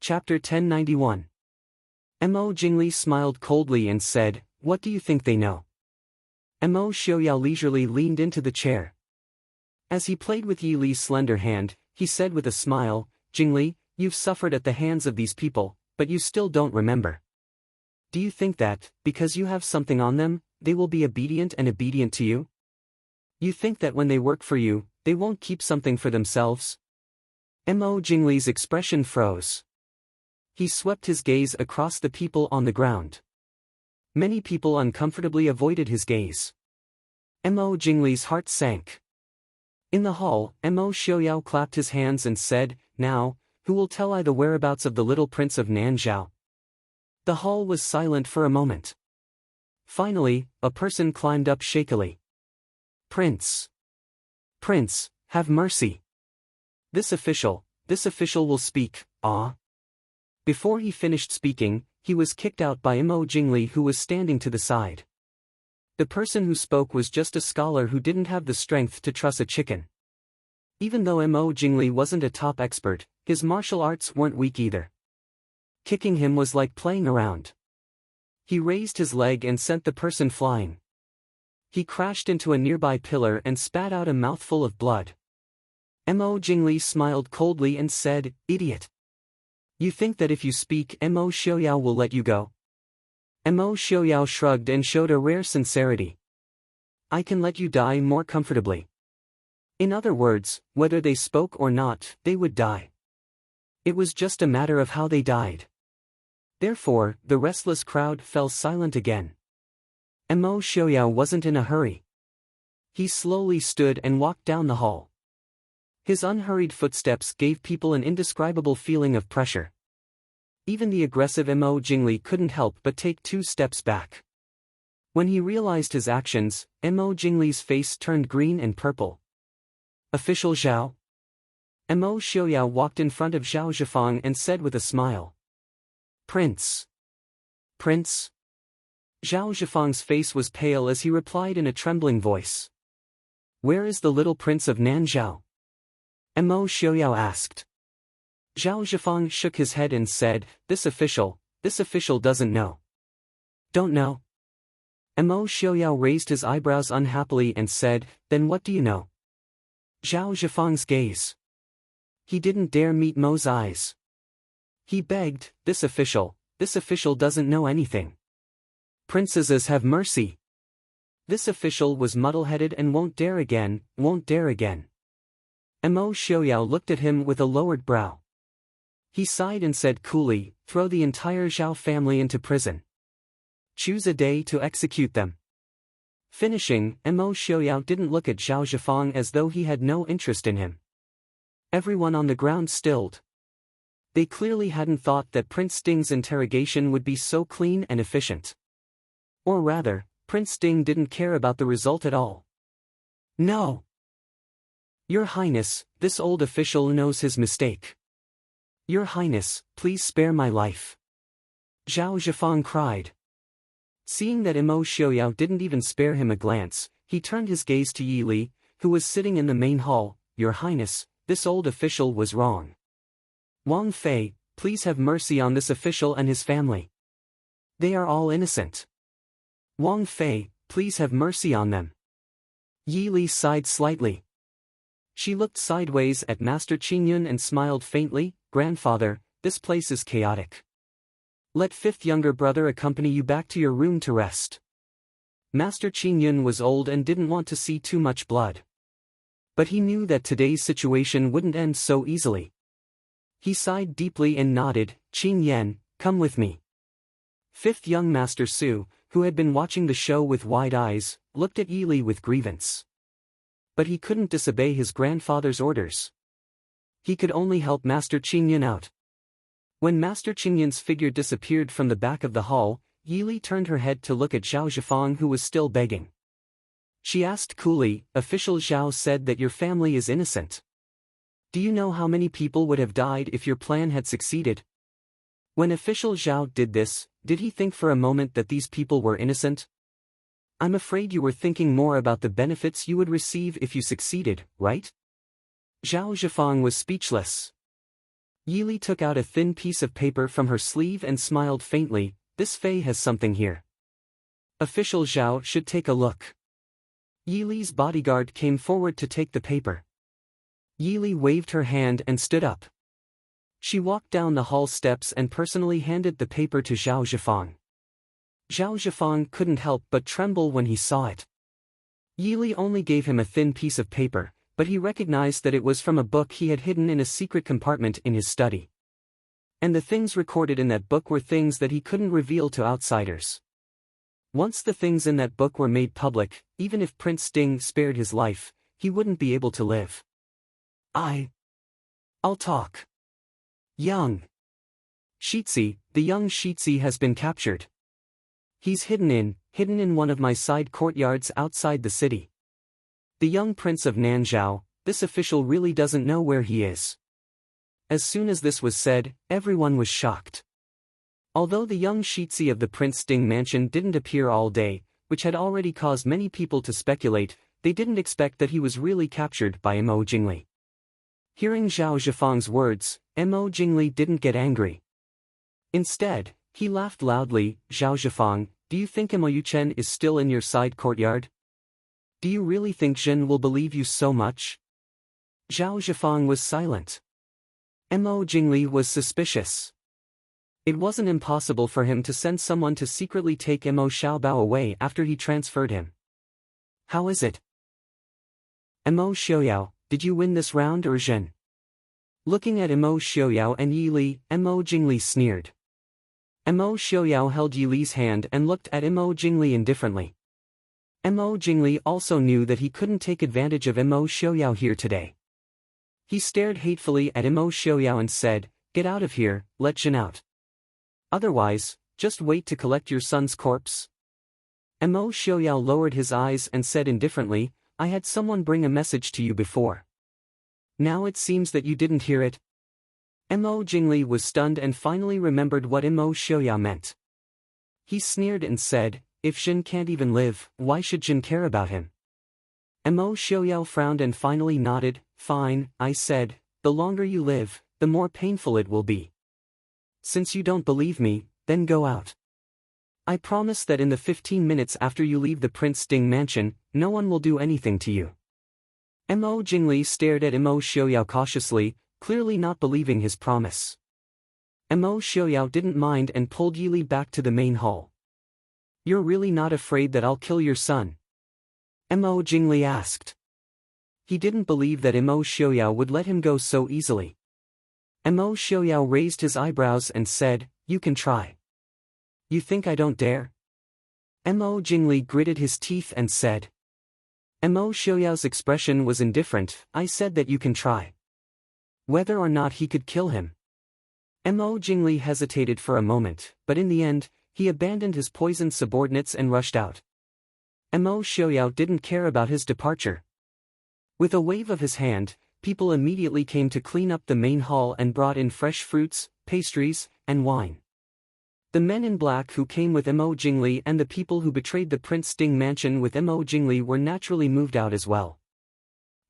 Chapter 1091. Mo Jingli smiled coldly and said, "What do you think they know?" Mo Xiaoyao leisurely leaned into the chair. As he played with Yi Li's slender hand, he said with a smile, "Jingli, you've suffered at the hands of these people, but you still don't remember. Do you think that, because you have something on them, they will be obedient to you? You think that when they work for you, they won't keep something for themselves?" Mo Jingli's expression froze. He swept his gaze across the people on the ground. Many people uncomfortably avoided his gaze. Mo Jingli's heart sank. In the hall, Mo Xiaoyao clapped his hands and said, "Now, who will tell I the whereabouts of the little prince of Nanzhao?" The hall was silent for a moment. Finally, a person climbed up shakily. "Prince! Prince, have mercy! This official will speak, ah!" Before he finished speaking, he was kicked out by Mo Jingli, who was standing to the side. The person who spoke was just a scholar who didn't have the strength to truss a chicken. Even though Mo Jingli wasn't a top expert, his martial arts weren't weak either. Kicking him was like playing around. He raised his leg and sent the person flying. He crashed into a nearby pillar and spat out a mouthful of blood. Mo Jingli smiled coldly and said, "Idiot! You think that if you speak, Mo Xiaoyao will let you go?" Mo Xiaoyao shrugged and showed a rare sincerity. "I can let you die more comfortably." In other words, whether they spoke or not, they would die. It was just a matter of how they died. Therefore, the restless crowd fell silent again. Mo Xiaoyao wasn't in a hurry. He slowly stood and walked down the hall. His unhurried footsteps gave people an indescribable feeling of pressure. Even the aggressive Mo Jingli couldn't help but take 2 steps back. When he realized his actions, Mo Jingli's face turned green and purple. "Official Zhao?" Mo Xiaoyao walked in front of Zhao Zhifang and said with a smile. "Prince. Prince?" Zhao Zhifang's face was pale as he replied in a trembling voice. "Where is the little prince of Nanzhao?" Mo Xiaoyao asked. Zhao Zhifang shook his head and said, This official doesn't know." "Don't know?" Mo Xiaoyao raised his eyebrows unhappily and said, "Then what do you know?" Zhao Zhifang's gaze. He didn't dare meet Mo's eyes. He begged, This official doesn't know anything. Princesses have mercy." This official was muddle-headed and won't dare again. Mo Xiaoyao looked at him with a lowered brow. He sighed and said coolly, "Throw the entire Zhao family into prison. Choose a day to execute them." Finishing, Mo Xiaoyao didn't look at Zhao Zhifang as though he had no interest in him. Everyone on the ground stilled. They clearly hadn't thought that Prince Ding's interrogation would be so clean and efficient. Or rather, Prince Ding didn't care about the result at all. "No! Your Highness, this old official knows his mistake. Your Highness, please spare my life." Zhao Zhifang cried. Seeing that Mo Xiaoyao didn't even spare him a glance, he turned his gaze to Yi Li, who was sitting in the main hall. "Your Highness, this old official was wrong. Wang Fei, please have mercy on this official and his family. They are all innocent. Wang Fei, please have mercy on them." Yi Li sighed slightly. She looked sideways at Master Qingyun and smiled faintly. "Grandfather, this place is chaotic. Let 5th younger brother accompany you back to your room to rest." Master Qingyun was old and didn't want to see too much blood. But he knew that today's situation wouldn't end so easily. He sighed deeply and nodded. "Qin Yan, come with me." 5th young Master Su, who had been watching the show with wide eyes, looked at Yi Li with grievance. But he couldn't disobey his grandfather's orders. He could only help Master Qingyun out. When Master Qingyun's figure disappeared from the back of the hall, Yi Li turned her head to look at Zhao Zhifang, who was still begging. She asked coolly, "Official Zhao said that your family is innocent. Do you know how many people would have died if your plan had succeeded? When Official Zhao did this, did he think for a moment that these people were innocent? I'm afraid you were thinking more about the benefits you would receive if you succeeded, right?" Zhao Zhifang was speechless. Yili took out a thin piece of paper from her sleeve and smiled faintly. This Fei has something here. Official Zhao should take a look. Yili's bodyguard came forward to take the paper. Yili waved her hand and stood up. She walked down the hall steps and personally handed the paper to Zhao Zhifang. Zhao Zhifang couldn't help but tremble when he saw it. Yili only gave him a thin piece of paper, but he recognized that it was from a book he had hidden in a secret compartment in his study. And the things recorded in that book were things that he couldn't reveal to outsiders. Once the things in that book were made public, even if Prince Ding spared his life, he wouldn't be able to live. I'll talk. Young Shitzi, the young Shitzi has been captured. He's hidden in one of my side courtyards outside the city. The young prince of Nanzhao, this official really doesn't know where he is. As soon as this was said, everyone was shocked. Although the young Shitzi of the Prince Ding mansion didn't appear all day, which had already caused many people to speculate, they didn't expect that he was really captured by Mo Jingli. Hearing Zhao Zhifang's words, Mo Jingli didn't get angry. Instead, he laughed loudly. Zhao Zhifang, do you think Mo Yuchen is still in your side courtyard? Do you really think Zhen will believe you so much? Zhao Zhifang was silent. Mo Jingli was suspicious. It wasn't impossible for him to send someone to secretly take Mo Xiaobao away after he transferred him. How is it? Mo Xiaoyao, did you win this round or Zhen? Looking at Mo Xiaoyao and Yili, Mo Jingli sneered. Mo Xiaoyao held Yili's hand and looked at Mo Jingli indifferently. Mo Jingli also knew that he couldn't take advantage of Mo Xiaoyao here today. He stared hatefully at Mo Xiaoyao and said, "Get out of here, let Zhen out. Otherwise, just wait to collect your son's corpse." Mo Xiaoyao lowered his eyes and said indifferently, "I had someone bring a message to you before. Now it seems that you didn't hear it." Mo Jingli was stunned and finally remembered what Mo Xiaoyao meant. He sneered and said, "If Zhen can't even live, why should Zhen care about him?" Mo Xiaoyao frowned and finally nodded. "Fine," I said, "the longer you live, the more painful it will be. Since you don't believe me, then go out. I promise that in the 15 minutes after you leave the Prince Ding mansion, no one will do anything to you." Mo Jingli stared at Mo Xiaoyao cautiously, clearly not believing his promise. Mo Xiaoyao didn't mind and pulled Yili back to the main hall. "You're really not afraid that I'll kill your son?" Mo Jingli asked. He didn't believe that Mo Xiaoyao would let him go so easily. Mo Xiaoyao raised his eyebrows and said, "You can try. You think I don't dare?" Mo Jingli gritted his teeth and said. Mo Xiaoyao's expression was indifferent. "I said that you can try. Whether or not he could kill him." Mo Jingli hesitated for a moment, but in the end, he abandoned his poisoned subordinates and rushed out. Mo Xiaoyao didn't care about his departure. With a wave of his hand, people immediately came to clean up the main hall and brought in fresh fruits, pastries, and wine. The men in black who came with Mo Jingli and the people who betrayed the Prince Ding mansion with Mo Jingli were naturally moved out as well.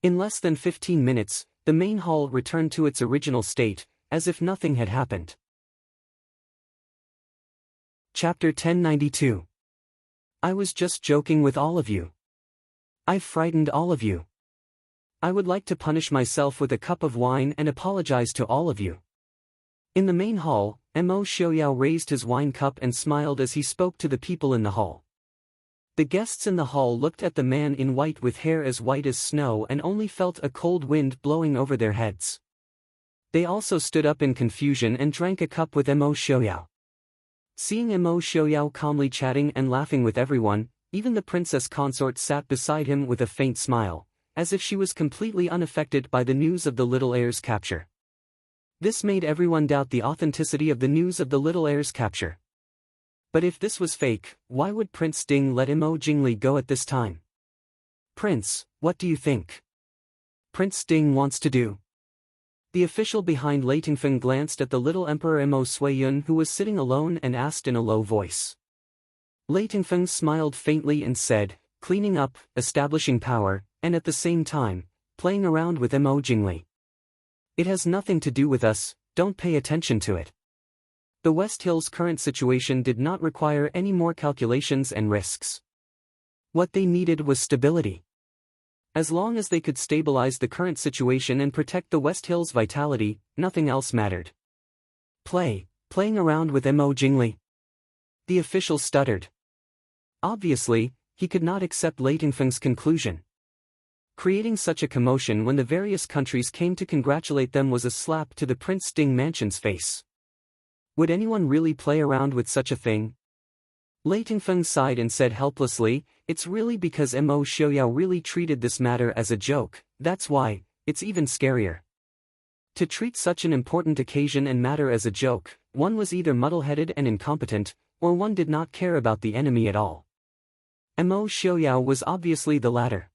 In less than 15 minutes, the main hall returned to its original state, as if nothing had happened. Chapter 1092. I was just joking with all of you. I've frightened all of you. I would like to punish myself with a cup of wine and apologize to all of you. In the main hall, Mo Xiaoyao raised his wine cup and smiled as he spoke to the people in the hall. The guests in the hall looked at the man in white with hair as white as snow and only felt a cold wind blowing over their heads. They also stood up in confusion and drank a cup with Mo Xiaoyao. Seeing Mo Xiaoyao calmly chatting and laughing with everyone, even the princess consort sat beside him with a faint smile, as if she was completely unaffected by the news of the little heir's capture. This made everyone doubt the authenticity of the news of the little heir's capture. But if this was fake, why would Prince Ding let Mo Jingli go at this time? "Prince, what do you think Prince Ding wants to do?" The official behind Lei Tingfeng glanced at the little Emperor Mo Suiyun who was sitting alone and asked in a low voice. Lei Tingfeng smiled faintly and said, "Cleaning up, establishing power, and at the same time, playing around with Mo Jingli. It has nothing to do with us, don't pay attention to it. The West Hill's current situation did not require any more calculations and risks. What they needed was stability. As long as they could stabilize the current situation and protect the West Hill's vitality, nothing else mattered. Playing around with Mo Jingli. The official stuttered. Obviously, he could not accept Lei Tingfeng's conclusion. Creating such a commotion when the various countries came to congratulate them was a slap to the Prince Ding Mansion's face. Would anyone really play around with such a thing? Lei Tingfeng sighed and said helplessly, "It's really because Mo Xiaoyao really treated this matter as a joke, that's why, it's even scarier." To treat such an important occasion and matter as a joke, one was either muddle-headed and incompetent, or one did not care about the enemy at all. Mo Xiaoyao was obviously the latter.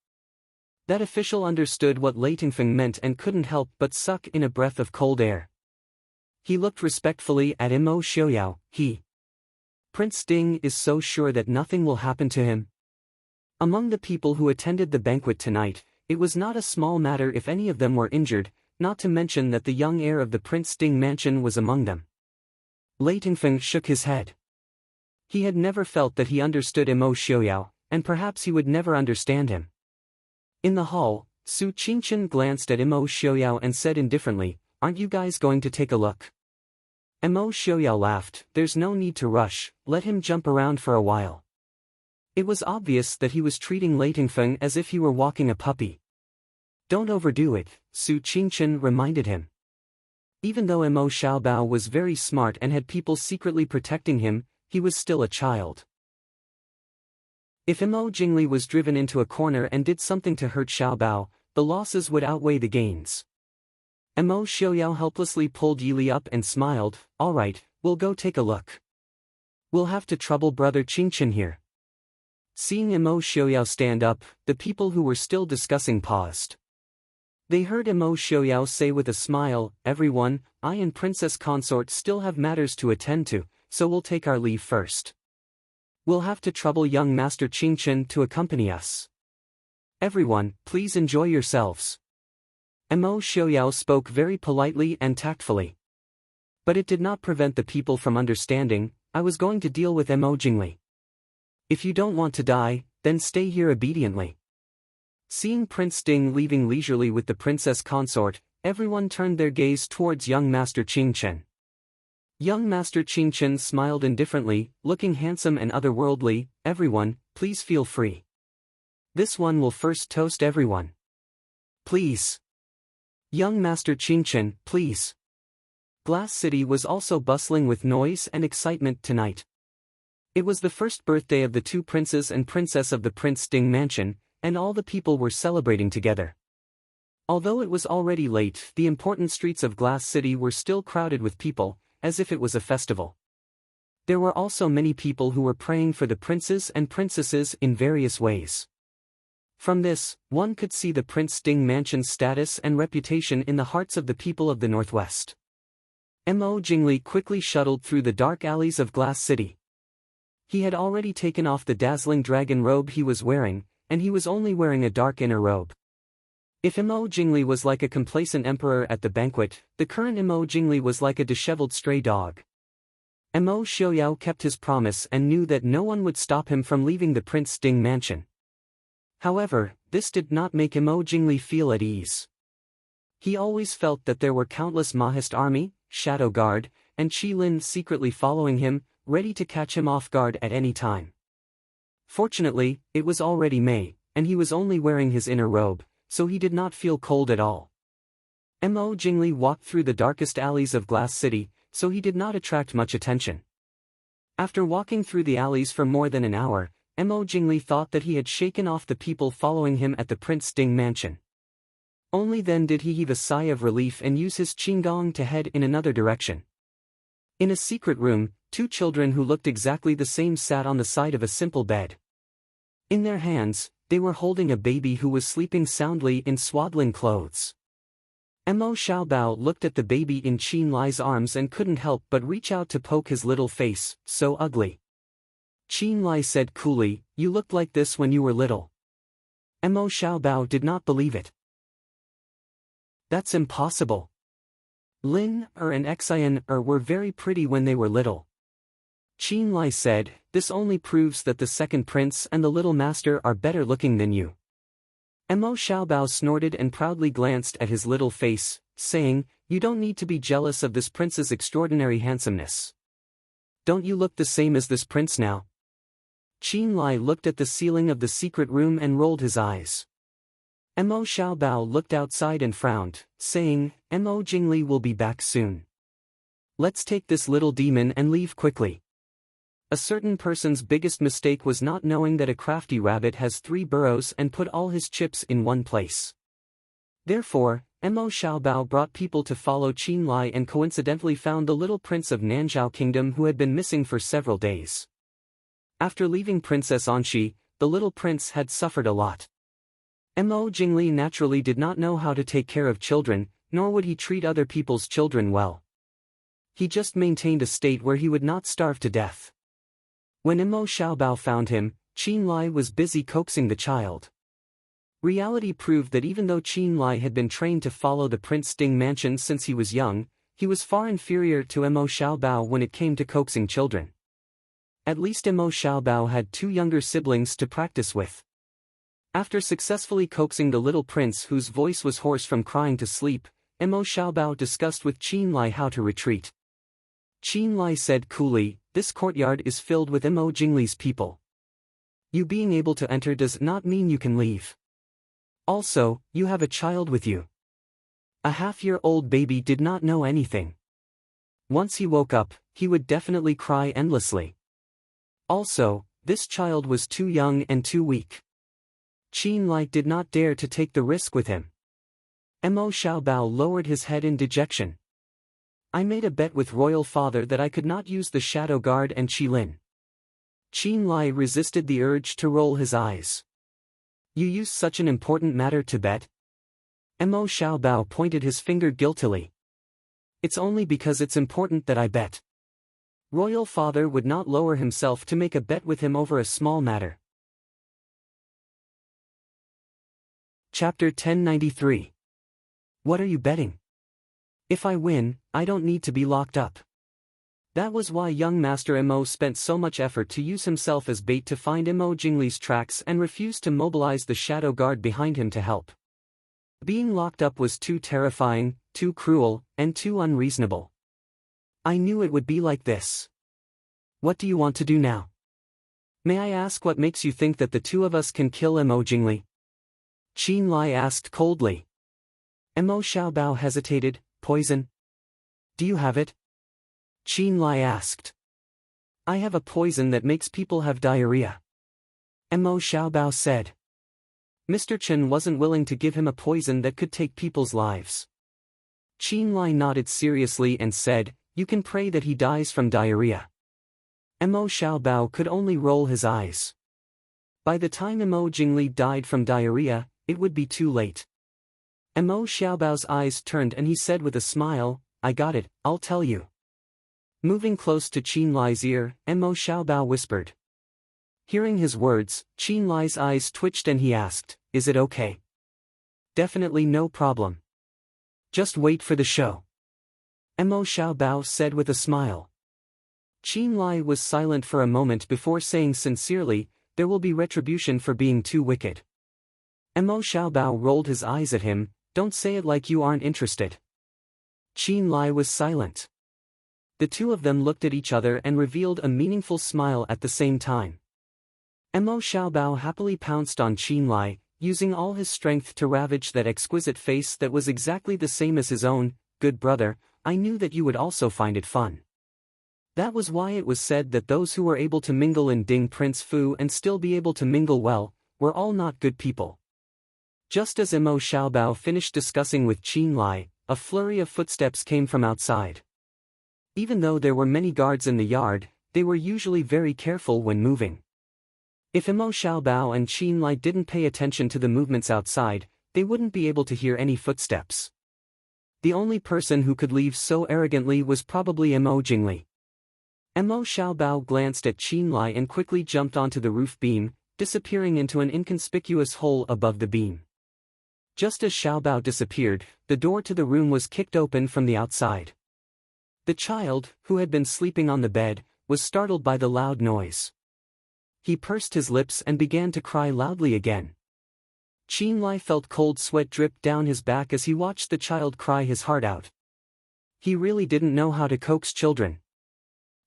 That official understood what Lei Tingfeng meant and couldn't help but suck in a breath of cold air. He looked respectfully at Mo Xiaoyao. Prince Ding is so sure that nothing will happen to him. Among the people who attended the banquet tonight, it was not a small matter if any of them were injured, not to mention that the young heir of the Prince Ding mansion was among them. Lei Tingfeng shook his head. He had never felt that he understood Mo Xiaoyao, and perhaps he would never understand him. In the hall, Su Qingchen glanced at Mo Xiaoyao and said indifferently, "Aren't you guys going to take a look?" Mo Xiaoyao laughed, "There's no need to rush, let him jump around for a while." It was obvious that he was treating Lei Tingfeng as if he were walking a puppy. "Don't overdo it," Su Qingchen reminded him. Even though Mo Xiaobao was very smart and had people secretly protecting him, he was still a child. If Mo Jingli was driven into a corner and did something to hurt Xiaobao, the losses would outweigh the gains. Mo Xiaoyao helplessly pulled Yili up and smiled, "All right, we'll go take a look. We'll have to trouble brother Qingchen here." Seeing Mo Xiaoyao stand up, the people who were still discussing paused. They heard Mo Xiaoyao say with a smile, "Everyone, I and Princess Consort still have matters to attend to, so we'll take our leave first. We'll have to trouble young Master Qingchen to accompany us. Everyone, please enjoy yourselves." Mo Xiaoyao spoke very politely and tactfully. But it did not prevent the people from understanding. "I was going to deal with Mo Jingli. If you don't want to die, then stay here obediently." Seeing Prince Ding leaving leisurely with the princess consort, everyone turned their gaze towards young Master Qingchen. Young Master Qingchen smiled indifferently, looking handsome and otherworldly. "Everyone, please feel free. This one will first toast everyone. Please. Young Master Qingchen, please." Glass City was also bustling with noise and excitement tonight. It was the first birthday of the two princes and princess of the Prince Ding mansion, and all the people were celebrating together. Although it was already late, the important streets of Glass City were still crowded with people, as if it was a festival. There were also many people who were praying for the princes and princesses in various ways. From this, one could see the Prince Ding mansion's status and reputation in the hearts of the people of the Northwest. Mo Jingli quickly shuttled through the dark alleys of Glass City. He had already taken off the dazzling dragon robe he was wearing, and he was only wearing a dark inner robe. If Mo Jingli was like a complacent emperor at the banquet, the current Mo Jingli was like a disheveled stray dog. Mo Xiaoyao kept his promise and knew that no one would stop him from leaving the Prince Ding mansion. However, this did not make Mo Jingli feel at ease. He always felt that there were countless Mahist army, shadow guard, and Qi Lin secretly following him, ready to catch him off guard at any time. Fortunately, it was already May, and he was only wearing his inner robe, so he did not feel cold at all. Mo Jingli walked through the darkest alleys of Glass City, so he did not attract much attention. After walking through the alleys for more than an hour, Mo Jingli thought that he had shaken off the people following him at the Prince Ding mansion. Only then did he heave a sigh of relief and use his qinggong to head in another direction. In a secret room, two children who looked exactly the same sat on the side of a simple bed. In their hands, they were holding a baby who was sleeping soundly in swaddling clothes. Mo Xiaobao looked at the baby in Qin Lai's arms and couldn't help but reach out to poke his little face, so ugly. Qin Lai said coolly, "You looked like this when you were little." Mo Xiaobao did not believe it. "That's impossible. Lin and Xian were very pretty when they were little. Qin Lai said, this only proves that the second prince and the little master are better looking than you. Mo Xiaobao snorted and proudly glanced at his little face, saying, you don't need to be jealous of this prince's extraordinary handsomeness. Don't you look the same as this prince now? Qin Lai looked at the ceiling of the secret room and rolled his eyes. Mo Xiaobao looked outside and frowned, saying, Mo Jingli will be back soon. Let's take this little demon and leave quickly. A certain person's biggest mistake was not knowing that a crafty rabbit has 3 burrows and put all his chips in one place. Therefore, Mo Xiaobao brought people to follow Qin Lai and coincidentally found the little prince of Nanzhao Kingdom who had been missing for several days. After leaving Princess Anxi, the little prince had suffered a lot. Mo Jingli naturally did not know how to take care of children, nor would he treat other people's children well. He just maintained a state where he would not starve to death. When Mo Xiaobao found him, Qin Lai was busy coaxing the child. Reality proved that even though Qin Lai had been trained to follow the Prince Ding mansion since he was young, he was far inferior to Mo Xiaobao when it came to coaxing children. At least Mo Xiaobao had 2 younger siblings to practice with. After successfully coaxing the little prince whose voice was hoarse from crying to sleep, Mo Xiaobao discussed with Qin Lai how to retreat. Qin Lai said coolly, this courtyard is filled with Mo Jingli's people. You being able to enter does not mean you can leave. Also, you have a child with you. A half-year-old baby did not know anything. Once he woke up, he would definitely cry endlessly. Also, this child was too young and too weak. Qin Lai did not dare to take the risk with him. Mo Xiaobao lowered his head in dejection. I made a bet with Royal Father that I could not use the Shadow Guard and Qilin. Qin Lai resisted the urge to roll his eyes. You use such an important matter to bet? Mo Xiaobao pointed his finger guiltily. It's only because it's important that I bet. Royal Father would not lower himself to make a bet with him over a small matter. Chapter 1093. What are you betting? If I win, I don't need to be locked up. That was why young Master Mo spent so much effort to use himself as bait to find Mo Jingli's tracks and refused to mobilize the Shadow Guard behind him to help. Being locked up was too terrifying, too cruel, and too unreasonable. I knew it would be like this. What do you want to do now? May I ask what makes you think that the 2 of us can kill Mo Jingli? Qin Lai asked coldly. Mo Xiaobao hesitated. Poison? Do you have it? Qin Lai asked. I have a poison that makes people have diarrhea. Mo Xiaobao said. Mr. Chen wasn't willing to give him a poison that could take people's lives. Qin Lai nodded seriously and said, you can pray that he dies from diarrhea. Mo Xiaobao could only roll his eyes. By the time Mo Jingli died from diarrhea, it would be too late. Mo Xiaobao's eyes turned and he said with a smile, I got it, I'll tell you. Moving close to Qin Lai's ear, Mo Xiaobao whispered. Hearing his words, Qin Lai's eyes twitched and he asked, is it okay? Definitely no problem. Just wait for the show. Mo Xiaobao said with a smile. Qin Lai was silent for a moment before saying sincerely, there will be retribution for being too wicked. Mo Xiaobao rolled his eyes at him, don't say it like you aren't interested. Qin Lai was silent. The 2 of them looked at each other and revealed a meaningful smile at the same time. Mo Xiaobao happily pounced on Qin Lai, using all his strength to ravage that exquisite face that was exactly the same as his own. Good brother, I knew that you would also find it fun. That was why it was said that those who were able to mingle in Ding Prince Fu and still be able to mingle well, were all not good people. Just as Mo Xiaobao finished discussing with Qin Lai, a flurry of footsteps came from outside. Even though there were many guards in the yard, they were usually very careful when moving. If Mo Xiaobao and Qin Lai didn't pay attention to the movements outside, they wouldn't be able to hear any footsteps. The only person who could leave so arrogantly was probably Mo Jingli. Mo Xiaobao glanced at Qin Lai and quickly jumped onto the roof beam, disappearing into an inconspicuous hole above the beam. Just as Xiaobao disappeared, the door to the room was kicked open from the outside. The child, who had been sleeping on the bed, was startled by the loud noise. He pursed his lips and began to cry loudly again. Qin Lai felt cold sweat drip down his back as he watched the child cry his heart out. He really didn't know how to coax children.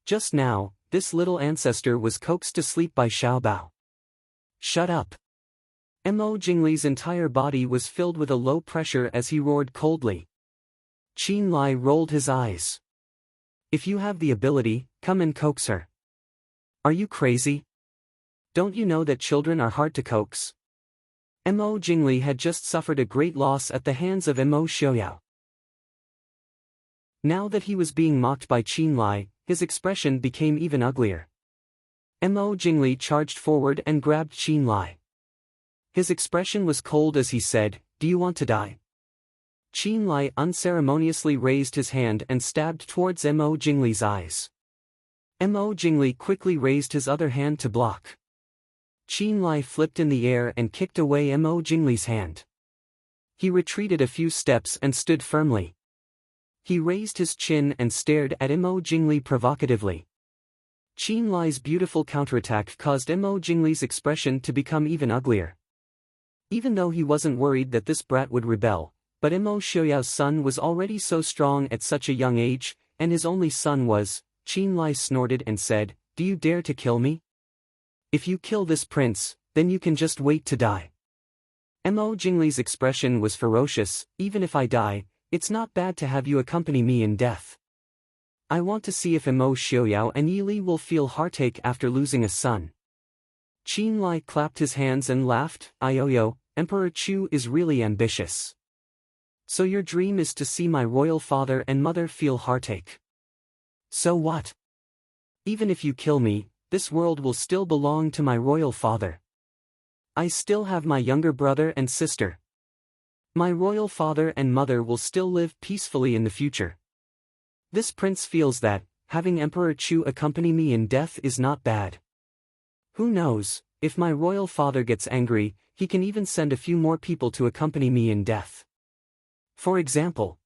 Just now, this little ancestor was coaxed to sleep by Xiaobao. Shut up. Mo Jingli's entire body was filled with a low pressure as he roared coldly. Qin Lai rolled his eyes. If you have the ability, come and coax her. Are you crazy? Don't you know that children are hard to coax? Mo Jingli had just suffered a great loss at the hands of Mo Xiaoyao. Now that he was being mocked by Qin Lai, his expression became even uglier. Mo Jingli charged forward and grabbed Qin Lai. His expression was cold as he said, "Do you want to die?" Qin Lai unceremoniously raised his hand and stabbed towards Mo Jingli's eyes. Mo Jingli quickly raised his other hand to block. Qin Lai flipped in the air and kicked away Mo Jingli's hand. He retreated a few steps and stood firmly. He raised his chin and stared at Mo Jingli provocatively. Qin Lai's beautiful counterattack caused Mo Jingli's expression to become even uglier. Even though he wasn't worried that this brat would rebel, but Mo Xiaoyao's son was already so strong at such a young age, and his only son was, Qin Lai snorted and said, "Do you dare to kill me? If you kill this prince, then you can just wait to die." Mo Jingli's expression was ferocious. "Even if I die, it's not bad to have you accompany me in death. I want to see if Mo Xiaoyao and Yili will feel heartache after losing a son." Qin Lai clapped his hands and laughed. "Ioyo, Emperor Chu is really ambitious. So your dream is to see my royal father and mother feel heartache. So what? Even if you kill me, this world will still belong to my royal father. I still have my younger brother and sister. My royal father and mother will still live peacefully in the future. This prince feels that, having Emperor Chu accompany me in death is not bad. Who knows, if my royal father gets angry, he can even send a few more people to accompany me in death. For example,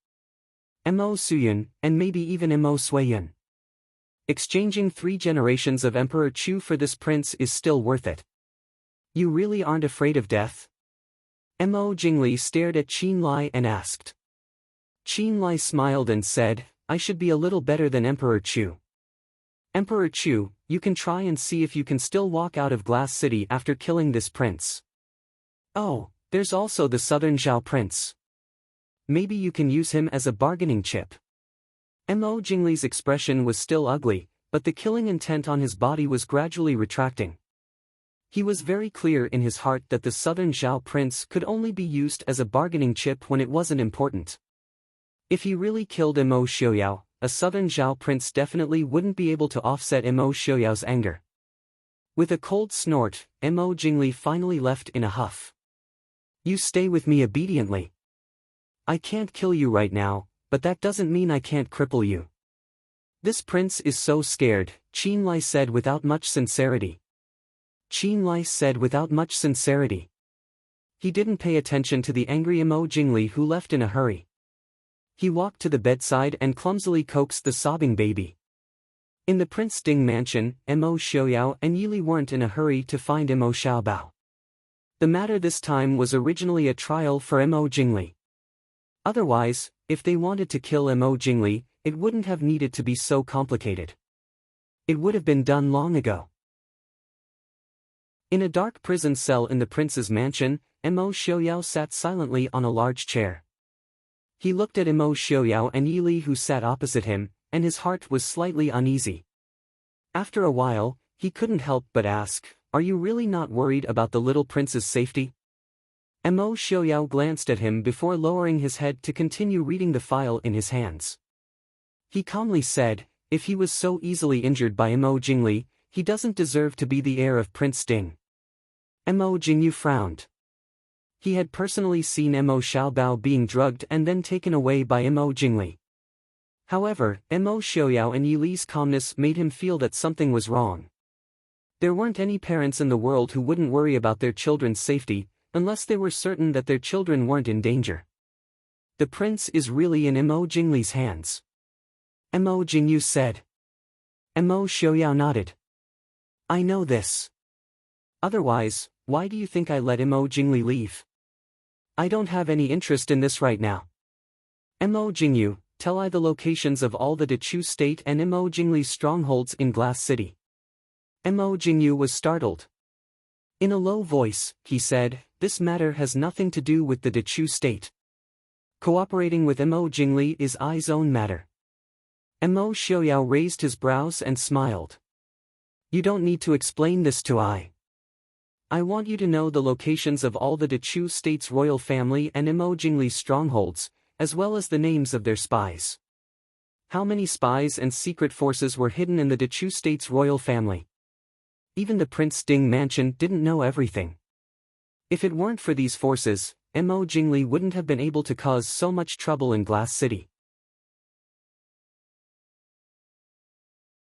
Mo Suyun, and maybe even Mo Suiyun. Exchanging 3 generations of Emperor Chu for this prince is still worth it. You really aren't afraid of death?" Mo Jingli stared at Qin Lai and asked. Qin Lai smiled and said, "I should be a little better than Emperor Chu. Emperor Chu, you can try and see if you can still walk out of Glass City after killing this prince. Oh, there's also the Southern Zhao Prince. Maybe you can use him as a bargaining chip." Mo Jingli's expression was still ugly, but the killing intent on his body was gradually retracting. He was very clear in his heart that the Southern Zhao Prince could only be used as a bargaining chip when it wasn't important. If he really killed Mo Xiaoyao, a Southern Zhao Prince definitely wouldn't be able to offset Mo Xiaoyao's anger. With a cold snort, Mo Jingli finally left in a huff. "You stay with me obediently. I can't kill you right now, but that doesn't mean I can't cripple you." "This prince is so scared," Qin Lai said without much sincerity. Qin Lai said without much sincerity. He didn't pay attention to the angry Mo Jingli who left in a hurry. He walked to the bedside and clumsily coaxed the sobbing baby. In the Prince Ding mansion, Mo Xiaoyao and Yili weren't in a hurry to find Mo Xiaobao. The matter this time was originally a trial for Mo Jingli. Otherwise, if they wanted to kill Mo Jingli, it wouldn't have needed to be so complicated. It would have been done long ago. In a dark prison cell in the prince's mansion, Mo Xiaoyao sat silently on a large chair. He looked at Mo Xiaoyao and Yili who sat opposite him, and his heart was slightly uneasy. After a while, he couldn't help but ask, "Are you really not worried about the little prince's safety?" Mo Xiaoyao glanced at him before lowering his head to continue reading the file in his hands. He calmly said, "If he was so easily injured by Mo Jingli, he doesn't deserve to be the heir of Prince Ding." Mo Jingyu frowned. He had personally seen Mo Xiaobao being drugged and then taken away by Mo Jingli. However, Mo Xiaoyao and Yili's calmness made him feel that something was wrong. There weren't any parents in the world who wouldn't worry about their children's safety, unless they were certain that their children weren't in danger. The prince is really in Mo Jingli's hands. Mo Jingyu said. Mo Xiaoyao nodded. I know this. Otherwise, why do you think I let Mo Jingli leave? I don't have any interest in this right now. Mo Jingyu, tell I the locations of all the Dechu state and Mo Jingli's strongholds in Glass City. Mo Jingyu was startled. In a low voice, he said, this matter has nothing to do with the Dechu state. Cooperating with Mo Jingli is I's own matter. Mo Xiaoyao raised his brows and smiled. You don't need to explain this to I. I want you to know the locations of all the Dechu state's royal family and Mo Jingli's strongholds, as well as the names of their spies. How many spies and secret forces were hidden in the Dechu state's royal family? Even the Prince Ding mansion didn't know everything. If it weren't for these forces, Mo Jingli wouldn't have been able to cause so much trouble in Glass City.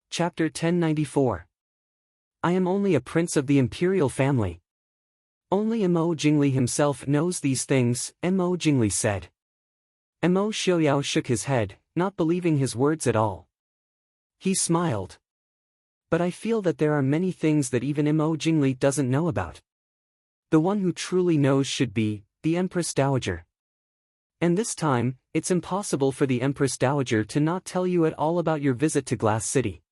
Chapter 1094. I am only a prince of the imperial family. Only Mo Jingli himself knows these things, Mo Jingli said. Mo Xiaoyao shook his head, not believing his words at all. He smiled. But I feel that there are many things that even Mo Jingli doesn't know about. The one who truly knows should be the Empress Dowager. And this time, it's impossible for the Empress Dowager to not tell you at all about your visit to Glass City.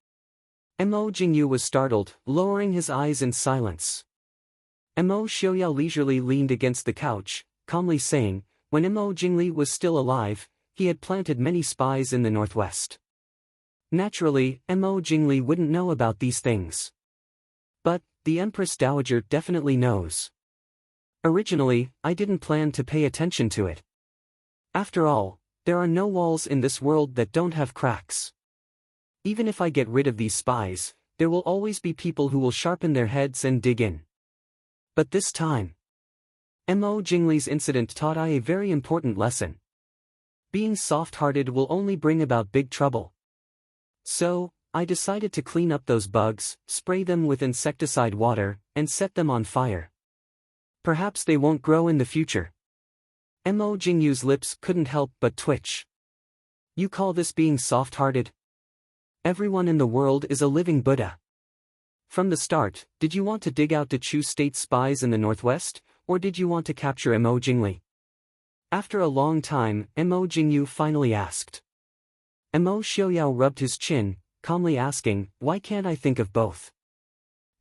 Mo Jingyu was startled, lowering his eyes in silence. Mo Xiaoyao leisurely leaned against the couch, calmly saying, when Mo Jingli was still alive, he had planted many spies in the northwest. Naturally, Mo Jingli wouldn't know about these things. But, the Empress Dowager definitely knows. Originally, I didn't plan to pay attention to it. After all, there are no walls in this world that don't have cracks. Even if I get rid of these spies, there will always be people who will sharpen their heads and dig in. But this time, Mo Jingli's incident taught I a very important lesson. Being soft-hearted will only bring about big trouble. So, I decided to clean up those bugs, spray them with insecticide water, and set them on fire. Perhaps they won't grow in the future. Mo Jingyu's lips couldn't help but twitch. You call this being soft-hearted? Everyone in the world is a living Buddha. From the start, did you want to dig out Dechu state spies in the northwest, or did you want to capture Mo Jingli? After a long time, Mo Jingyu finally asked. Mo Xiaoyao rubbed his chin, calmly asking, why can't I think of both?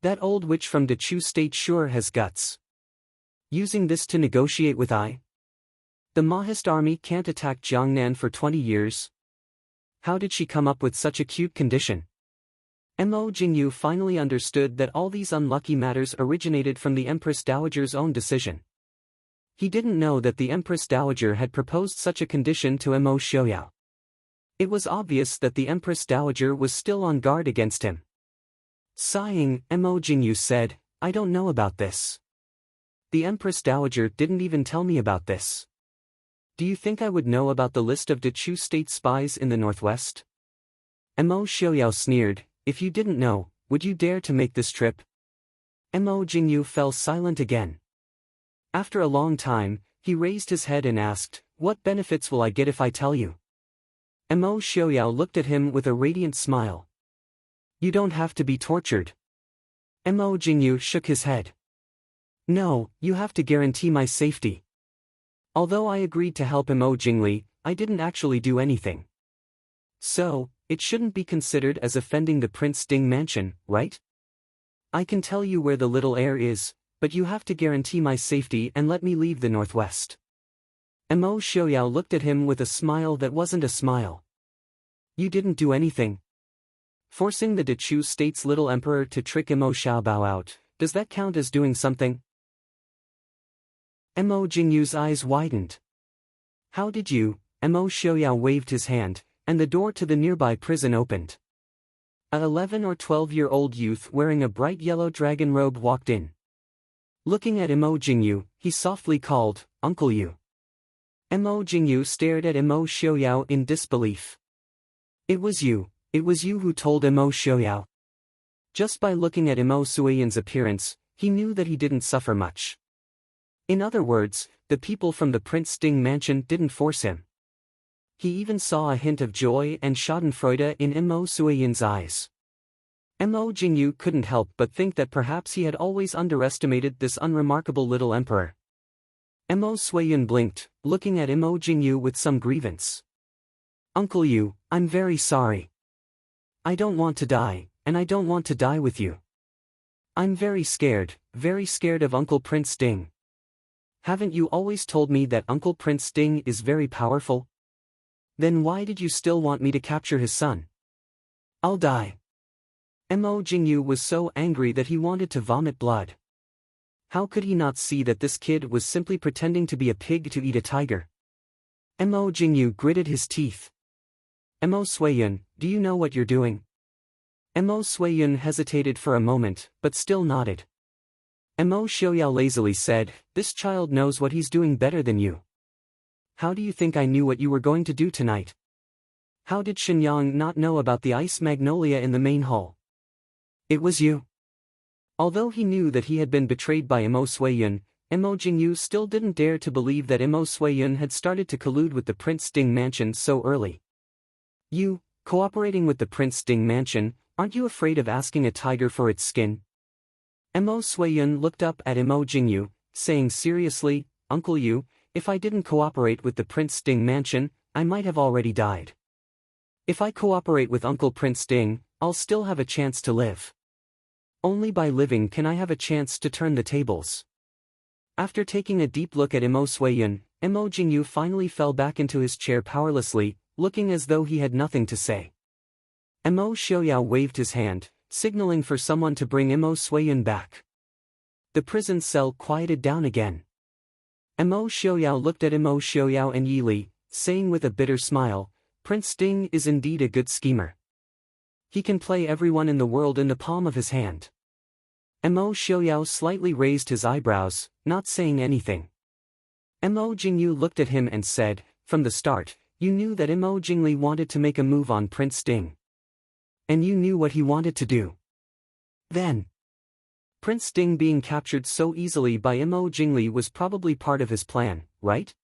That old witch from Dechu state sure has guts. Using this to negotiate with I? The Mahist army can't attack Jiangnan for 20 years. How did she come up with such a cute condition? Mo Jingyu finally understood that all these unlucky matters originated from the Empress Dowager's own decision. He didn't know that the Empress Dowager had proposed such a condition to Mo Xiaoyao. It was obvious that the Empress Dowager was still on guard against him. Sighing, Mo Jingyu said, I don't know about this. The Empress Dowager didn't even tell me about this. Do you think I would know about the list of Dechu state spies in the northwest? Mo Xiaoyao sneered, if you didn't know, would you dare to make this trip? Mo Jingyu fell silent again. After a long time, he raised his head and asked, what benefits will I get if I tell you? Mo Xiaoyao looked at him with a radiant smile. You don't have to be tortured. Mo Jingyu shook his head. No, you have to guarantee my safety. Although I agreed to help Mo Jingli, I didn't actually do anything. So, it shouldn't be considered as offending the Prince Ding mansion, right? I can tell you where the little heir is, but you have to guarantee my safety and let me leave the northwest. Mo Xiaoyao looked at him with a smile that wasn't a smile. You didn't do anything. Forcing the Dechu state's little emperor to trick Mo Xiaobao out, does that count as doing something? Mo Jingyu's eyes widened. How did you? Mo Xiaoyao waved his hand, and the door to the nearby prison opened. An 11 or 12-year-old youth wearing a bright yellow dragon robe walked in. Looking at Mo Jingyu, he softly called, Uncle Yu. Mo Jingyu stared at Mo Xiaoyao in disbelief. It was you who told Mo Xiaoyao. Just by looking at Mo Suiyan's appearance, he knew that he didn't suffer much. In other words, the people from the Prince Sting mansion didn't force him. He even saw a hint of joy and schadenfreude in Mo Suiyun's eyes. Mo Jingyu couldn't help but think that perhaps he had always underestimated this unremarkable little emperor. Mo Suiyun blinked, looking at Mo Jingyu with some grievance. Uncle Yu, I'm very sorry. I don't want to die, and I don't want to die with you. I'm very scared of Uncle Prince Sting. Haven't you always told me that Uncle Prince Sting is very powerful? Then why did you still want me to capture his son? I'll die. Mo Jingyu was so angry that he wanted to vomit blood. How could he not see that this kid was simply pretending to be a pig to eat a tiger? Mo Jingyu gritted his teeth. Mo Suiyun, do you know what you're doing? Mo Suiyun hesitated for a moment, but still nodded. Mo Xiaoyao lazily said, this child knows what he's doing better than you. How do you think I knew what you were going to do tonight? How did Shenyang not know about the ice magnolia in the main hall? It was you. Although he knew that he had been betrayed by Mo Suiyun, Mo Jingyu still didn't dare to believe that Mo Suiyun had started to collude with the Prince Sting mansion so early. You, cooperating with the Prince Sting mansion, aren't you afraid of asking a tiger for its skin? Mo Suiyun looked up at Mo Jingyu, saying seriously, Uncle Yu, if I didn't cooperate with the Prince Sting mansion, I might have already died. If I cooperate with Uncle Prince Sting, I'll still have a chance to live. Only by living can I have a chance to turn the tables. After taking a deep look at Mo Suiyun, Mo Jingyu finally fell back into his chair powerlessly, looking as though he had nothing to say. Mo Xiaoyao waved his hand, signaling for someone to bring Mo Suiyun back. The prison cell quieted down again. Mo Xiaoyao looked at Mo Xiaoyao and Yi Li, saying with a bitter smile, Prince Sting is indeed a good schemer. He can play everyone in the world in the palm of his hand. Mo Xiaoyao slightly raised his eyebrows, not saying anything. Mo Jingyu looked at him and said, from the start, you knew that Mo Jingli wanted to make a move on Prince Sting. And you knew what he wanted to do. Then, Prince Sting being captured so easily by Mo Jingli was probably part of his plan, right?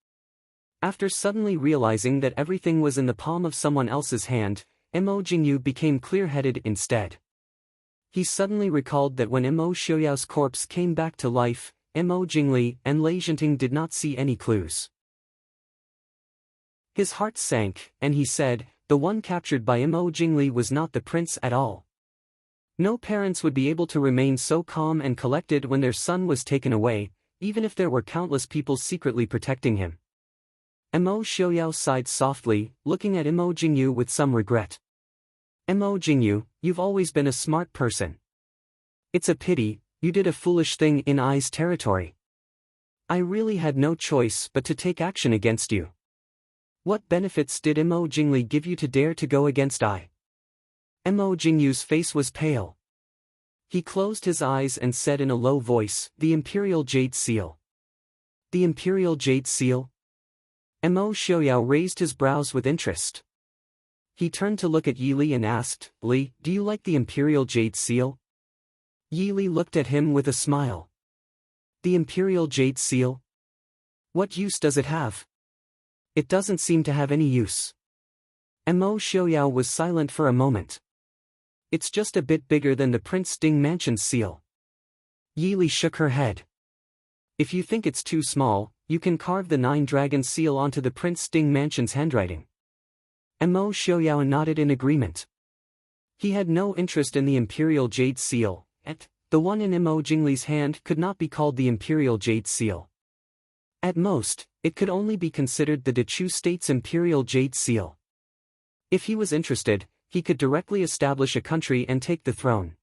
After suddenly realizing that everything was in the palm of someone else's hand, Mo Jingyu became clear-headed instead. He suddenly recalled that when Mo Xiaoyao's corpse came back to life, Mo Jingli and Lei Zhenting did not see any clues. His heart sank, and he said, the one captured by Mo Jingli was not the prince at all. No parents would be able to remain so calm and collected when their son was taken away, even if there were countless people secretly protecting him. Mo Xiaoyao sighed softly, looking at Mo Jingyu with some regret. Mo Jingyu, you've always been a smart person. It's a pity, you did a foolish thing in Ai's territory. I really had no choice but to take action against you. What benefits did Mo Jingli give you to dare to go against Ai? Mo Jingyu's face was pale. He closed his eyes and said in a low voice, the Imperial Jade Seal. The Imperial Jade Seal? Mo Xiaoyao raised his brows with interest. He turned to look at Yi Li and asked, Li, do you like the Imperial Jade Seal? Yi Li looked at him with a smile. The Imperial Jade Seal? What use does it have? It doesn't seem to have any use. Mo Xiaoyao was silent for a moment. It's just a bit bigger than the Prince Sting Mansion's seal. Yi Li shook her head. If you think it's too small, you can carve the 9-dragon seal onto the Prince Sting Mansion's handwriting. Mo Xiaoyao nodded in agreement. He had no interest in the Imperial Jade Seal, and the one in Mo Jingli's hand could not be called the Imperial Jade Seal. At most, it could only be considered the Dechu State's Imperial Jade Seal. If he was interested, he could directly establish a country and take the throne.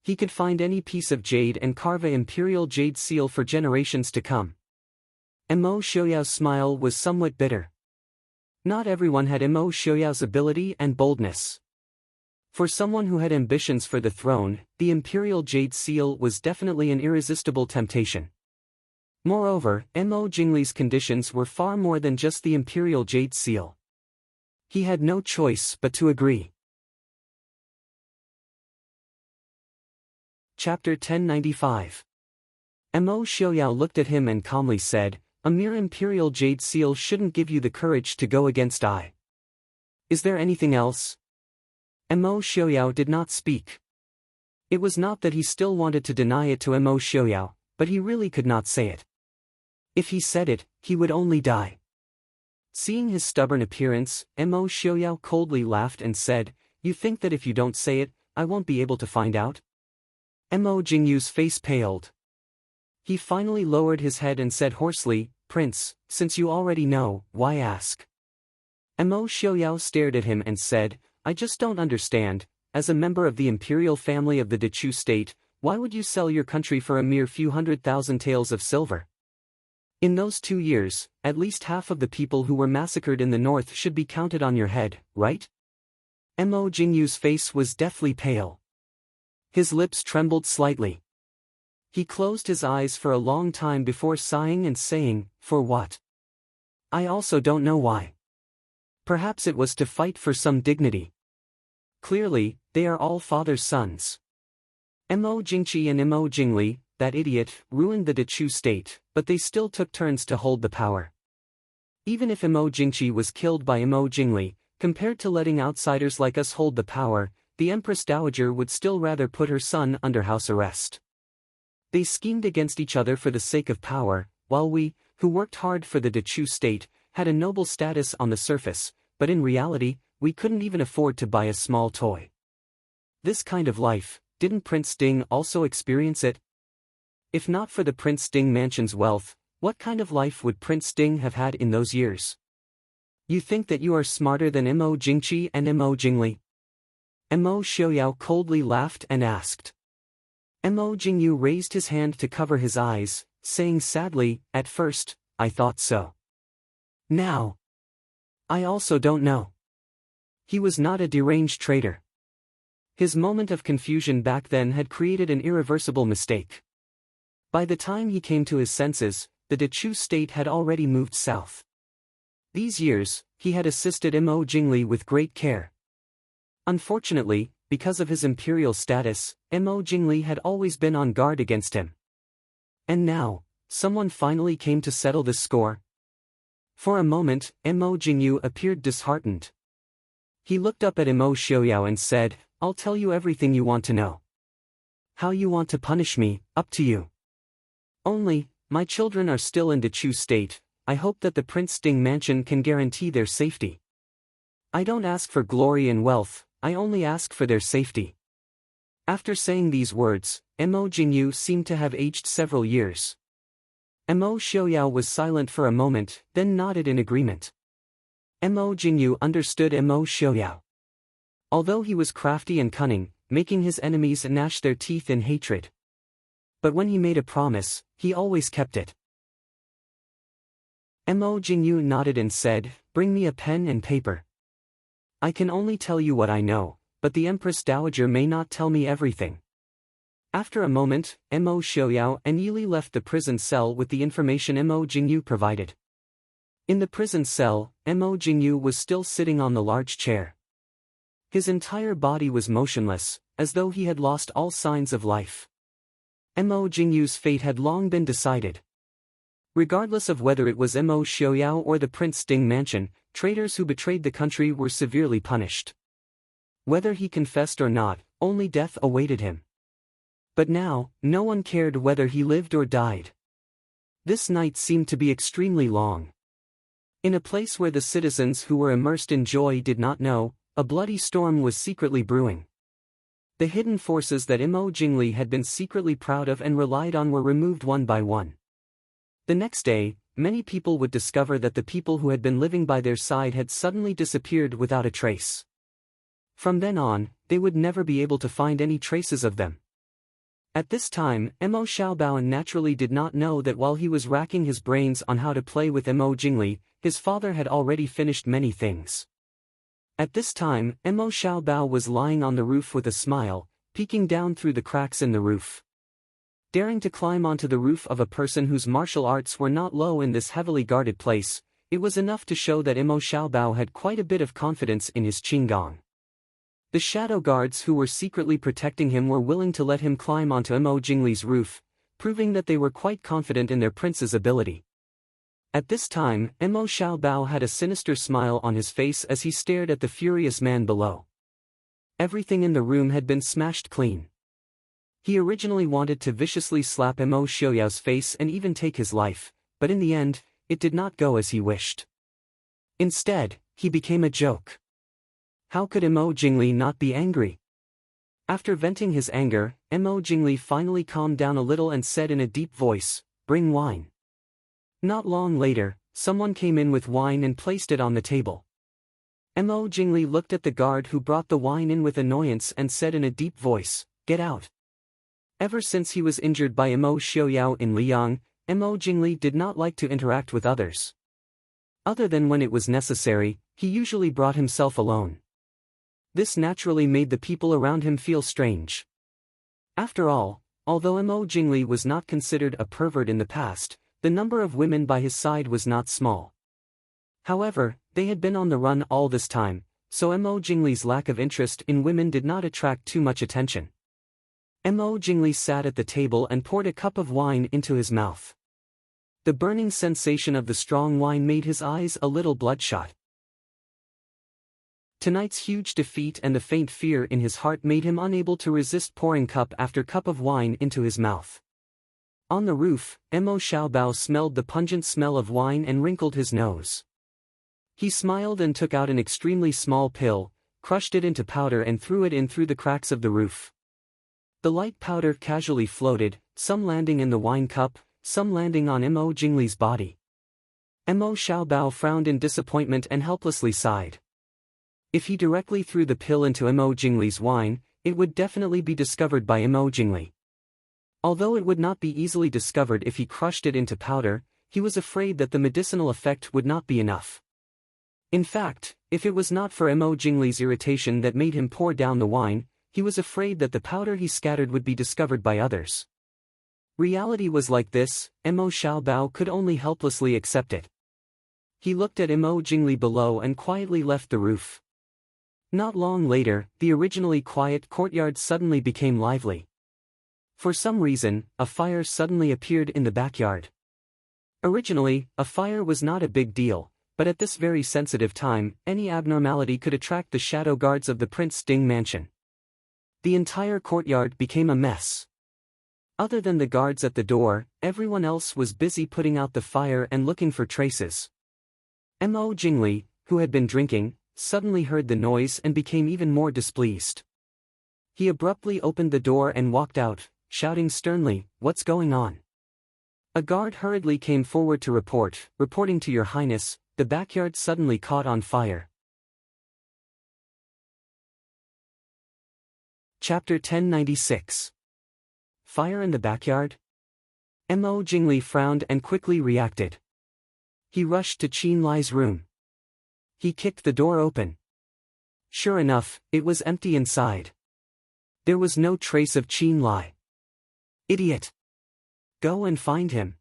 He could find any piece of jade and carve an Imperial Jade Seal for generations to come. Mo Xiaoyao's smile was somewhat bitter. Not everyone had Mo Xiaoyao's ability and boldness. For someone who had ambitions for the throne, the Imperial Jade Seal was definitely an irresistible temptation. Moreover, Mo Jingli's conditions were far more than just the Imperial Jade Seal. He had no choice but to agree. Chapter 1095. Mo Xiaoyao looked at him and calmly said, "A mere imperial jade seal shouldn't give you the courage to go against I. Is there anything else?" Mo Xiaoyao did not speak. It was not that he still wanted to deny it to Mo Xiaoyao, but he really could not say it. If he said it, he would only die. Seeing his stubborn appearance, Mo Xiaoyao coldly laughed and said, "You think that if you don't say it, I won't be able to find out?" Mo Jingyu's face paled. He finally lowered his head and said hoarsely, "Prince, since you already know, why ask?" Mo Xiaoyao stared at him and said, "I just don't understand, as a member of the imperial family of the Dechu state, why would you sell your country for a mere few 100,000 taels of silver? In those 2 years, at least half of the people who were massacred in the north should be counted on your head, right?" Mo Jingyu's face was deathly pale. His lips trembled slightly. He closed his eyes for a long time before sighing and saying, "For what? I also don't know why. Perhaps it was to fight for some dignity. Clearly, they are all father's sons. Mo Jingqi and Mo Jingli, that idiot, ruined the Dechu state, but they still took turns to hold the power. Even if Mo Jingqi was killed by Mo Jingli, compared to letting outsiders like us hold the power, the Empress Dowager would still rather put her son under house arrest. They schemed against each other for the sake of power, while we, who worked hard for the Dechu state, had a noble status on the surface, but in reality, we couldn't even afford to buy a small toy. This kind of life, didn't Prince Ding also experience it? If not for the Prince Ding mansion's wealth, what kind of life would Prince Ding have had in those years? You think that you are smarter than Mo Jingqi and Mo Jingli? Mo Xiaoyao coldly laughed and asked. Mo Jingyu raised his hand to cover his eyes, saying sadly, "At first, I thought so. Now, I also don't know." He was not a deranged traitor. His moment of confusion back then had created an irreversible mistake. By the time he came to his senses, the Dechu state had already moved south. These years, he had assisted Mo Jingli with great care. Unfortunately, because of his imperial status, Mo Jingli had always been on guard against him. And now, someone finally came to settle this score. For a moment, Mo Jingyu appeared disheartened. He looked up at Mo Xiaoyao and said, "I'll tell you everything you want to know. How you want to punish me, up to you. Only, my children are still in Dechu state. I hope that the Prince Ding mansion can guarantee their safety. I don't ask for glory and wealth, I only ask for their safety." After saying these words, Mo Jingyu seemed to have aged several years. Mo Xiaoyao was silent for a moment, then nodded in agreement. Mo Jingyu understood Mo Xiaoyao. Although he was crafty and cunning, making his enemies gnash their teeth in hatred. But when he made a promise, he always kept it. Mo Jingyu nodded and said, "Bring me a pen and paper. I can only tell you what I know, but the Empress Dowager may not tell me everything." After a moment, Mo Xiaoyao and Yili left the prison cell with the information Mo Jingyu provided. In the prison cell, Mo Jingyu was still sitting on the large chair. His entire body was motionless, as though he had lost all signs of life. Mo Jingyu's fate had long been decided. Regardless of whether it was Mo Xiaoyao or the Prince Ding mansion, traitors who betrayed the country were severely punished. Whether he confessed or not, only death awaited him. But now, no one cared whether he lived or died. This night seemed to be extremely long. In a place where the citizens who were immersed in joy did not know, a bloody storm was secretly brewing. The hidden forces that Mo Jingli had been secretly proud of and relied on were removed one by one. The next day, many people would discover that the people who had been living by their side had suddenly disappeared without a trace. From then on, they would never be able to find any traces of them. At this time, Mo Xiaobao naturally did not know that while he was racking his brains on how to play with Mo Jingli, his father had already finished many things. At this time, Mo Xiaobao was lying on the roof with a smile, peeking down through the cracks in the roof. Daring to climb onto the roof of a person whose martial arts were not low in this heavily guarded place, it was enough to show that Mo Xiaobao had quite a bit of confidence in his qinggong. The shadow guards who were secretly protecting him were willing to let him climb onto Mo Jingli's roof, proving that they were quite confident in their prince's ability. At this time, Mo Xiaobao had a sinister smile on his face as he stared at the furious man below. Everything in the room had been smashed clean. He originally wanted to viciously slap Mo Xiaoyao's face and even take his life, but in the end, it did not go as he wished. Instead, he became a joke. How could Mo Jingli not be angry? After venting his anger, Mo Jingli finally calmed down a little and said in a deep voice, "Bring wine." Not long later, someone came in with wine and placed it on the table. Mo Jingli looked at the guard who brought the wine in with annoyance and said in a deep voice, "Get out." Ever since he was injured by Mo Xiaoyao in Liang, Mo Jingli did not like to interact with others. Other than when it was necessary, he usually brought himself alone. This naturally made the people around him feel strange. After all, although Mo Jingli was not considered a pervert in the past, the number of women by his side was not small. However, they had been on the run all this time, so Mo Jingli's lack of interest in women did not attract too much attention. Mo Jingli sat at the table and poured a cup of wine into his mouth. The burning sensation of the strong wine made his eyes a little bloodshot. Tonight's huge defeat and the faint fear in his heart made him unable to resist pouring cup after cup of wine into his mouth. On the roof, Mo Xiaobao smelled the pungent smell of wine and wrinkled his nose. He smiled and took out an extremely small pill, crushed it into powder and threw it in through the cracks of the roof. The light powder casually floated, some landing in the wine cup, some landing on Mo Jingli's body. Mo Xiaobao frowned in disappointment and helplessly sighed. If he directly threw the pill into Mo Jingli's wine, it would definitely be discovered by Mo Jingli. Although it would not be easily discovered if he crushed it into powder, he was afraid that the medicinal effect would not be enough. In fact, if it was not for Mo Jingli's irritation that made him pour down the wine, he was afraid that the powder he scattered would be discovered by others. Reality was like this, Mo Xiaobao could only helplessly accept it. He looked at Mo Jingli below and quietly left the roof. Not long later, the originally quiet courtyard suddenly became lively. For some reason, a fire suddenly appeared in the backyard. Originally, a fire was not a big deal, but at this very sensitive time, any abnormality could attract the shadow guards of the Prince Ding mansion. The entire courtyard became a mess. Other than the guards at the door, everyone else was busy putting out the fire and looking for traces. Mo Jingli, who had been drinking, suddenly heard the noise and became even more displeased. He abruptly opened the door and walked out, shouting sternly, "What's going on?" A guard hurriedly came forward to reporting to Your Highness, the backyard suddenly caught on fire. Chapter 1096. Fire in the backyard? Mo Jingli frowned and quickly reacted. He rushed to Qin Lai's room. He kicked the door open. Sure enough, it was empty inside. There was no trace of Qin Lai. Idiot! Go and find him.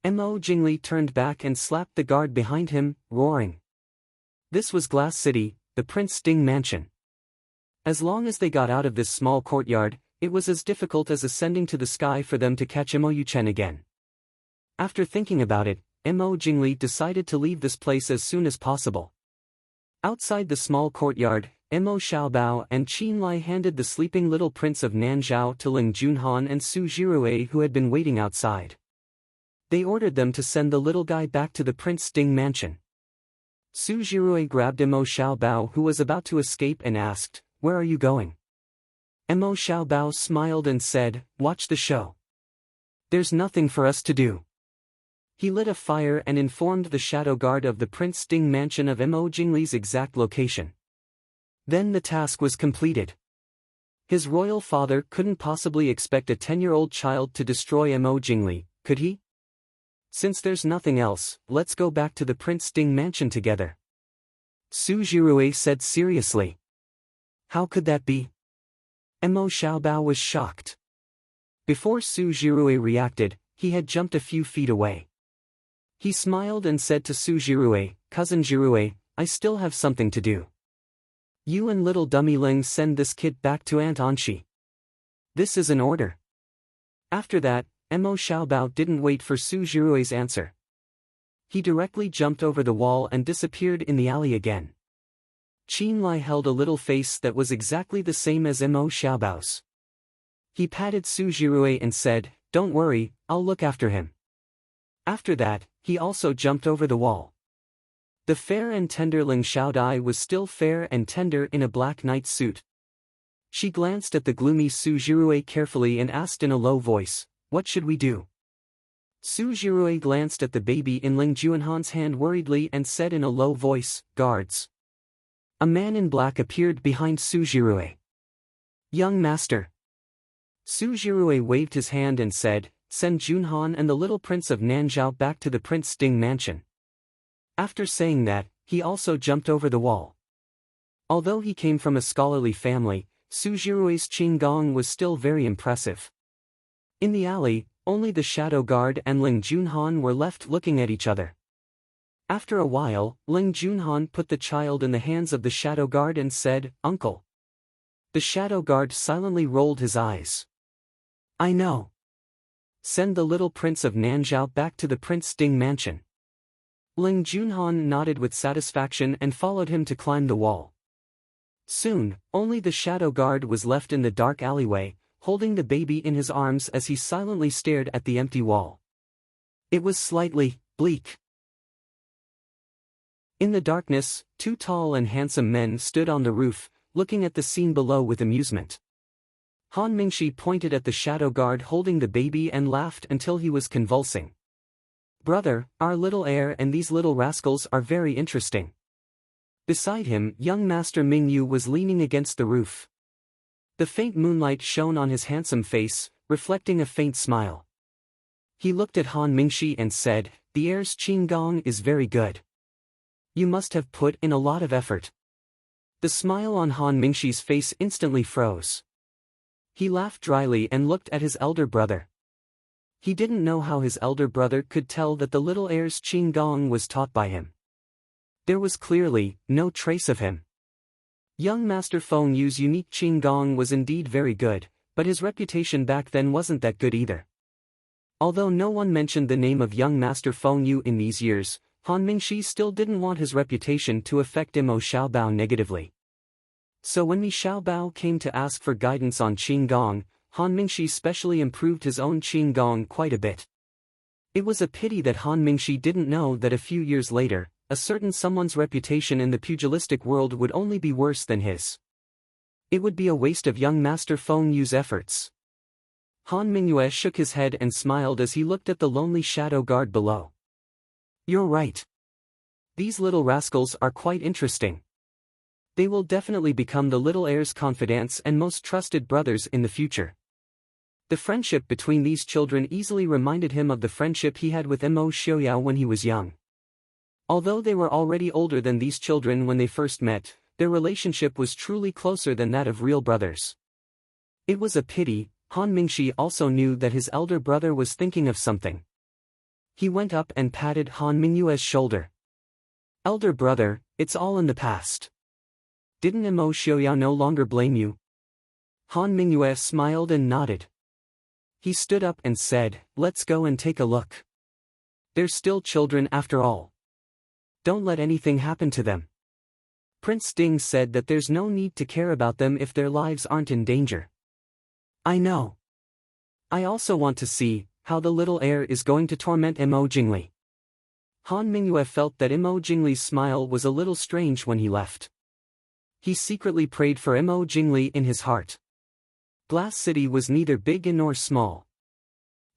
Mo Jingli turned back and slapped the guard behind him, roaring. This was Glass City, the Prince Ding mansion. As long as they got out of this small courtyard, it was as difficult as ascending to the sky for them to catch Mo Yuchen again. After thinking about it, Mo Jingli decided to leave this place as soon as possible. Outside the small courtyard, Mo Xiaobao and Qin Lai handed the sleeping little prince of Nanzhao to Ling Junhan and Su Jirue, who had been waiting outside. They ordered them to send the little guy back to the Prince Ding mansion. Su Jirue grabbed Mo Xiaobao, who was about to escape, and asked, "Where are you going?" Mo Xiaobao smiled and said, "Watch the show. There's nothing for us to do." He lit a fire and informed the shadow guard of the Prince Ding mansion of Mo Jingli's exact location. Then the task was completed. His royal father couldn't possibly expect a 10-year-old child to destroy Mo Jingli, could he? Since there's nothing else, let's go back to the Prince Ding mansion together. Su Jirue said seriously. How could that be? Mo Xiaobao was shocked. Before Su Jirue reacted, he had jumped a few feet away. He smiled and said to Su Jirue, "Cousin Jirue, I still have something to do. You and little dummy Ling send this kid back to Aunt Anshi. This is an order." After that, Mo Xiaobao didn't wait for Su Jirui's answer. He directly jumped over the wall and disappeared in the alley again. Qin Lai held a little face that was exactly the same as Mo Xiaobao's. He patted Su Jirui and said, "Don't worry, I'll look after him." After that, he also jumped over the wall. The fair and tender Ling Xiaodai was still fair and tender in a black night suit. She glanced at the gloomy Su Jirui carefully and asked in a low voice, "What should we do?" Su Jirui glanced at the baby in Ling Juanhan's hand worriedly and said in a low voice, "Guards." A man in black appeared behind Su Jirui. "Young master." Su Jirui waved his hand and said, "Send Junhan and the little prince of Nanzhao back to the Prince Ding mansion." After saying that, he also jumped over the wall. Although he came from a scholarly family, Su Jirui's Qinggong was still very impressive. In the alley, only the shadow guard and Ling Junhan were left looking at each other. After a while, Ling Junhan put the child in the hands of the shadow guard and said, "Uncle." The shadow guard silently rolled his eyes. "I know. Send the little prince of Nanzhao back to the Prince Ding mansion." Ling Junhan nodded with satisfaction and followed him to climb the wall. Soon, only the shadow guard was left in the dark alleyway, holding the baby in his arms as he silently stared at the empty wall. It was slightly bleak. In the darkness, two tall and handsome men stood on the roof, looking at the scene below with amusement. Han Mingshi pointed at the shadow guard holding the baby and laughed until he was convulsing. "Brother, our little heir and these little rascals are very interesting." Beside him, young Master Ming Yu was leaning against the roof. The faint moonlight shone on his handsome face, reflecting a faint smile. He looked at Han Mingshi and said, "The heir's Qinggong is very good. You must have put in a lot of effort." The smile on Han Mingshi's face instantly froze. He laughed dryly and looked at his elder brother. He didn't know how his elder brother could tell that the little heir's Qinggong was taught by him. There was clearly no trace of him. Young Master Feng Yu's unique Qinggong was indeed very good, but his reputation back then wasn't that good either. Although no one mentioned the name of young Master Feng Yu in these years, Han Mingshi still didn't want his reputation to affect Mo Xiaobao negatively. So when Mi Xiaobao came to ask for guidance on Qinggong, Han Mingshi specially improved his own Qinggong quite a bit. It was a pity that Han Mingshi didn't know that a few years later, a certain someone's reputation in the pugilistic world would only be worse than his. It would be a waste of young Master Feng Yu's efforts. Han Mingyue shook his head and smiled as he looked at the lonely shadow guard below. "You're right. These little rascals are quite interesting. They will definitely become the little heir's confidants and most trusted brothers in the future." The friendship between these children easily reminded him of the friendship he had with Mo Xiaoyao when he was young. Although they were already older than these children when they first met, their relationship was truly closer than that of real brothers. It was a pity. Han Mingshi also knew that his elder brother was thinking of something. He went up and patted Han Mingyue's shoulder. "Elder brother, it's all in the past. Didn't Mo Xiaoyao no longer blame you?" Han Mingyue smiled and nodded. He stood up and said, "Let's go and take a look. They're still children after all. Don't let anything happen to them." Prince Ding said that there's no need to care about them if their lives aren't in danger. "I know. I also want to see how the little heir is going to torment Mo Jingli." Han Mingyue felt that Mo Jingli's smile was a little strange when he left. He secretly prayed for Mo Jingli in his heart. Glass City was neither big nor small.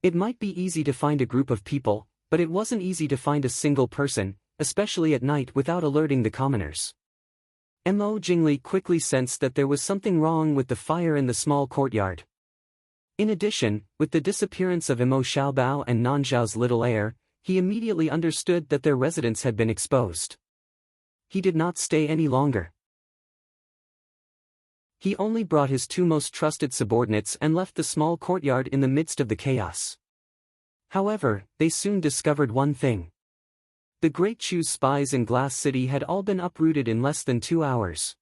It might be easy to find a group of people, but it wasn't easy to find a single person, especially at night without alerting the commoners. Mo Jingli quickly sensed that there was something wrong with the fire in the small courtyard. In addition, with the disappearance of Mo Xiaobao and Nanzhao's little heir, he immediately understood that their residence had been exposed. He did not stay any longer. He only brought his two most trusted subordinates and left the small courtyard in the midst of the chaos. However, they soon discovered one thing. The Great Chu's spies in Glass City had all been uprooted in less than 2 hours.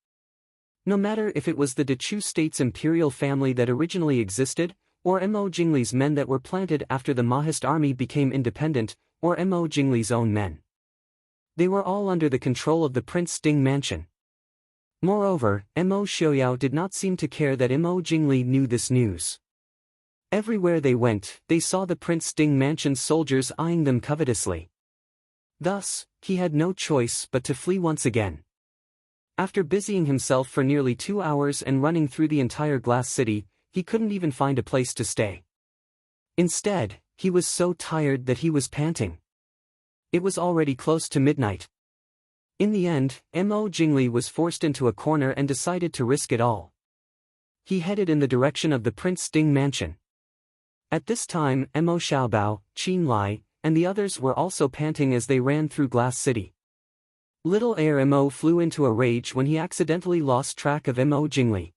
No matter if it was the De Chu state's imperial family that originally existed, or Mo Jingli's men that were planted after the Mahist army became independent, or Mo Jingli's own men. They were all under the control of the Prince Sting mansion. Moreover, Mo Xiaoyao did not seem to care that Mo Jingli knew this news. Everywhere they went, they saw the Prince Sting mansion's soldiers eyeing them covetously. Thus, he had no choice but to flee once again. After busying himself for nearly 2 hours and running through the entire glass city, he couldn't even find a place to stay. Instead, he was so tired that he was panting. It was already close to midnight. In the end, Mo Jingli was forced into a corner and decided to risk it all. He headed in the direction of the Prince Sting mansion. At this time, Mo Xiaobao, Qin Lai, and the others were also panting as they ran through Glass City. Little Heir Mo flew into a rage when he accidentally lost track of Mo Jingli.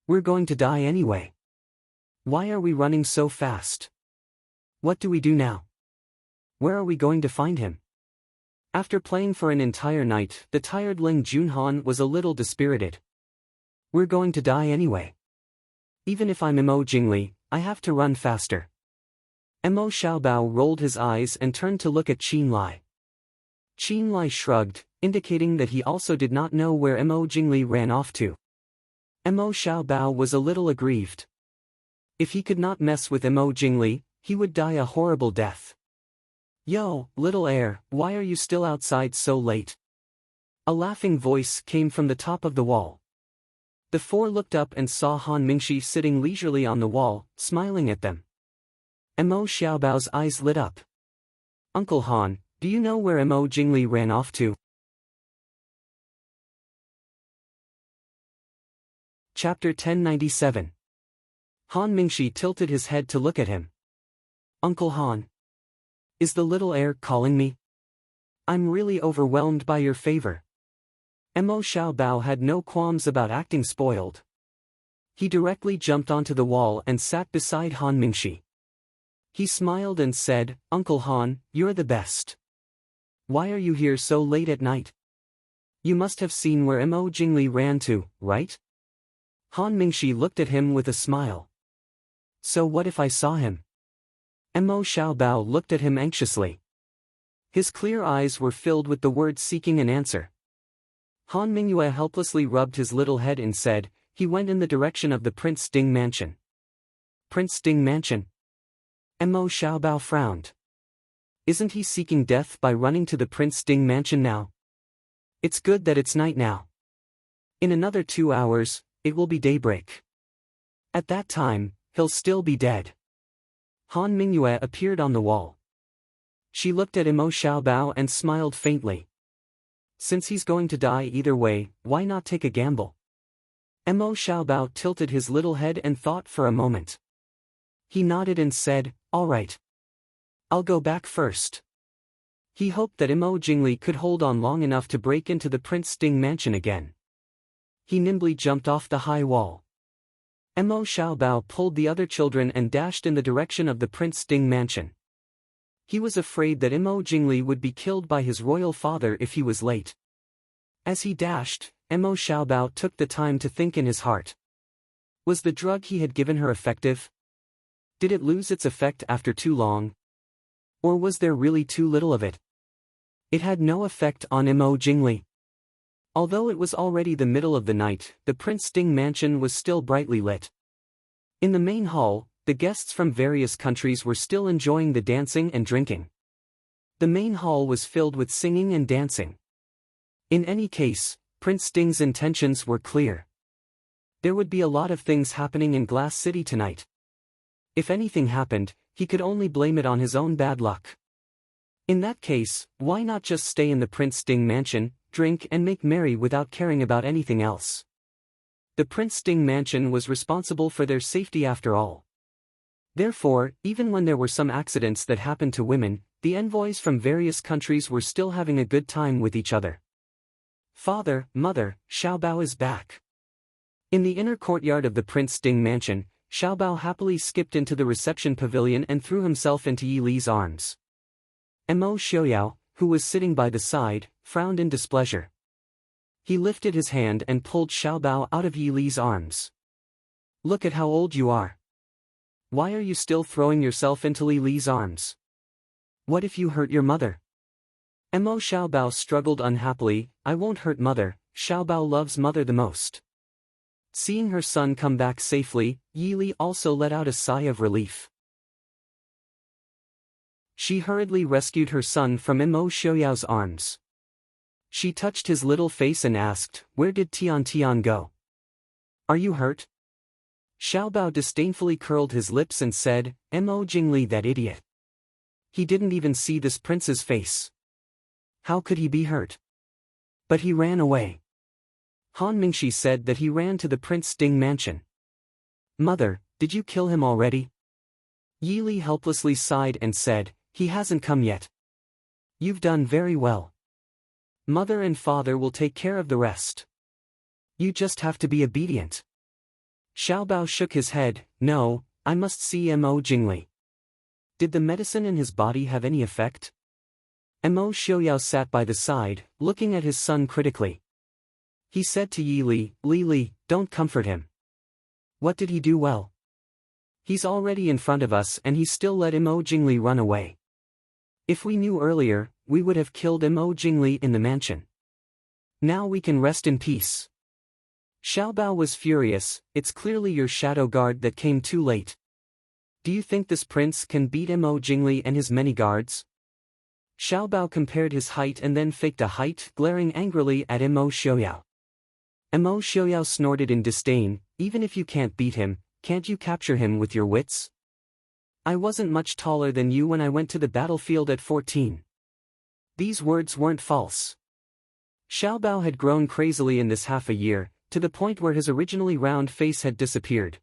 "We're going to die anyway. Why are we running so fast? What do we do now? Where are we going to find him?" After playing for an entire night, the tired Ling Junhan was a little dispirited. "We're going to die anyway. Even if I'm Mo Jingli, I have to run faster." Mo Xiaobao rolled his eyes and turned to look at Qin Lai. Qin Lai shrugged, indicating that he also did not know where Mo Jingli ran off to. Mo Xiaobao was a little aggrieved. If he could not mess with Mo Jingli, he would die a horrible death. "Yo, little heir, why are you still outside so late?" A laughing voice came from the top of the wall. The four looked up and saw Han Mingxi sitting leisurely on the wall, smiling at them. Mo Xiaobao's eyes lit up. "Uncle Han, do you know where Mo Jingli ran off to?" Chapter 1097. Han Mingxi tilted his head to look at him. "Uncle Han. Is the little heir calling me? I'm really overwhelmed by your favor." Mo Xiaobao had no qualms about acting spoiled. He directly jumped onto the wall and sat beside Han Mingxi. He smiled and said, "Uncle Han, you're the best. Why are you here so late at night? You must have seen where Mo Jingli ran to, right?" Han Mingxi looked at him with a smile. "So what if I saw him?" Mo Xiaobao looked at him anxiously. His clear eyes were filled with the words seeking an answer. Han Mingyue helplessly rubbed his little head and said, "He went in the direction of the Prince Sting mansion." "Prince Sting mansion?" Mo Xiaobao frowned. "Isn't he seeking death by running to the Prince Sting mansion now? It's good that it's night now. In another 2 hours, it will be daybreak. At that time, he'll still be dead." Han Mingyue appeared on the wall. She looked at Mo Xiaobao and smiled faintly. "Since he's going to die either way, why not take a gamble?" Mo Xiaobao tilted his little head and thought for a moment. He nodded and said, "All right. I'll go back first." He hoped that Mo Jingli could hold on long enough to break into the Prince Sting mansion again. He nimbly jumped off the high wall. Mo Xiaobao pulled the other children and dashed in the direction of the Prince Sting mansion. He was afraid that Mo Jingli would be killed by his royal father if he was late. As he dashed, Mo Xiaobao took the time to think in his heart. Was the drug he had given her effective? Did it lose its effect after too long? Or was there really too little of it? It had no effect on Mo Jingli. Although it was already the middle of the night, the Prince Sting mansion was still brightly lit. In the main hall, the guests from various countries were still enjoying the dancing and drinking. The main hall was filled with singing and dancing. In any case, Prince Sting's intentions were clear. There would be a lot of things happening in Glass City tonight. If anything happened, he could only blame it on his own bad luck. In that case, why not just stay in the Prince Sting mansion, drink and make merry without caring about anything else? The Prince Sting mansion was responsible for their safety after all. Therefore, even when there were some accidents that happened to women, the envoys from various countries were still having a good time with each other. "Father, Mother, Xiaobao is back." In the inner courtyard of the Prince Sting mansion, Xiaobao happily skipped into the reception pavilion and threw himself into Yi Li's arms. Mo Xiaoyao, who was sitting by the side, frowned in displeasure. He lifted his hand and pulled Xiaobao out of Yi Li's arms. "Look at how old you are. Why are you still throwing yourself into Li Li's arms? What if you hurt your mother? Mo Xiaobao struggled unhappily. I won't hurt mother, Xiaobao loves mother the most. Seeing her son come back safely, Yi Li also let out a sigh of relief. She hurriedly rescued her son from Mo Xiaoyao's arms. She touched his little face and asked, "Where did Tian Tian go? Are you hurt?" Xiaobao disdainfully curled his lips and said, "Mo Jingli, that idiot. He didn't even see this prince's face. How could he be hurt? But he ran away." Han Mingxi said that he ran to the Prince Ding mansion. "Mother, did you kill him already?" Yi Li helplessly sighed and said, "He hasn't come yet." "You've done very well. Mother and father will take care of the rest. You just have to be obedient." Xiaobao shook his head. "No, I must see Mo Jingli." Did the medicine in his body have any effect? Mo Xiaoyao sat by the side, looking at his son critically. He said to Yi Li, "Li Li, don't comfort him. What did he do well? He's already in front of us and he still let Mo Jingli run away. If we knew earlier, we would have killed Mo Jingli in the mansion. Now we can rest in peace." Xiaobao was furious. "It's clearly your shadow guard that came too late. Do you think this prince can beat Mo Jingli and his many guards?" Xiaobao compared his height and then faked a height, glaring angrily at Mo Xiaoyao. Mo Xiaoyao snorted in disdain, "Even if you can't beat him, can't you capture him with your wits? I wasn't much taller than you when I went to the battlefield at 14. These words weren't false. Xiaobao had grown crazily in this half a year, to the point where his originally round face had disappeared.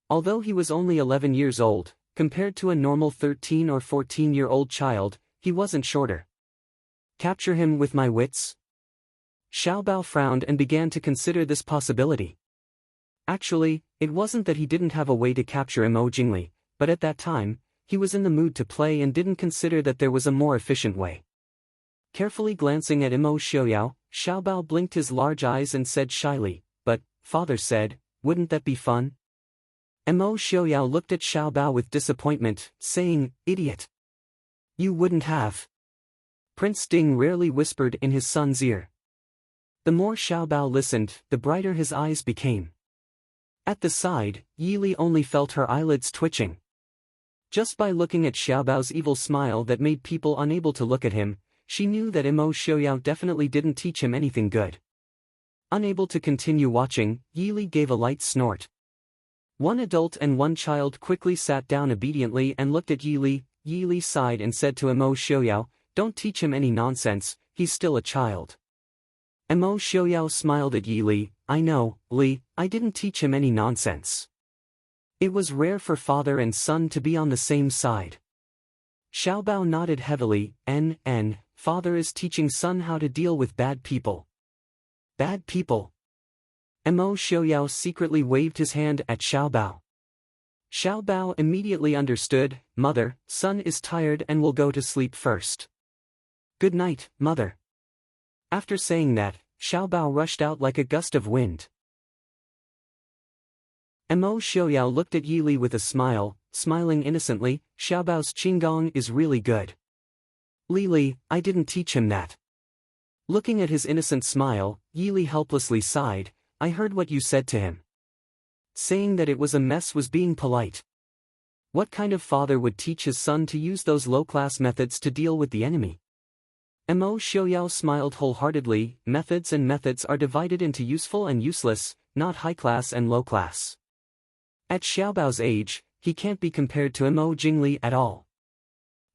Although he was only 11 years old, compared to a normal 13 or 14-year-old child, he wasn't shorter. Capture him with my wits? Xiaobao frowned and began to consider this possibility. Actually, it wasn't that he didn't have a way to capture Mo Jingli, but at that time, he was in the mood to play and didn't consider that there was a more efficient way. Carefully glancing at Mo Xiaoyao, Xiaobao blinked his large eyes and said shyly, "But, father said, wouldn't that be fun?" Mo Xiaoyao looked at Xiaobao with disappointment, saying, "Idiot. You wouldn't have." Prince Ding rarely whispered in his son's ear. The more Xiaobao listened, the brighter his eyes became. At the side, Yi Li only felt her eyelids twitching. Just by looking at Xiaobao's evil smile that made people unable to look at him, she knew that Mo Xiaoyao definitely didn't teach him anything good. Unable to continue watching, Yi Li gave a light snort. One adult and one child quickly sat down obediently and looked at Yi Li. Yi Li sighed and said to Mo Xiaoyao, "Don't teach him any nonsense, he's still a child." Mo Xiaoyao smiled at Yi Li, "I know, Li, I didn't teach him any nonsense. It was rare for father and son to be on the same side." Xiaobao nodded heavily. Father is teaching son how to deal with bad people." "Bad people?" Mo Xiaoyao secretly waved his hand at Xiaobao. Xiaobao immediately understood. "Mother, son is tired and will go to sleep first. Good night, mother." After saying that, Xiaobao rushed out like a gust of wind. Mo Xiaoyao looked at Yi Li with a smile, smiling innocently. "Xiaobao's qinggong is really good. Li Li, I didn't teach him that." Looking at his innocent smile, Yi Li helplessly sighed, "I heard what you said to him. Saying that it was a mess was being polite. What kind of father would teach his son to use those low-class methods to deal with the enemy?" Mo Xiaoyao smiled wholeheartedly. Methods and methods are divided into useful and useless, not high-class and low-class. At Xiaobao's age, he can't be compared to Mo Jingli at all.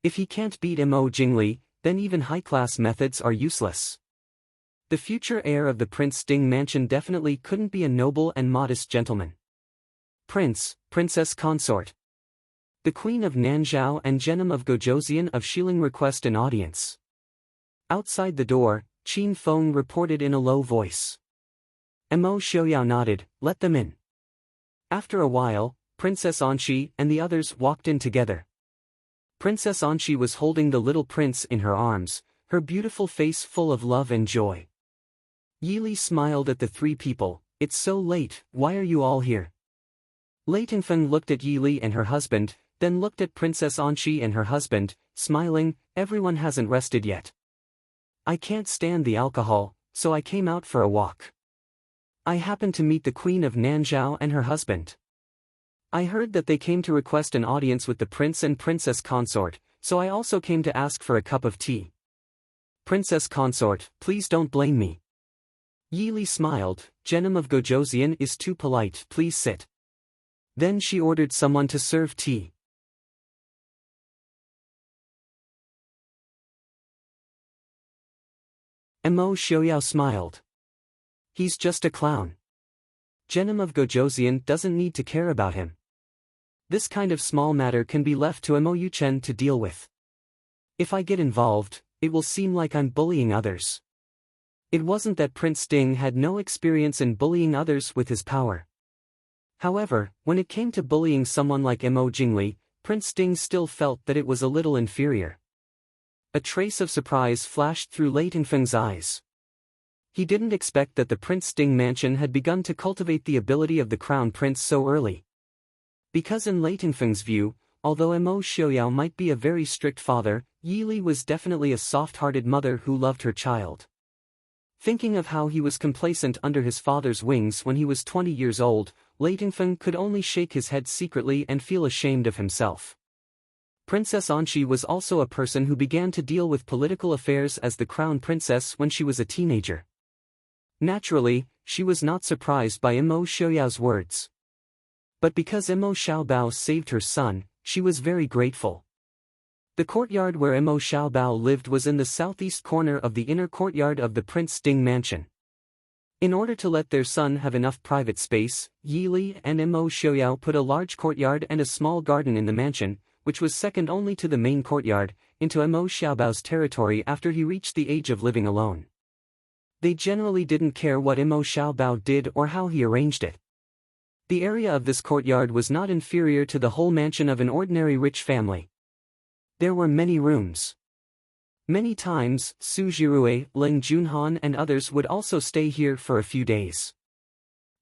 If he can't beat Mo Jingli, then even high-class methods are useless. The future heir of the Prince Ding mansion definitely couldn't be a noble and modest gentleman. Princess consort. The Queen of Nanzhao and Genom of Gojoseon of Xiling request an audience. Outside the door, Qin Feng reported in a low voice. Mo Xiaoyao nodded, "Let them in." After a while, Princess Anxi and the others walked in together. Princess Anxi was holding the little prince in her arms, her beautiful face full of love and joy. Yi Li smiled at the three people. "It's so late, why are you all here?" Lei Tingfeng looked at Yi Li and her husband, then looked at Princess Anqi and her husband, smiling, everyone hasn't rested yet. I can't stand the alcohol, so I came out for a walk. I happened to meet the Queen of Nanzhao and her husband. I heard that they came to request an audience with the prince and princess consort, so I also came to ask for a cup of tea. Princess consort, please don't blame me. Yi Li smiled, Genom of Gojoseon is too polite, please sit. Then she ordered someone to serve tea. Mo Xiaoyao smiled. He's just a clown. Genom of Gojoseon doesn't need to care about him. This kind of small matter can be left to Mo Yuchen to deal with. If I get involved, it will seem like I'm bullying others. It wasn't that Prince Ding had no experience in bullying others with his power. However, when it came to bullying someone like Mo Jingli, Prince Ding still felt that it was a little inferior. A trace of surprise flashed through Lei Tingfeng's eyes. He didn't expect that the Prince Ding mansion had begun to cultivate the ability of the crown prince so early. Because in Lei Tingfeng's view, although Mo Xiaoyao might be a very strict father, Yi Li was definitely a soft-hearted mother who loved her child. Thinking of how he was complacent under his father's wings when he was 20 years old, Lei Tingfeng could only shake his head secretly and feel ashamed of himself. Princess Anqi was also a person who began to deal with political affairs as the crown princess when she was a teenager. Naturally, she was not surprised by Mo Xiaoyao's words. But because Mo Xiaobao saved her son, she was very grateful. The courtyard where Mo Xiaobao lived was in the southeast corner of the inner courtyard of the Prince Ding mansion. In order to let their son have enough private space, Yi Li and Mo Xiaoyao put a large courtyard and a small garden in the mansion, which was second only to the main courtyard, into Mo Xiaobao's territory after he reached the age of living alone. They generally didn't care what Mo Xiaobao did or how he arranged it. The area of this courtyard was not inferior to the whole mansion of an ordinary rich family. There were many rooms. Many times, Su Jirue, Ling Junhan and others would also stay here for a few days.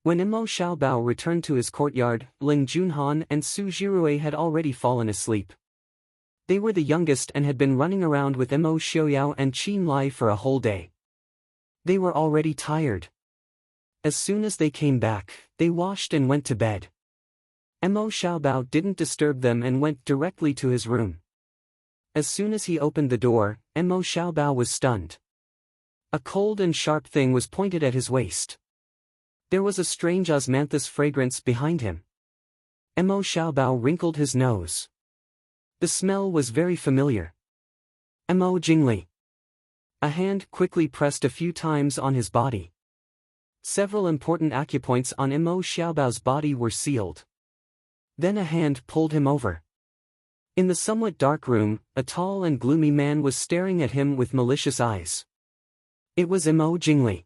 When Mo Xiaobao returned to his courtyard, Ling Junhan and Su Jirue had already fallen asleep. They were the youngest and had been running around with Mo Xiaoyao and Qin Lai for a whole day. They were already tired. As soon as they came back, they washed and went to bed. Mo Xiaobao didn't disturb them and went directly to his room. As soon as he opened the door, Mo Xiaobao was stunned. A cold and sharp thing was pointed at his waist. There was a strange osmanthus fragrance behind him. Mo Xiaobao wrinkled his nose. The smell was very familiar. Mo Jingli. A hand quickly pressed a few times on his body. Several important acupoints on Mo Xiaobao's body were sealed. Then a hand pulled him over. In the somewhat dark room, a tall and gloomy man was staring at him with malicious eyes. It was Mo Jingli.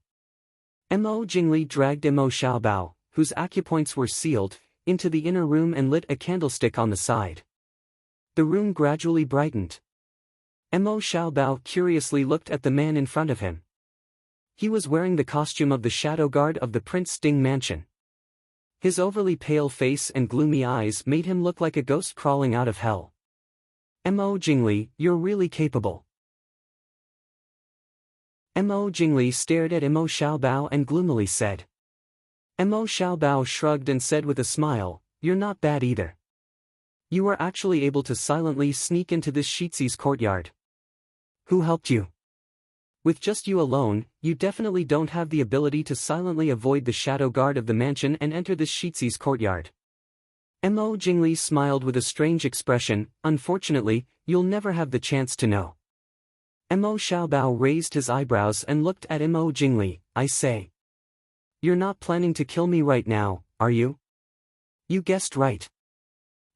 Mo Jingli dragged Mo Xiaobao, whose acupoints were sealed, into the inner room and lit a candlestick on the side. The room gradually brightened. Mo Xiaobao curiously looked at the man in front of him. He was wearing the costume of the shadow guard of the Prince Ding mansion. His overly pale face and gloomy eyes made him look like a ghost crawling out of hell. Mo Jingli, you're really capable. Mo Jingli stared at Mo Xiaobao and gloomily said. Mo Xiaobao shrugged and said with a smile, you're not bad either. You were actually able to silently sneak into this Shizi's courtyard. Who helped you? With just you alone, you definitely don't have the ability to silently avoid the shadow guard of the mansion and enter this Shizi's courtyard. Mo Jingli smiled with a strange expression, unfortunately, you'll never have the chance to know. Mo Xiaobao raised his eyebrows and looked at Mo Jingli, I say. You're not planning to kill me right now, are you? You guessed right.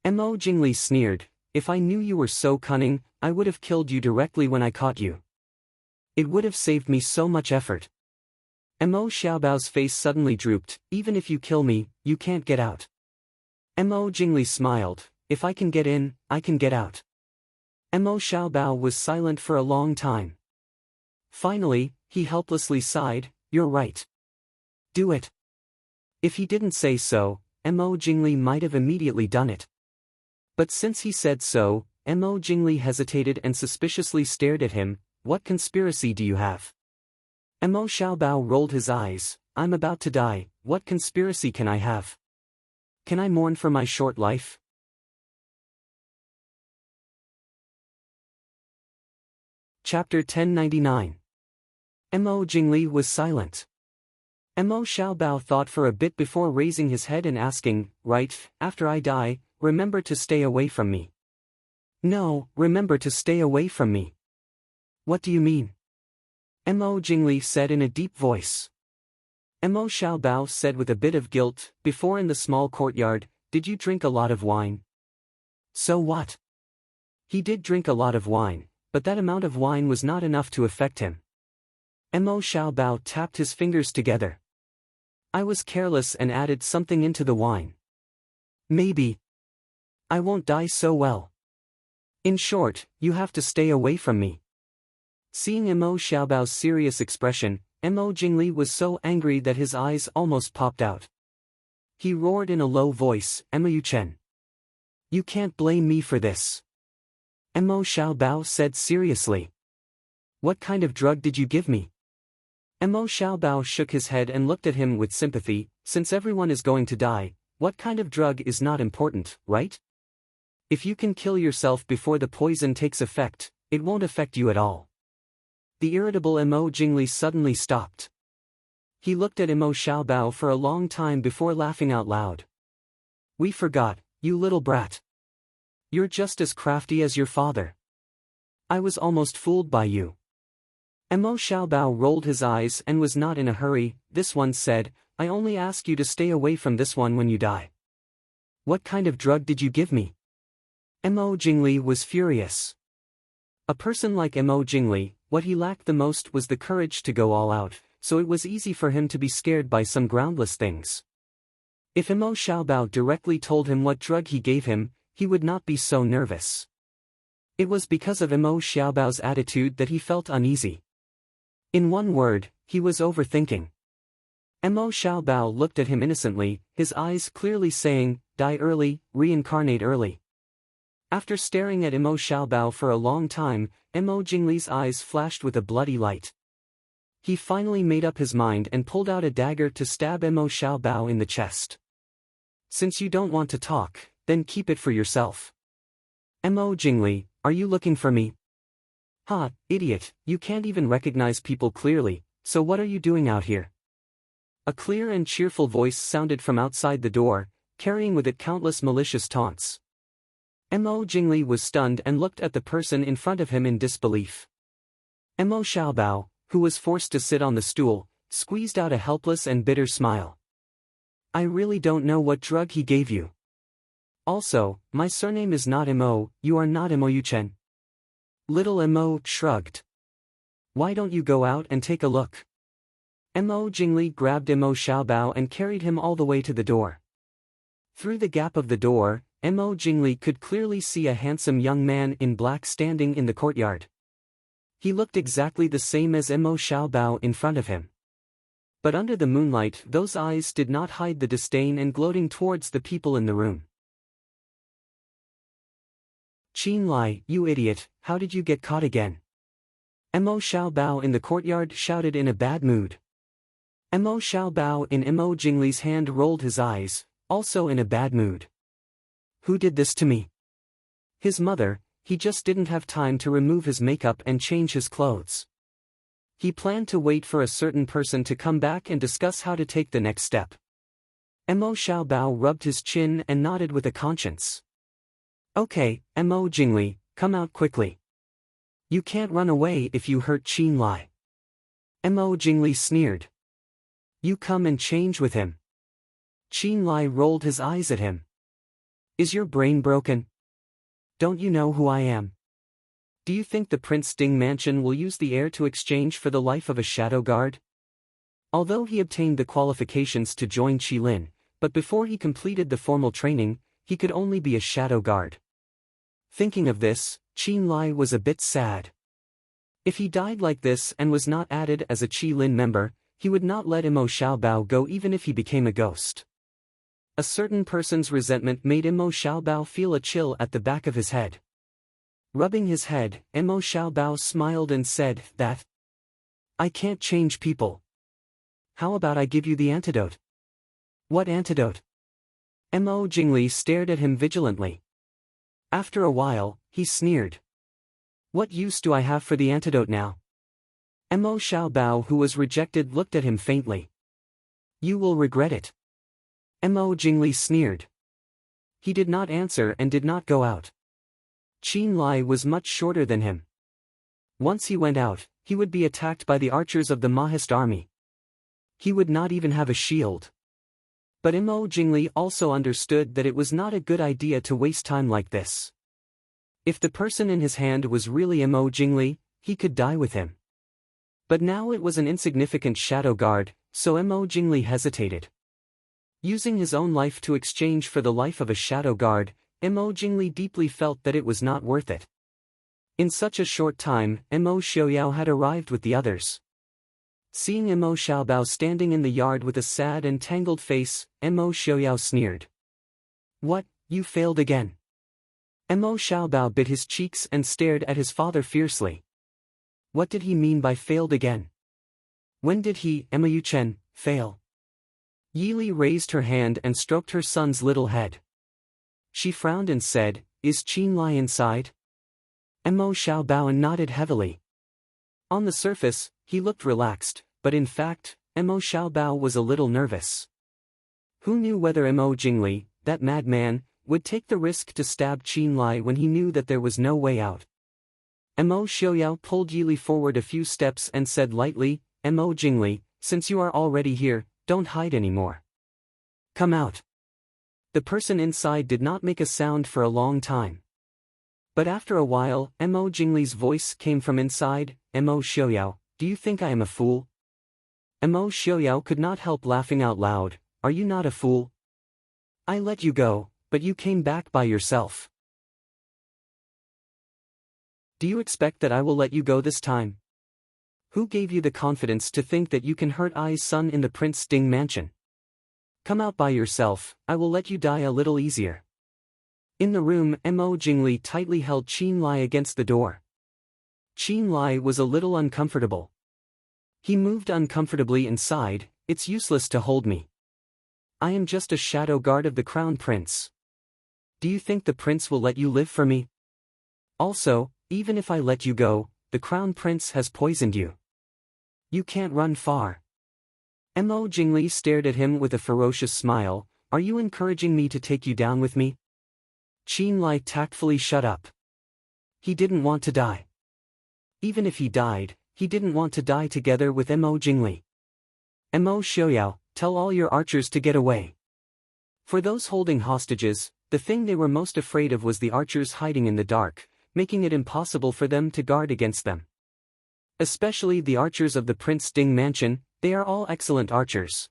Mo Jingli sneered, if I knew you were so cunning, I would have killed you directly when I caught you. It would have saved me so much effort. Mo Xiaobao's face suddenly drooped, even if you kill me, you can't get out. Mo Jingli smiled, if I can get in, I can get out. Mo Xiaobao was silent for a long time. Finally, he helplessly sighed, you're right. Do it. If he didn't say so, Mo Jingli might have immediately done it. But since he said so, Mo Jingli hesitated and suspiciously stared at him. What conspiracy do you have? Mo Xiaobao rolled his eyes. I'm about to die, what conspiracy can I have? Can I mourn for my short life? Chapter 1099. Mo Jingli was silent. Mo Xiaobao thought for a bit before raising his head and asking, right, after I die, remember to stay away from me. No, remember to stay away from me. What do you mean? Mo Jingli said in a deep voice. Mo Xiaobao said with a bit of guilt, before in the small courtyard, did you drink a lot of wine? So what? He did drink a lot of wine, but that amount of wine was not enough to affect him. Mo Xiaobao tapped his fingers together. I was careless and added something into the wine. Maybe. I won't die so well. In short, you have to stay away from me. Seeing Mo Xiaobao's serious expression, Mo Jingli was so angry that his eyes almost popped out. He roared in a low voice, Mo Yuchen. You can't blame me for this. Mo Xiaobao said seriously. What kind of drug did you give me? Mo Xiaobao shook his head and looked at him with sympathy. Since everyone is going to die, what kind of drug is not important, right? If you can kill yourself before the poison takes effect, it won't affect you at all. The irritable Mo Jingli suddenly stopped. He looked at Mo Xiaobao for a long time before laughing out loud. We forgot, you little brat. You're just as crafty as your father. I was almost fooled by you. Mo Xiaobao rolled his eyes and was not in a hurry. This one said, I only ask you to stay away from this one when you die. What kind of drug did you give me? Mo Jingli was furious. A person like Mo Jingli, what he lacked the most was the courage to go all out, so it was easy for him to be scared by some groundless things. If Mo Xiaobao directly told him what drug he gave him, he would not be so nervous. It was because of Mo Xiaobao's attitude that he felt uneasy. In one word, he was overthinking. Mo Xiaobao looked at him innocently, his eyes clearly saying, die early, reincarnate early. After staring at Mo Xiaobao for a long time, Mo Jingli's eyes flashed with a bloody light. He finally made up his mind and pulled out a dagger to stab Mo Xiaobao in the chest. Since you don't want to talk, then keep it for yourself. Mo Jingli, are you looking for me? Ha, idiot, you can't even recognize people clearly, so what are you doing out here? A clear and cheerful voice sounded from outside the door, carrying with it countless malicious taunts. Mo Jingli was stunned and looked at the person in front of him in disbelief. Mo Xiaobao, who was forced to sit on the stool, squeezed out a helpless and bitter smile. I really don't know what drug he gave you. Also, my surname is not Mo, you are not Mo Yuchen. Little Mo shrugged. Why don't you go out and take a look? Mo Jingli grabbed Mo Xiaobao and carried him all the way to the door. Through the gap of the door, Mo Jingli could clearly see a handsome young man in black standing in the courtyard. He looked exactly the same as Mo Xiaobao in front of him. But under the moonlight, those eyes did not hide the disdain and gloating towards the people in the room. Qin Lai, you idiot, how did you get caught again? Mo Xiaobao in the courtyard shouted in a bad mood. Mo Xiaobao in Mo Jingli's hand rolled his eyes, also in a bad mood. Who did this to me? His mother. He just didn't have time to remove his makeup and change his clothes. He planned to wait for a certain person to come back and discuss how to take the next step. Mo Xiaobao rubbed his chin and nodded with a conscience. Okay, Mo Jingli, come out quickly. You can't run away if you hurt Qin Lai. Mo Jingli sneered. You come and change with him. Qin Lai rolled his eyes at him. Is your brain broken? Don't you know who I am? Do you think the Prince Ding mansion will use the heir to exchange for the life of a shadow guard? Although he obtained the qualifications to join Qilin, but before he completed the formal training, he could only be a shadow guard. Thinking of this, Qin Lai was a bit sad. If he died like this and was not added as a Qilin member, he would not let Mo Xiaobao go even if he became a ghost. A certain person's resentment made Mo Xiaobao feel a chill at the back of his head. Rubbing his head, Mo Xiaobao smiled and said, "That I can't change people. How about I give you the antidote?" "What antidote?" Mo Jingli stared at him vigilantly. After a while, he sneered. "What use do I have for the antidote now?" Mo Xiaobao, who was rejected, looked at him faintly. "You will regret it." Mo Jingli sneered. He did not answer and did not go out. Qin Lai was much shorter than him. Once he went out, he would be attacked by the archers of the Mahist army. He would not even have a shield. But Mo Jingli also understood that it was not a good idea to waste time like this. If the person in his hand was really Mo Jingli, he could die with him. But now it was an insignificant shadow guard, so Mo Jingli hesitated. Using his own life to exchange for the life of a shadow guard, Mo Jingli deeply felt that it was not worth it. In such a short time, Mo Xiaoyao had arrived with the others. Seeing Mo Xiaobao standing in the yard with a sad and tangled face, Mo Xiaoyao sneered. "What, you failed again?" Mo Xiaobao bit his cheeks and stared at his father fiercely. What did he mean by failed again? When did he, Mo Yuchen, fail? Yili raised her hand and stroked her son's little head. She frowned and said, "Is Qin Lai inside?" Mo Xiaobao nodded heavily. On the surface, he looked relaxed, but in fact, Mo Xiaobao was a little nervous. Who knew whether Mo Jingli, that madman, would take the risk to stab Qin Lai when he knew that there was no way out? Mo Xiaoyao pulled Yili forward a few steps and said lightly, "Mo Jingli, since you are already here, don't hide anymore. Come out." The person inside did not make a sound for a long time. But after a while, Mo Jingli's voice came from inside. "Mo Xiaoyao, do you think I am a fool?" Mo Xiaoyao could not help laughing out loud. "Are you not a fool? I let you go, but you came back by yourself. Do you expect that I will let you go this time? Who gave you the confidence to think that you can hurt Ai's son in the Prince Ding mansion? Come out by yourself, I will let you die a little easier." In the room, Mo Jingli tightly held Qin Lai against the door. Qin Lai was a little uncomfortable. He moved uncomfortably inside. "It's useless to hold me. I am just a shadow guard of the Crown Prince. Do you think the prince will let you live for me? Also, even if I let you go, the Crown Prince has poisoned you. You can't run far." Mo Jingli stared at him with a ferocious smile. "Are you encouraging me to take you down with me?" Qin Lai tactfully shut up. He didn't want to die. Even if he died, he didn't want to die together with Mo Jingli. "Mo Xiaoyao, tell all your archers to get away." For those holding hostages, the thing they were most afraid of was the archers hiding in the dark, making it impossible for them to guard against them. Especially the archers of the Prince Ding mansion, they are all excellent archers.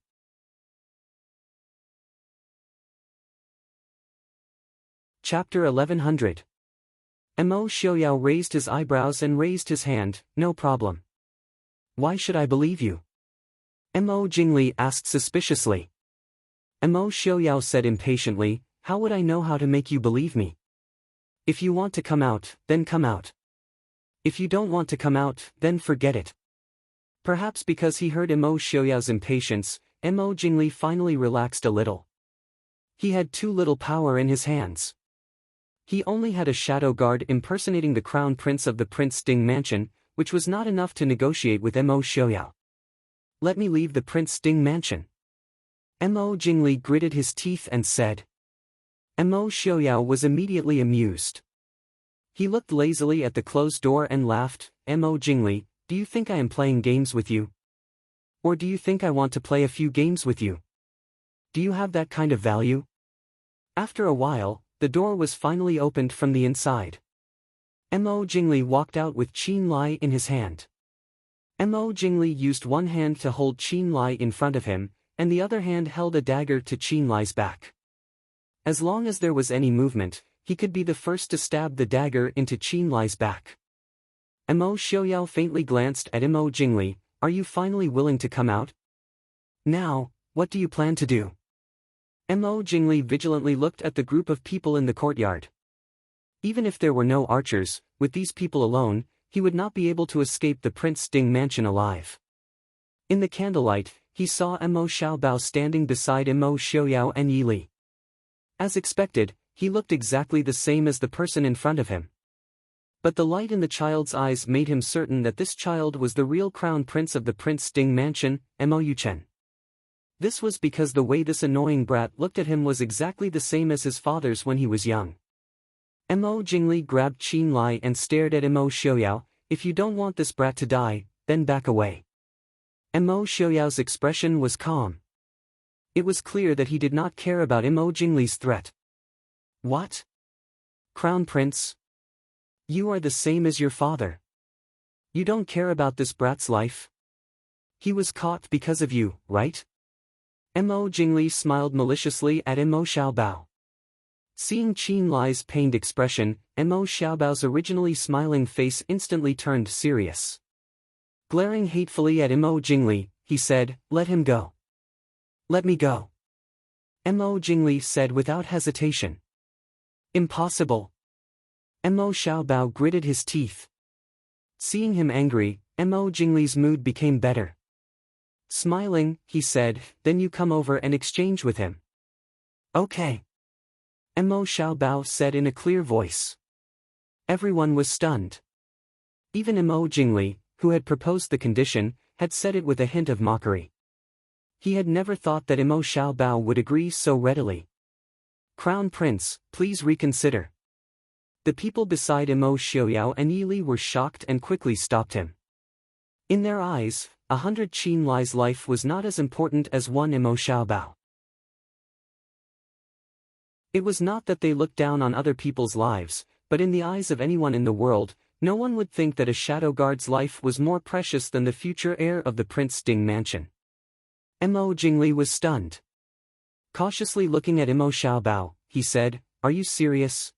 Chapter 1100. Mo Xiaoyao raised his eyebrows and raised his hand. "No problem. Why should I believe you?" Mo Jingli asked suspiciously. Mo Xiaoyao said impatiently, "How would I know how to make you believe me? If you want to come out, then come out. If you don't want to come out, then forget it." Perhaps because he heard Mo Xiaoyao's impatience, Mo Jingli finally relaxed a little. He had too little power in his hands. He only had a shadow guard impersonating the crown prince of the Prince Ding mansion, which was not enough to negotiate with Mo Xiaoyao. "Let me leave the Prince Ding mansion." Mo Jingli gritted his teeth and said. Mo Xiaoyao was immediately amused. He looked lazily at the closed door and laughed. "Mo Jingli, do you think I am playing games with you? Or do you think I want to play a few games with you? Do you have that kind of value?" After a while, the door was finally opened from the inside. Mo Jingli walked out with Qin Lai in his hand. Mo Jingli used one hand to hold Qin Lai in front of him, and the other hand held a dagger to Qin Lai's back. As long as there was any movement, he could be the first to stab the dagger into Qin Lai's back. Mo Xiaoyao faintly glanced at Mo Jingli. "Are you finally willing to come out? Now, what do you plan to do?" Mo Jingli vigilantly looked at the group of people in the courtyard. Even if there were no archers, with these people alone, he would not be able to escape the Prince Ding mansion alive. In the candlelight, he saw Mo Xiaobao standing beside Mo Xiaoyao and Yi Li. As expected, he looked exactly the same as the person in front of him. But the light in the child's eyes made him certain that this child was the real crown prince of the Prince Ding mansion, Mo Yuchen. This was because the way this annoying brat looked at him was exactly the same as his father's when he was young. Mo Jingli grabbed Qin Lai and stared at Mo Xiaoyao. If you don't want this brat to die, then back away. Mo Xiaoyao's expression was calm. It was clear that he did not care about Mo Jingli's threat. What? Crown Prince? You are the same as your father. You don't care about this brat's life? He was caught because of you, right? Mo Jingli smiled maliciously at Mo Xiaobao. Seeing Qin Lai's pained expression, Mo Xiaobao's originally smiling face instantly turned serious. Glaring hatefully at Mo Jingli, he said, "Let him go." "Let me go," Mo Jingli said without hesitation. "Impossible." Mo Xiaobao gritted his teeth. Seeing him angry, Mo Jingli's mood became better. Smiling, he said, "Then you come over and exchange with him." "Okay," Mo Xiaobao said in a clear voice. Everyone was stunned. Even Mo Jingli, who had proposed the condition, had said it with a hint of mockery. He had never thought that Mo Xiaobao would agree so readily. "Crown Prince, please reconsider." The people beside Mo Xiaoyao and Yi Li were shocked and quickly stopped him. In their eyes, 100 Qin Lai's life was not as important as one Mo Xiaobao. It was not that they looked down on other people's lives, but in the eyes of anyone in the world, no one would think that a shadow guard's life was more precious than the future heir of the Prince Ding mansion. Mo Jingli was stunned. Cautiously looking at Mo Xiaobao, he said, "Are you serious?"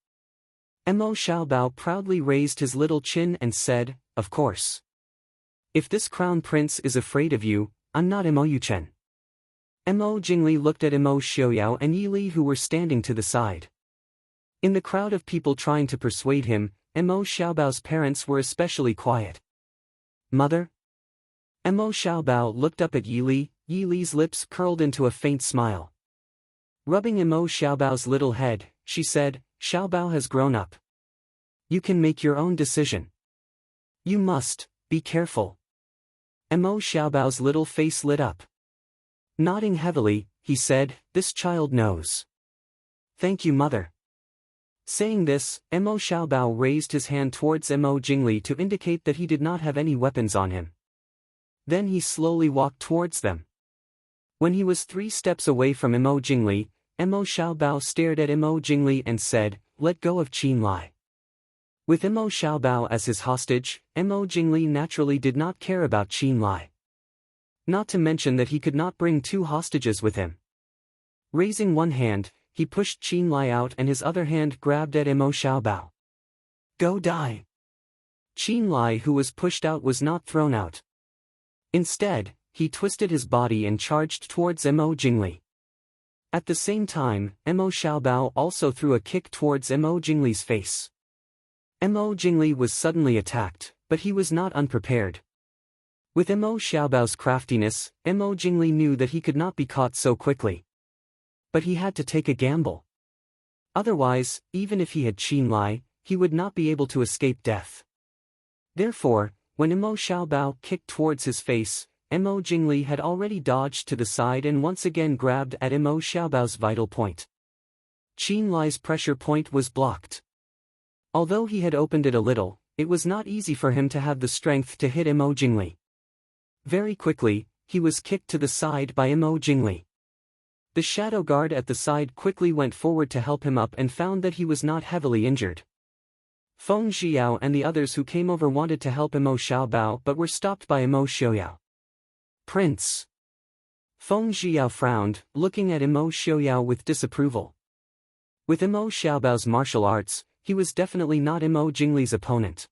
Mo Xiaobao proudly raised his little chin and said, "Of course. If this crown prince is afraid of you, I'm not Mo Yuchen." Mo Jingli looked at Mo Xiaoyao and Yi Li who were standing to the side. In the crowd of people trying to persuade him, Mo Xiaobao's parents were especially quiet. "Mother?" Mo Xiaobao looked up at Yi Li. Yi Li's lips curled into a faint smile. Rubbing Mo Xiaobao's little head, she said, "Xiaobao has grown up. You can make your own decision. You must be careful." Mo Xiaobao's little face lit up. Nodding heavily, he said, "This child knows. Thank you, mother." Saying this, Mo Xiaobao raised his hand towards Mo Jingli to indicate that he did not have any weapons on him. Then he slowly walked towards them. When he was 3 steps away from Mo Jingli, Mo Xiaobao stared at Mo Jingli and said, "Let go of Qin Lai." With Mo Xiaobao as his hostage, Mo Jingli naturally did not care about Qin Lai. Not to mention that he could not bring 2 hostages with him. Raising one hand, he pushed Qin Lai out and his other hand grabbed at Mo Xiaobao. "Go die." Qin Lai, who was pushed out, was not thrown out. Instead, he twisted his body and charged towards Mo Jingli. At the same time, Mo Xiaobao also threw a kick towards Mo Jingli's face. Mo Jingli was suddenly attacked, but he was not unprepared. With Mo Xiaobao's craftiness, Mo Jingli knew that he could not be caught so quickly. But he had to take a gamble. Otherwise, even if he had Qin Lai, he would not be able to escape death. Therefore, when Mo Xiaobao kicked towards his face, Mo Jingli had already dodged to the side and once again grabbed at Mo Xiaobao's vital point. Qin Lai's pressure point was blocked. Although he had opened it a little, it was not easy for him to have the strength to hit Mo Jingli. Very quickly, he was kicked to the side by Mo Jingli. The shadow guard at the side quickly went forward to help him up and found that he was not heavily injured. Feng Xiao and the others who came over wanted to help Mo Xiaobao but were stopped by Mo Xiaoyao. "Prince." Feng Xiao frowned, looking at Mo Xiaoyao with disapproval. With Mo Xiaobao's martial arts, he was definitely not Mo Jingli's opponent.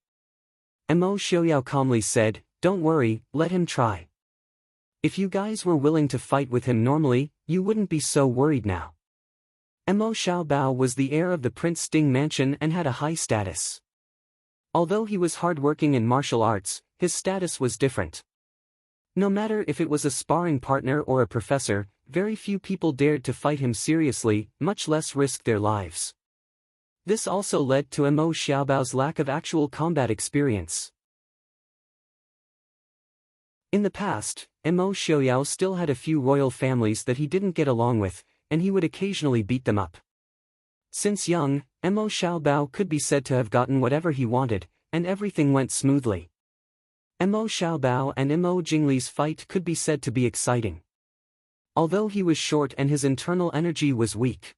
Mo Xiaoyao calmly said, "Don't worry, let him try. If you guys were willing to fight with him normally, you wouldn't be so worried now." Mo Xiaobao was the heir of the Prince Ding mansion and had a high status. Although he was hardworking in martial arts, his status was different. No matter if it was a sparring partner or a professor, very few people dared to fight him seriously, much less risk their lives. This also led to Mo Xiaobao's lack of actual combat experience. In the past, Mo Xiaoyao still had a few royal families that he didn't get along with, and he would occasionally beat them up. Since young, Mo Xiaobao could be said to have gotten whatever he wanted, and everything went smoothly. Mo Xiaobao and Mo Jingli's fight could be said to be exciting. Although he was short and his internal energy was weak.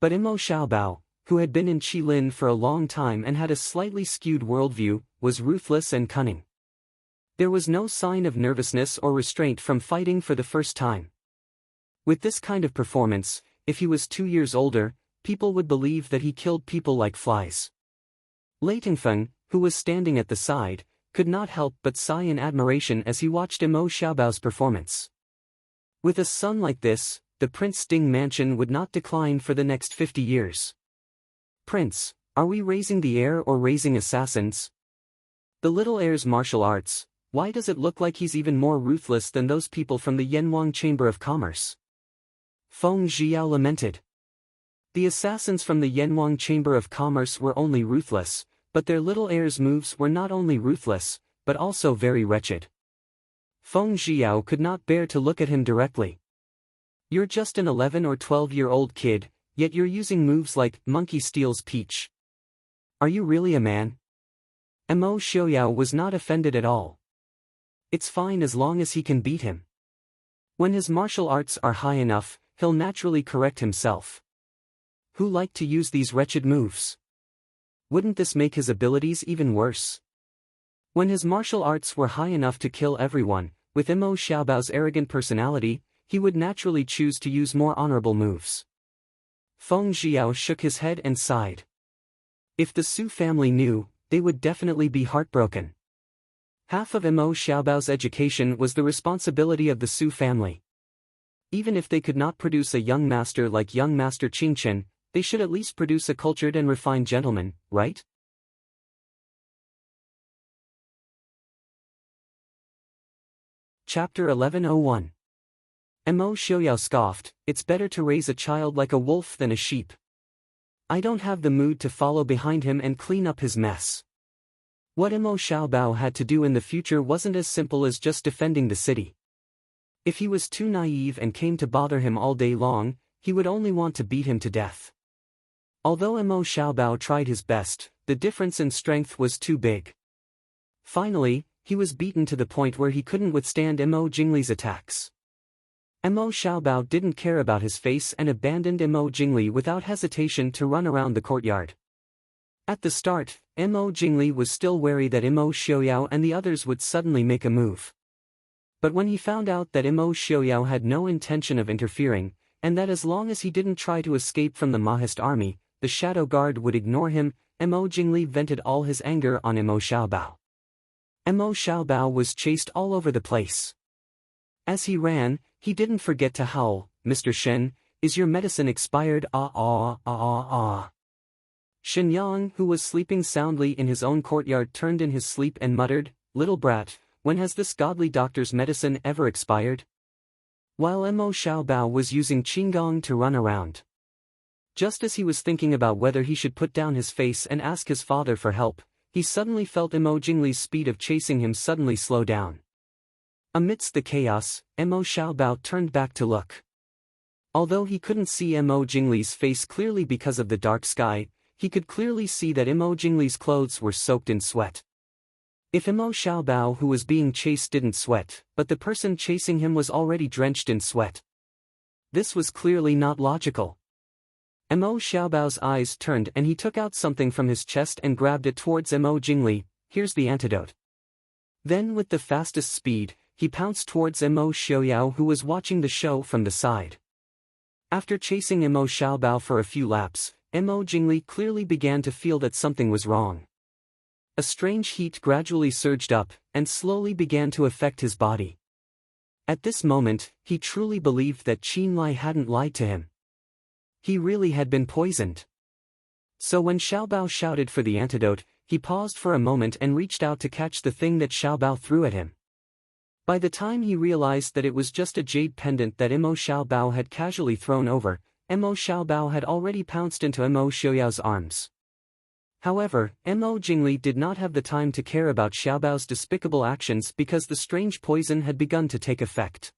But Mo Xiaobao, who had been in Qilin for a long time and had a slightly skewed worldview, was ruthless and cunning. There was no sign of nervousness or restraint from fighting for the first time. With this kind of performance, if he was 2 years older, people would believe that he killed people like flies. Lei Tingfeng, who was standing at the side, could not help but sigh in admiration as he watched Mo Xiaobao's performance. With a son like this, the Prince Ding mansion would not decline for the next 50 years. Prince, are we raising the heir or raising assassins? The little heir's martial arts, why does it look like he's even more ruthless than those people from the Yanwang Chamber of Commerce? Feng Zhiyao lamented. The assassins from the Yanwang Chamber of Commerce were only ruthless, but their little heir's moves were not only ruthless, but also very wretched. Feng Zhiyao could not bear to look at him directly. You're just an 11 or 12-year-old kid, yet you're using moves like monkey steals peach. Are you really a man? Mo Xiaoyao was not offended at all. It's fine as long as he can beat him. When his martial arts are high enough, he'll naturally correct himself. Who liked to use these wretched moves? Wouldn't this make his abilities even worse? When his martial arts were high enough to kill everyone, with Mo Xiaobao's arrogant personality, he would naturally choose to use more honorable moves. Feng Zhiyao shook his head and sighed. If the Su family knew, they would definitely be heartbroken. Half of Mo Xiaobao's education was the responsibility of the Su family. Even if they could not produce a young master like young Master Qingchen, they should at least produce a cultured and refined gentleman, right? Chapter 1101. Mo Xiaoyao scoffed, it's better to raise a child like a wolf than a sheep. I don't have the mood to follow behind him and clean up his mess. What Mo Xiaobao had to do in the future wasn't as simple as just defending the city. If he was too naive and came to bother him all day long, he would only want to beat him to death. Although Mo Xiaobao tried his best, the difference in strength was too big. Finally, he was beaten to the point where he couldn't withstand Mo Jingli's attacks. Mo Xiaobao didn't care about his face and abandoned Mo Jingli without hesitation to run around the courtyard. At the start, Mo Jingli was still wary that Mo Xiaoyao and the others would suddenly make a move. But when he found out that Mo Xiaoyao had no intention of interfering, and that as long as he didn't try to escape from the Mahist army, the Shadow Guard would ignore him, Mo Jingli vented all his anger on Mo Xiaobao. Mo Xiaobao was chased all over the place. As he ran, he didn't forget to howl, Mr. Shen, is your medicine expired? Ah ah ah ah ah. Shen Yang, who was sleeping soundly in his own courtyard, turned in his sleep and muttered, little brat, when has this godly doctor's medicine ever expired? While Mo Xiaobao was using Qinggong to run around. Just as he was thinking about whether he should put down his face and ask his father for help, he suddenly felt Mo Jingli's speed of chasing him suddenly slow down. Amidst the chaos, Mo Xiaobao turned back to look. Although he couldn't see Mo Jingli's face clearly because of the dark sky, he could clearly see that Mo Jingli's clothes were soaked in sweat. If Mo Xiaobao who was being chased didn't sweat, but the person chasing him was already drenched in sweat. This was clearly not logical. Mo Xiaobao's eyes turned and he took out something from his chest and grabbed it towards Mo Jingli, here's the antidote. Then with the fastest speed, he pounced towards Mo Xiaoyao who was watching the show from the side. After chasing Mo Xiaobao for a few laps, Mo Jingli clearly began to feel that something was wrong. A strange heat gradually surged up, and slowly began to affect his body. At this moment, he truly believed that Qin Lai hadn't lied to him. He really had been poisoned. So when Xiaobao shouted for the antidote, he paused for a moment and reached out to catch the thing that Xiaobao threw at him. By the time he realized that it was just a jade pendant that Mo Xiaobao had casually thrown over, Mo Xiaobao had already pounced into Mo Xiaoyao's arms. However, Mo Jingli did not have the time to care about Xiaobao's despicable actions because the strange poison had begun to take effect.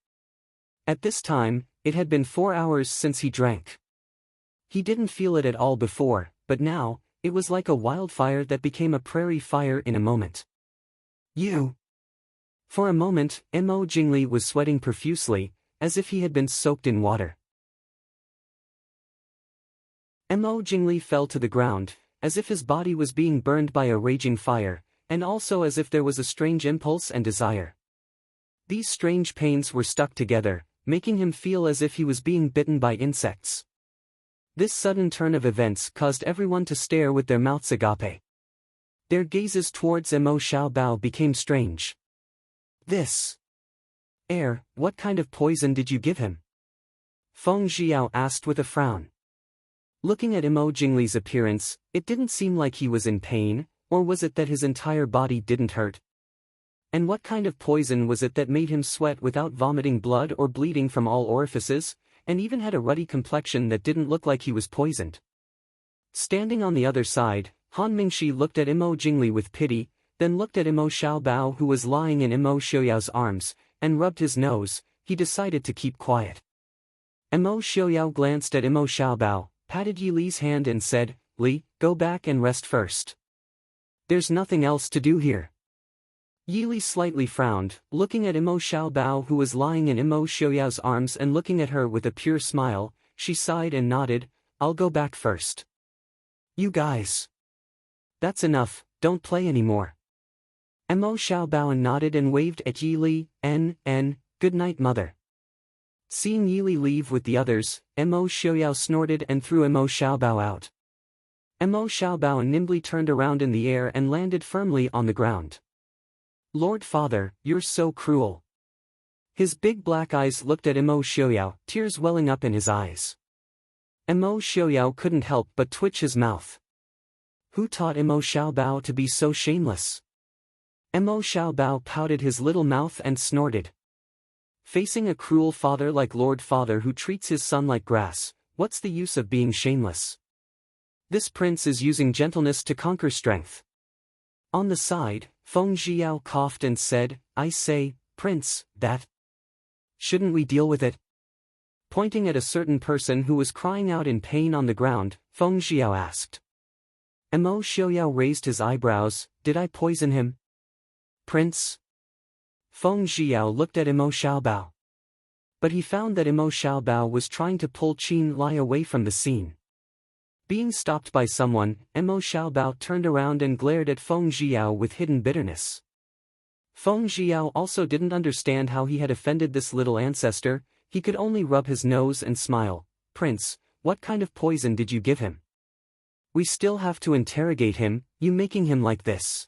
At this time, it had been 4 hours since he drank. He didn't feel it at all before, but now, it was like a wildfire that became a prairie fire in a moment. You! For a moment, Mo Jingli was sweating profusely, as if he had been soaked in water. Mo Jingli fell to the ground, as if his body was being burned by a raging fire, and also as if there was a strange impulse and desire. These strange pains were stuck together, making him feel as if he was being bitten by insects. This sudden turn of events caused everyone to stare with their mouths agape. Their gazes towards Mo Xiaobao became strange. This air, what kind of poison did you give him? Feng Xiao asked with a frown. Looking at Mo Jingli's appearance, it didn't seem like he was in pain, or was it that his entire body didn't hurt? And what kind of poison was it that made him sweat without vomiting blood or bleeding from all orifices, and even had a ruddy complexion that didn't look like he was poisoned? Standing on the other side, Han Mingxi looked at Mo Jingli with pity, then looked at Mo Xiaobao who was lying in Mo Xiaoyao's arms, and rubbed his nose. He decided to keep quiet. Mo Xiaoyao glanced at Mo Xiaobao, patted Yi Li's hand and said, "Li, go back and rest first. There's nothing else to do here." Yi Li slightly frowned, looking at Mo Xiaobao who was lying in Mo Xiaoyao's arms and looking at her with a pure smile. She sighed and nodded, "I'll go back first. You guys. That's enough, don't play anymore." Mo Xiaobao nodded and waved at Yi Li. Good night, mother." Seeing Yi Li leave with the others, Mo Xiaoyao snorted and threw Mo Xiaobao out. Mo Xiaobao nimbly turned around in the air and landed firmly on the ground. "Lord Father, you're so cruel." His big black eyes looked at Mo Xiaoyao, tears welling up in his eyes. Mo Xiaoyao couldn't help but twitch his mouth. Who taught Mo Xiaobao to be so shameless? Mo Xiaobao pouted his little mouth and snorted. Facing a cruel father like Lord Father who treats his son like grass, what's the use of being shameless? This prince is using gentleness to conquer strength. On the side, Feng Xiao coughed and said, "I say, Prince, that. Shouldn't we deal with it?" Pointing at a certain person who was crying out in pain on the ground, Feng Xiao asked. Mo Xiaoyao raised his eyebrows. "Did I poison him?" "Prince?" Feng Xiao looked at Mo Xiaobao. But he found that Mo Xiaobao was trying to pull Qin Lai away from the scene. Being stopped by someone, Mo Xiaobao turned around and glared at Feng Xiao with hidden bitterness. Feng Xiao also didn't understand how he had offended this little ancestor. He could only rub his nose and smile. "Prince, what kind of poison did you give him? We still have to interrogate him, you making him like this.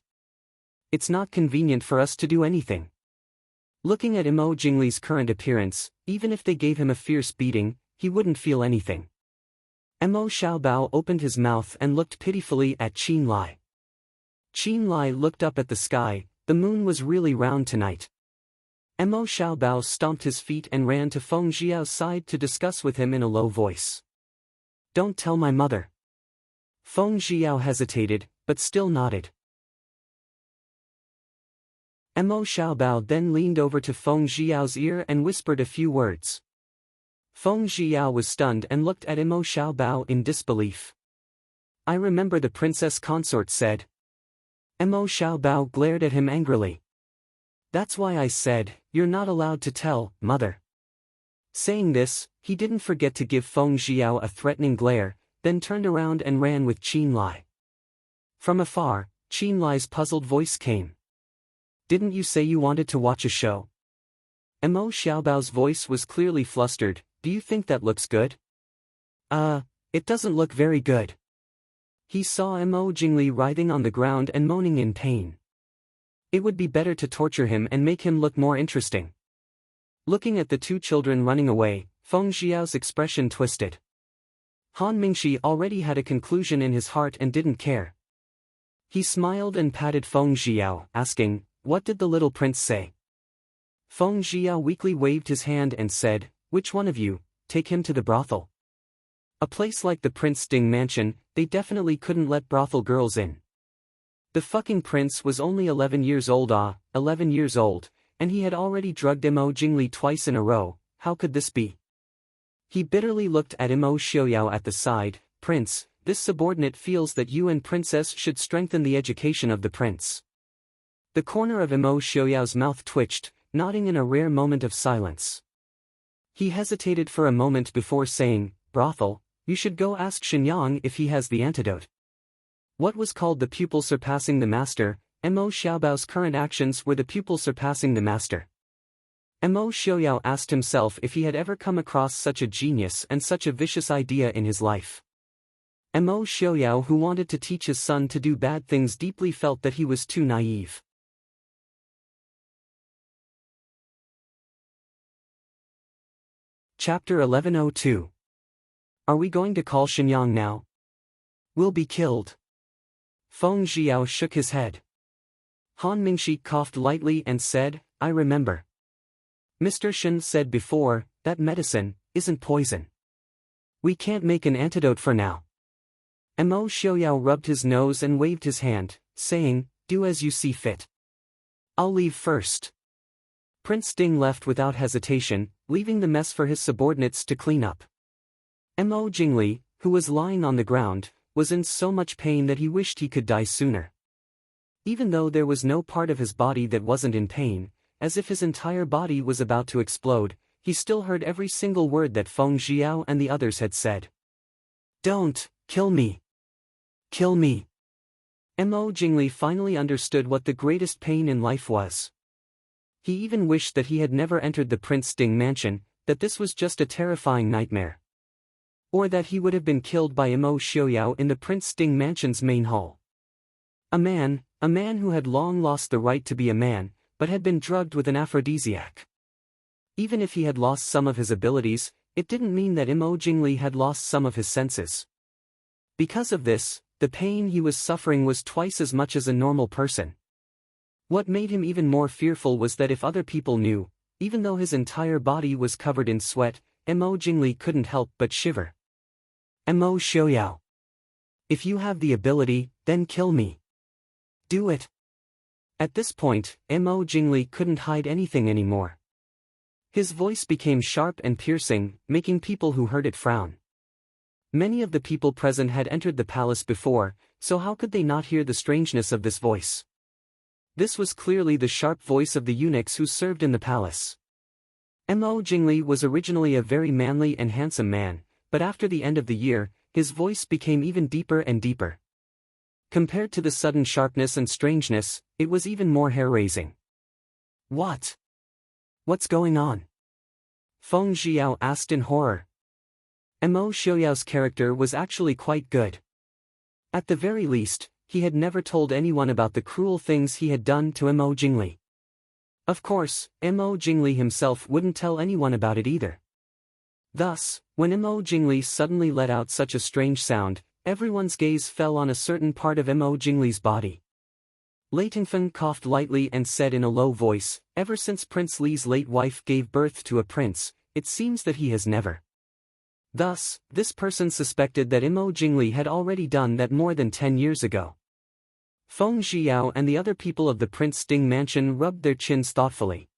It's not convenient for us to do anything." Looking at Mo Jingli's current appearance, even if they gave him a fierce beating, he wouldn't feel anything. Mo Xiaobao opened his mouth and looked pitifully at Qin Lai. Qin Lai looked up at the sky. The moon was really round tonight. Mo Xiaobao stomped his feet and ran to Feng Xiao's side to discuss with him in a low voice. "Don't tell my mother." Feng Xiao hesitated, but still nodded. Mo Xiaobao then leaned over to Feng Xiao's ear and whispered a few words. Feng Xiao was stunned and looked at Mo Xiaobao in disbelief. "I remember the princess consort said." Mo Xiaobao glared at him angrily. "That's why I said, you're not allowed to tell, mother." Saying this, he didn't forget to give Feng Xiao a threatening glare, then turned around and ran with Qin Lai. From afar, Qin Lai's puzzled voice came. "Didn't you say you wanted to watch a show?" Mo Xiaobao's voice was clearly flustered. "Do you think that looks good?" It doesn't look very good." He saw Mo Jingli writhing on the ground and moaning in pain. It would be better to torture him and make him look more interesting. Looking at the two children running away, Feng Xiao's expression twisted. Han Mingxi already had a conclusion in his heart and didn't care. He smiled and patted Feng Xiao, asking, "What did the little prince say?" Feng Xiao weakly waved his hand and said, "Which one of you, take him to the brothel." A place like the Prince Ding mansion, they definitely couldn't let brothel girls in. The fucking prince was only 11 years old, 11 years old, and he had already drugged Mo Jingli twice in a row. How could this be? He bitterly looked at Mo Xiaoyao at the side. "Prince, this subordinate feels that you and princess should strengthen the education of the prince." The corner of Mo Xiaoyao's mouth twitched, nodding in a rare moment of silence. He hesitated for a moment before saying, "Brothel, you should go ask Shenyang if he has the antidote." What was called the pupil surpassing the master, Mo Xiaobao's current actions were the pupil surpassing the master. Mo Xiaoyao asked himself if he had ever come across such a genius and such a vicious idea in his life. Mo Xiaoyao, who wanted to teach his son to do bad things, deeply felt that he was too naive. Chapter 1102. Are we going to call Shenyang now? We'll be killed. Feng Xiao shook his head. Han Mingxi coughed lightly and said, "I remember. Mr. Shen said before, that medicine isn't poison. We can't make an antidote for now." Mo Xiaoyao rubbed his nose and waved his hand, saying, "Do as you see fit. I'll leave first." Prince Ding left without hesitation, leaving the mess for his subordinates to clean up. Mo Jingli, who was lying on the ground, was in so much pain that he wished he could die sooner. Even though there was no part of his body that wasn't in pain, as if his entire body was about to explode, he still heard every single word that Feng Xiao and the others had said. "Don't kill me. Kill me." Mo Jingli finally understood what the greatest pain in life was. He even wished that he had never entered the Prince Ding mansion, that this was just a terrifying nightmare. Or that he would have been killed by Mo Xiaoyao in the Prince Ding mansion's main hall. A man who had long lost the right to be a man, but had been drugged with an aphrodisiac. Even if he had lost some of his abilities, it didn't mean that Mo Jingli had lost some of his senses. Because of this, the pain he was suffering was twice as much as a normal person. What made him even more fearful was that if other people knew, even though his entire body was covered in sweat, Mo Jingli couldn't help but shiver. "Mo Xiaoyao. If you have the ability, then kill me. Do it." At this point, Mo Jingli couldn't hide anything anymore. His voice became sharp and piercing, making people who heard it frown. Many of the people present had entered the palace before, so how could they not hear the strangeness of this voice? This was clearly the sharp voice of the eunuchs who served in the palace. Mo Jingli was originally a very manly and handsome man, but after the end of the year, his voice became even deeper and deeper. Compared to the sudden sharpness and strangeness, it was even more hair-raising. What's going on?" Feng Xiao asked in horror. Mo Xiaoyao's character was actually quite good. At the very least, he had never told anyone about the cruel things he had done to Mo Jingli. Of course, Mo Jingli himself wouldn't tell anyone about it either. Thus, when Mo Jingli suddenly let out such a strange sound, everyone's gaze fell on a certain part of Mo Jingli's body. Lei Tingfeng coughed lightly and said in a low voice, "Ever since Prince Li's late wife gave birth to a prince, it seems that he has never." Thus, this person suspected that Mo Jingli had already done that more than 10 years ago. Feng Xiao and the other people of the Prince Ding mansion rubbed their chins thoughtfully.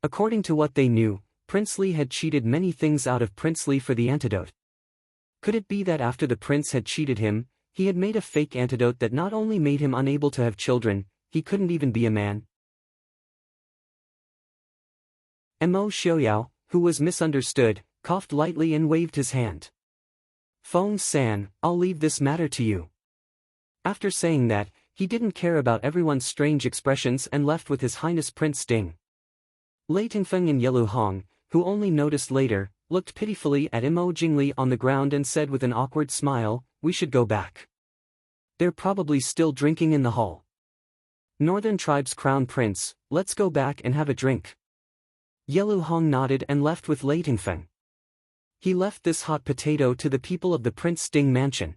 According to what they knew, Prince Li had cheated many things out of Prince Li for the antidote. Could it be that after the prince had cheated him, he had made a fake antidote that not only made him unable to have children, he couldn't even be a man? Mo Xiaoyao, who was misunderstood, coughed lightly and waved his hand. "Feng San, I'll leave this matter to you." After saying that, he didn't care about everyone's strange expressions and left with His Highness Prince Ding. Lei Tingfeng and Yelu Hong, who only noticed later, looked pitifully at Mo Jingli on the ground and said with an awkward smile, "We should go back. They're probably still drinking in the hall. Northern Tribe's Crown Prince, let's go back and have a drink." Yelu Hong nodded and left with Lei Tingfeng. He left this hot potato to the people of the Prince Ding mansion.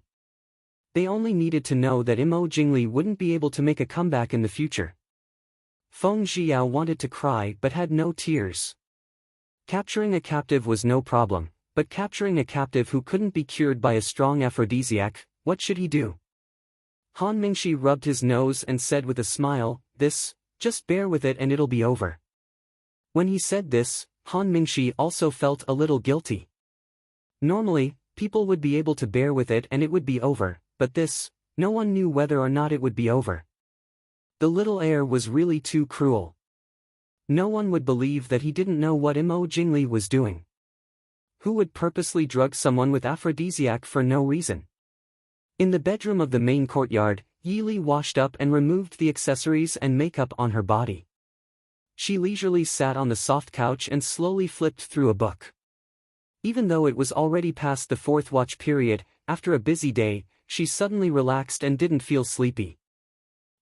They only needed to know that Imo Jingli wouldn't be able to make a comeback in the future. Feng Xiao wanted to cry but had no tears. Capturing a captive was no problem, but capturing a captive who couldn't be cured by a strong aphrodisiac, what should he do? Han Mingxi rubbed his nose and said with a smile, just bear with it and it'll be over. When he said this, Han Mingxi also felt a little guilty. Normally, people would be able to bear with it and it would be over, but no one knew whether or not it would be over. The little heir was really too cruel. No one would believe that he didn't know what Imo Jingli was doing. Who would purposely drug someone with aphrodisiac for no reason? In the bedroom of the main courtyard, Yili washed up and removed the accessories and makeup on her body. She leisurely sat on the soft couch and slowly flipped through a book. Even though it was already past the fourth watch period, after a busy day, she suddenly relaxed and didn't feel sleepy.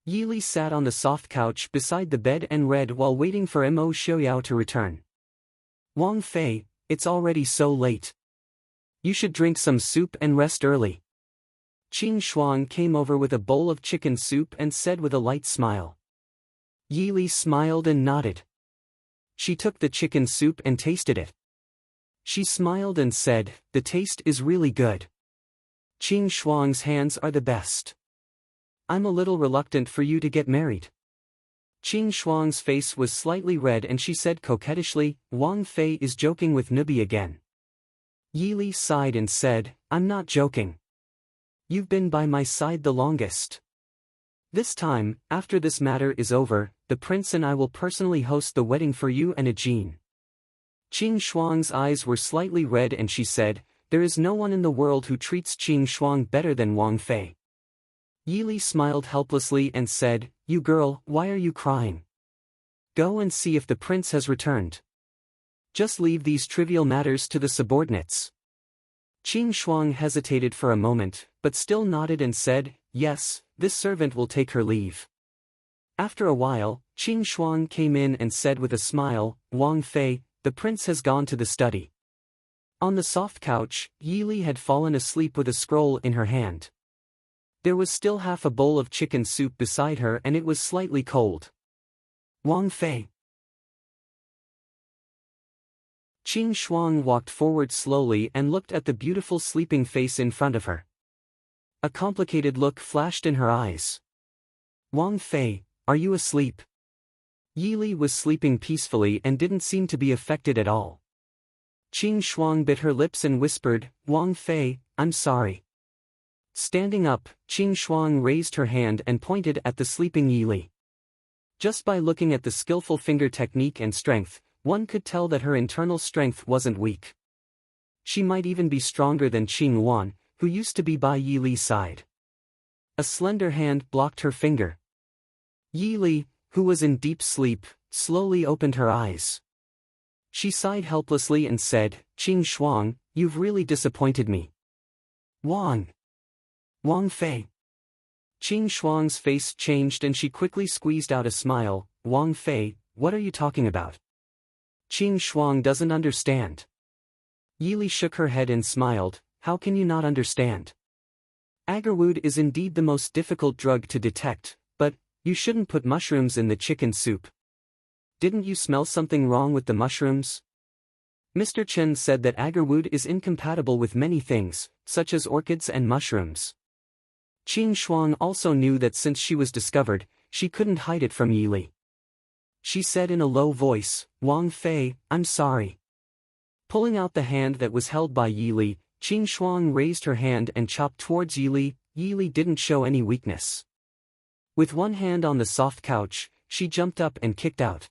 Yili sat on the soft couch beside the bed and read while waiting for Mo Xiaoyao to return. Wang Fei, it's already so late. You should drink some soup and rest early. Qing Shuang came over with a bowl of chicken soup and said with a light smile. Yili smiled and nodded. She took the chicken soup and tasted it. She smiled and said, the taste is really good. Qing Shuang's hands are the best. I'm a little reluctant for you to get married. Qing Shuang's face was slightly red and she said coquettishly, Wang Fei is joking with Nubi again. Yili sighed and said, I'm not joking. You've been by my side the longest. This time, after this matter is over, the prince and I will personally host the wedding for you and Ajin. Qing Shuang's eyes were slightly red and she said, there is no one in the world who treats Qing Shuang better than Wang Fei. Yili smiled helplessly and said, you girl, why are you crying? Go and see if the prince has returned. Just leave these trivial matters to the subordinates. Qing Shuang hesitated for a moment, but still nodded and said, yes, this servant will take her leave. After a while, Qing Shuang came in and said with a smile, Wang Fei, the prince has gone to the study. On the soft couch, Yili had fallen asleep with a scroll in her hand. There was still half a bowl of chicken soup beside her and it was slightly cold. Wang Fei. Qing Shuang walked forward slowly and looked at the beautiful sleeping face in front of her. A complicated look flashed in her eyes. Wang Fei, are you asleep? Yili was sleeping peacefully and didn't seem to be affected at all. Qing Shuang bit her lips and whispered, Wang Fei, I'm sorry. Standing up, Qing Shuang raised her hand and pointed at the sleeping Yili. Just by looking at the skillful finger technique and strength, one could tell that her internal strength wasn't weak. She might even be stronger than Qing Wan, who used to be by Yili's side. A slender hand blocked her finger. Yili, who was in deep sleep, slowly opened her eyes. She sighed helplessly and said, Qing Shuang, you've really disappointed me. Wang Fei. Qing Shuang's face changed and she quickly squeezed out a smile. Wang Fei, what are you talking about? Qing Shuang doesn't understand. Yili shook her head and smiled, how can you not understand? Agarwood is indeed the most difficult drug to detect, but you shouldn't put mushrooms in the chicken soup. Didn't you smell something wrong with the mushrooms? Mr. Chen said that agarwood is incompatible with many things, such as orchids and mushrooms. Qing Shuang also knew that since she was discovered, she couldn't hide it from Yili. She said in a low voice, Wang Fei, I'm sorry. Pulling out the hand that was held by Yili, Qing Shuang raised her hand and chopped towards Yili. Yili didn't show any weakness. With one hand on the soft couch, she jumped up and kicked out.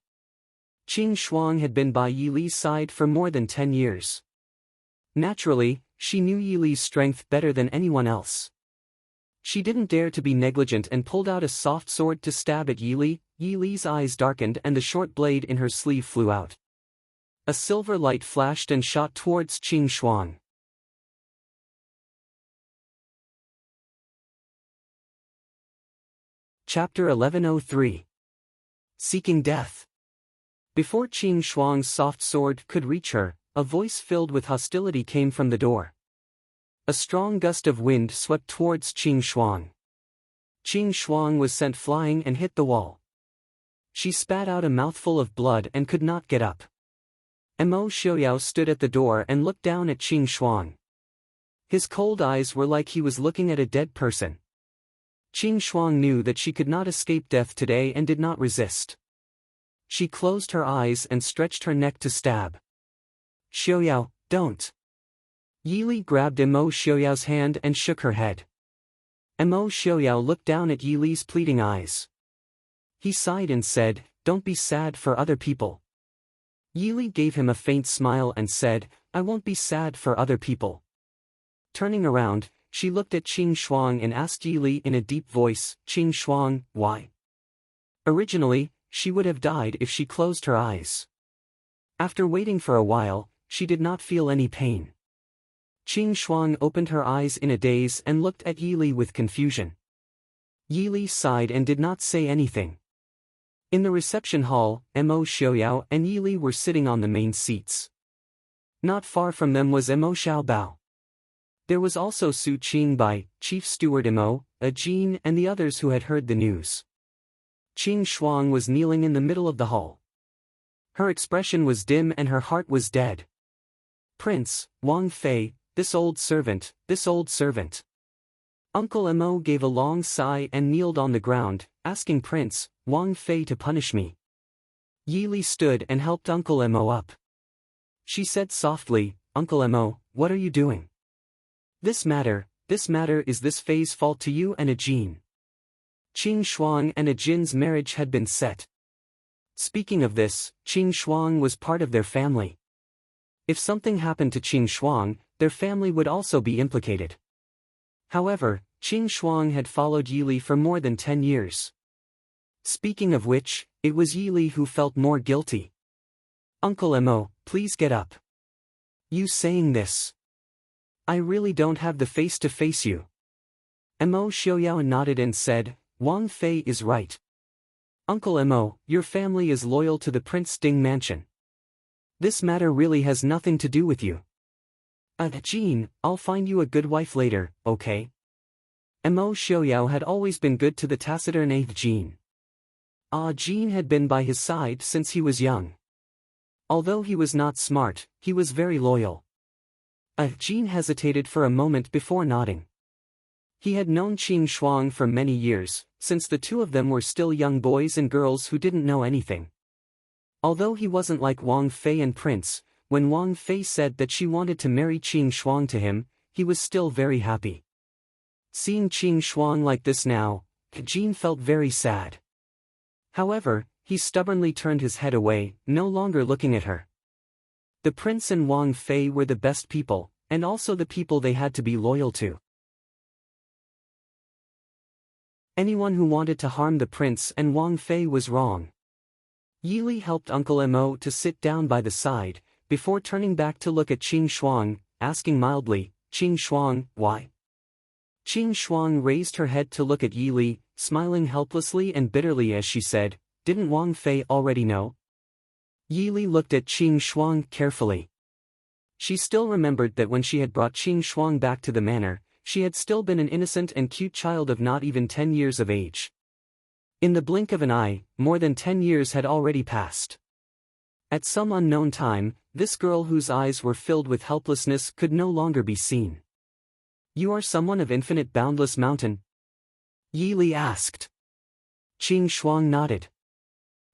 Qing Shuang had been by Yili's side for more than 10 years. Naturally, she knew Yili's strength better than anyone else. She didn't dare to be negligent and pulled out a soft sword to stab at Yili. Yili's eyes darkened and the short blade in her sleeve flew out. A silver light flashed and shot towards Qing Shuang. Chapter 1103. Seeking Death. Before Qing Shuang's soft sword could reach her, A voice filled with hostility came from the door. A strong gust of wind swept towards Qing Shuang. Qing Shuang was sent flying and hit the wall. She spat out a mouthful of blood and could not get up. Mo Xiaoyao stood at the door and looked down at Qing Shuang. His cold eyes were like he was looking at a dead person. Qing Shuang knew that she could not escape death today and did not resist. She closed her eyes and stretched her neck to stab. Xiaoyao, don't. Yili grabbed Mo Xiaoyao's hand and shook her head. Mo Xiaoyao looked down at Yili's pleading eyes. He sighed and said, "Don't be sad for other people." Yili gave him a faint smile and said, "I won't be sad for other people." Turning around, she looked at Qing Shuang and asked Yili in a deep voice, "Qing Shuang, why?" Originally, she would have died if she closed her eyes. After waiting for a while, she did not feel any pain. Qing Shuang opened her eyes in a daze and looked at Yili with confusion. Yili sighed and did not say anything. In the reception hall, Mo Xiaoyao and Yili were sitting on the main seats. Not far from them was Mo Xiaobao. There was also Su Qingbai, Chief Steward Mo, Jean and the others who had heard the news. Qing Shuang was kneeling in the middle of the hall. Her expression was dim and her heart was dead. "Prince, Wang Fei, this old servant, this old servant." Uncle Mo gave a long sigh and kneeled on the ground, asking Prince Wang Fei to punish me. Yili stood and helped Uncle Mo up. She said softly, "Uncle Mo, what are you doing? This matter is this Fei's fault to you and Jean." Qing Shuang and Jin's marriage had been set. Speaking of this, Qing Shuang was part of their family. If something happened to Qing Shuang, their family would also be implicated. However, Qing Shuang had followed Yili for more than 10 years. Speaking of which, it was Yili who felt more guilty. "Uncle Mo, please get up." "You saying this? I really don't have the face to face you." Mo Xiaoyao nodded and said, "Wang Fei is right. Uncle Mo, your family is loyal to the Prince Ding mansion. This matter really has nothing to do with you. Jean, I'll find you a good wife later, okay?" Mo Xiaoyao had always been good to the taciturn Jean. Jean had been by his side since he was young. Although he was not smart, he was very loyal. Jean hesitated for a moment before nodding. He had known Qing Shuang for many years, since the two of them were still young boys and girls who didn't know anything. Although he wasn't like Wang Fei and Prince, when Wang Fei said that she wanted to marry Qing Shuang to him, he was still very happy. Seeing Qing Shuang like this now, Jean felt very sad. However, he stubbornly turned his head away, no longer looking at her. The prince and Wang Fei were the best people, and also the people they had to be loyal to. Anyone who wanted to harm the prince and Wang Fei was wrong. Yili helped Uncle Mo to sit down by the side, before turning back to look at Qing Shuang, asking mildly, "Qing Shuang, why?" Qing Shuang raised her head to look at Yili, smiling helplessly and bitterly as she said, "Didn't Wang Fei already know?" Yili looked at Qing Shuang carefully. She still remembered that when she had brought Qing Shuang back to the manor, she had still been an innocent and cute child of not even 10 years of age. In the blink of an eye, more than 10 years had already passed. At some unknown time, this girl whose eyes were filled with helplessness could no longer be seen. "You are someone of Infinite Boundless Mountain?" Yili asked. Qing Shuang nodded.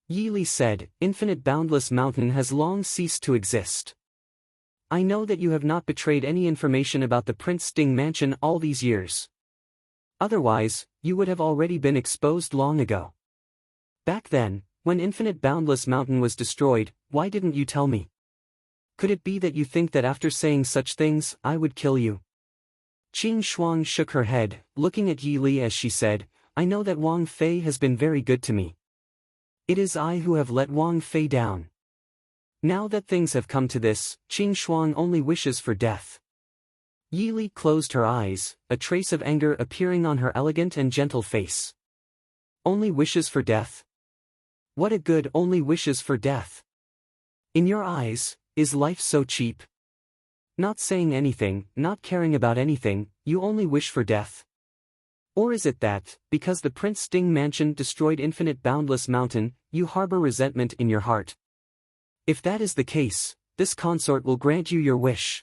Yili said, "Infinite Boundless Mountain has long ceased to exist. I know that you have not betrayed any information about the Prince Ding mansion all these years. Otherwise, you would have already been exposed long ago. Back then, when Infinite Boundless Mountain was destroyed, why didn't you tell me? Could it be that you think that after saying such things, I would kill you?" Qing Shuang shook her head, looking at Yili as she said, "I know that Wang Fei has been very good to me. It is I who have let Wang Fei down. Now that things have come to this, Qing Shuang only wishes for death." Yili closed her eyes, a trace of anger appearing on her elegant and gentle face. "Only wishes for death? What a good only wishes for death. In your eyes, Is life so cheap? Not saying anything, not caring about anything, you only wish for death? Or is it that, because the Prince Sting mansion destroyed Infinite Boundless Mountain, you harbor resentment in your heart? If that is the case, this consort will grant you your wish.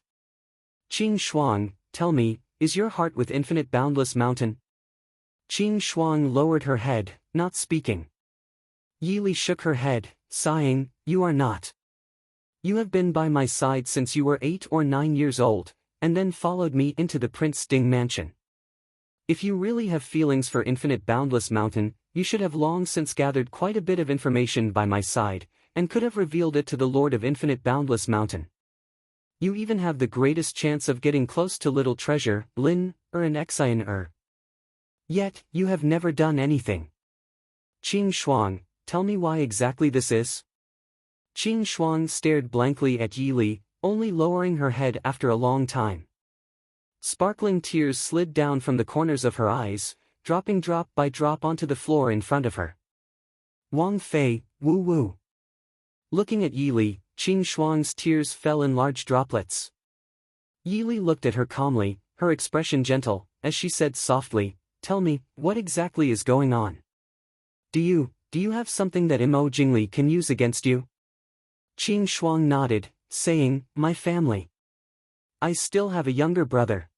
Qing Shuang, tell me, is your heart with Infinite Boundless Mountain? Qing Shuang lowered her head, not speaking. Yi Li shook her head, sighing, you are not. You have been by my side since you were 8 or 9 years old, and then followed me into the Prince Sting mansion. If you really have feelings for Infinite Boundless Mountain, you should have long since gathered quite a bit of information by my side, and could have revealed it to the Lord of Infinite Boundless Mountain. You even have the greatest chance of getting close to Little Treasure, Lin, and Xian. Yet, you have never done anything. Qing Shuang, tell me why exactly this is? Qing Shuang stared blankly at Yi Li, only lowering her head after a long time. Sparkling tears slid down from the corners of her eyes, dropping drop by drop onto the floor in front of her. Wang Fei, woo woo. Looking at Yi Li, Qing Shuang's tears fell in large droplets. Yi Li looked at her calmly, her expression gentle, as she said softly, tell me, what exactly is going on? Do you have something that Mo Jingli can use against you? Qing Shuang nodded, saying, my family. I still have a younger brother.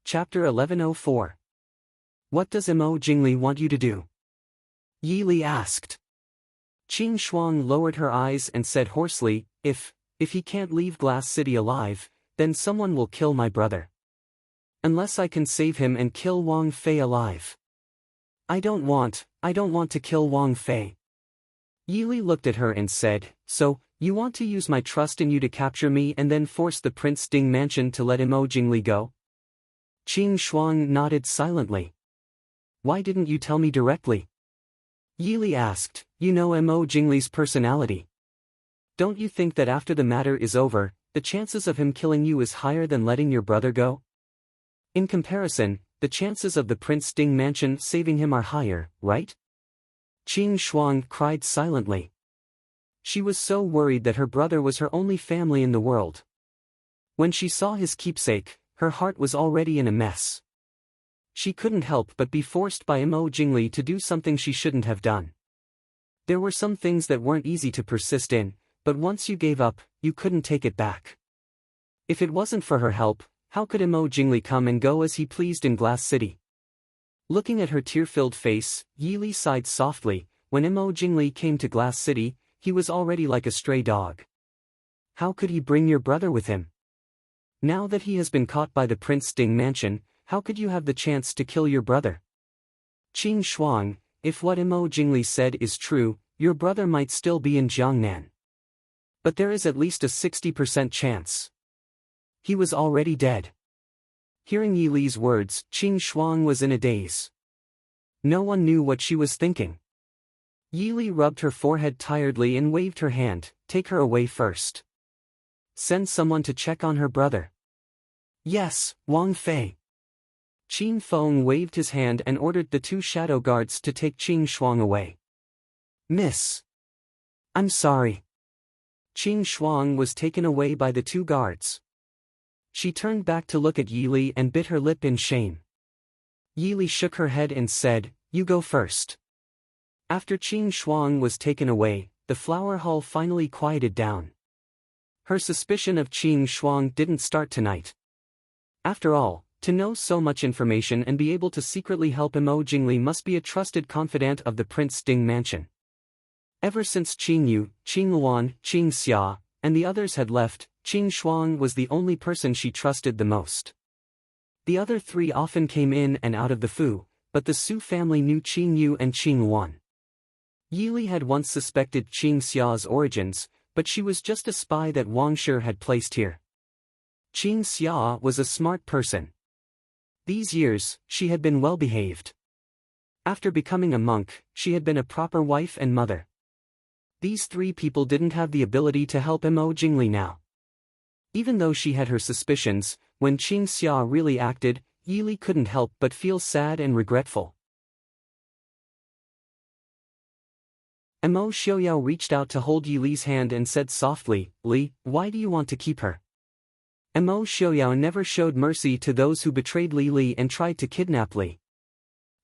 Chapter 1104. What does Mo Jingli want you to do? Yi Li asked. Qing Shuang lowered her eyes and said hoarsely, if he can't leave Glass City alive, then someone will kill my brother. Unless I can save him and kill Wang Fei alive. I don't want to kill Wang Fei. Yi Li looked at her and said, so, you want to use my trust in you to capture me and then force the Prince Sting mansion to let Mo Jingli go? Qing Shuang nodded silently. Why didn't you tell me directly? Yi Li asked, you know Mo Jingli's personality. Don't you think that after the matter is over, the chances of him killing you is higher than letting your brother go? In comparison, the chances of the Prince Sting mansion saving him are higher, right? Qing Shuang cried silently. She was so worried that her brother was her only family in the world. When she saw his keepsake, her heart was already in a mess. She couldn't help but be forced by Mo Jingli to do something she shouldn't have done. There were some things that weren't easy to persist in, but once you gave up, you couldn't take it back. If it wasn't for her help, how could Mo Jingli come and go as he pleased in Glass City? Looking at her tear-filled face, Yi Li sighed softly. When Mo Jingli came to Glass City, he was already like a stray dog. How could he bring your brother with him? Now that he has been caught by the Prince Sting mansion, how could you have the chance to kill your brother? Qing Shuang, if what Mo Jingli said is true, your brother might still be in Jiangnan. But there is at least a 60% chance. He was already dead. Hearing Yi Li's words, Qing Shuang was in a daze. No one knew what she was thinking. Yi Li rubbed her forehead tiredly and waved her hand, take her away first. Send someone to check on her brother. Yes, Wang Fei. Qin Feng waved his hand and ordered the 2 shadow guards to take Qing Shuang away. Miss. I'm sorry. Qing Shuang was taken away by the 2 guards. She turned back to look at Yi Li and bit her lip in shame. Yi Li shook her head and said, you go first. After Qing Shuang was taken away, the flower hall finally quieted down. Her suspicion of Qing Shuang didn't start tonight. After all, to know so much information and be able to secretly help Mo Jingli must be a trusted confidant of the Prince Sting mansion. Ever since Qing Yu, Qing Luan, Qing Xia, and the others had left, Qing Shuang was the only person she trusted the most. The other 3 often came in and out of the Fu, but the Su family knew Qing Yu and Qing Luan. Yi Li had once suspected Qing Xia's origins, but she was just a spy that Wang Shi had placed here. Qing Xia was a smart person. These years, she had been well behaved. After becoming a monk, she had been a proper wife and mother. These 3 people didn't have the ability to help Mo Jingli now. Even though she had her suspicions, when Qing Xia really acted, Yi Li couldn't help but feel sad and regretful. Mo Xiaoyao reached out to hold Yi Li's hand and said softly, "Li, why do you want to keep her?" Mo Xiaoyao never showed mercy to those who betrayed Li and tried to kidnap Li.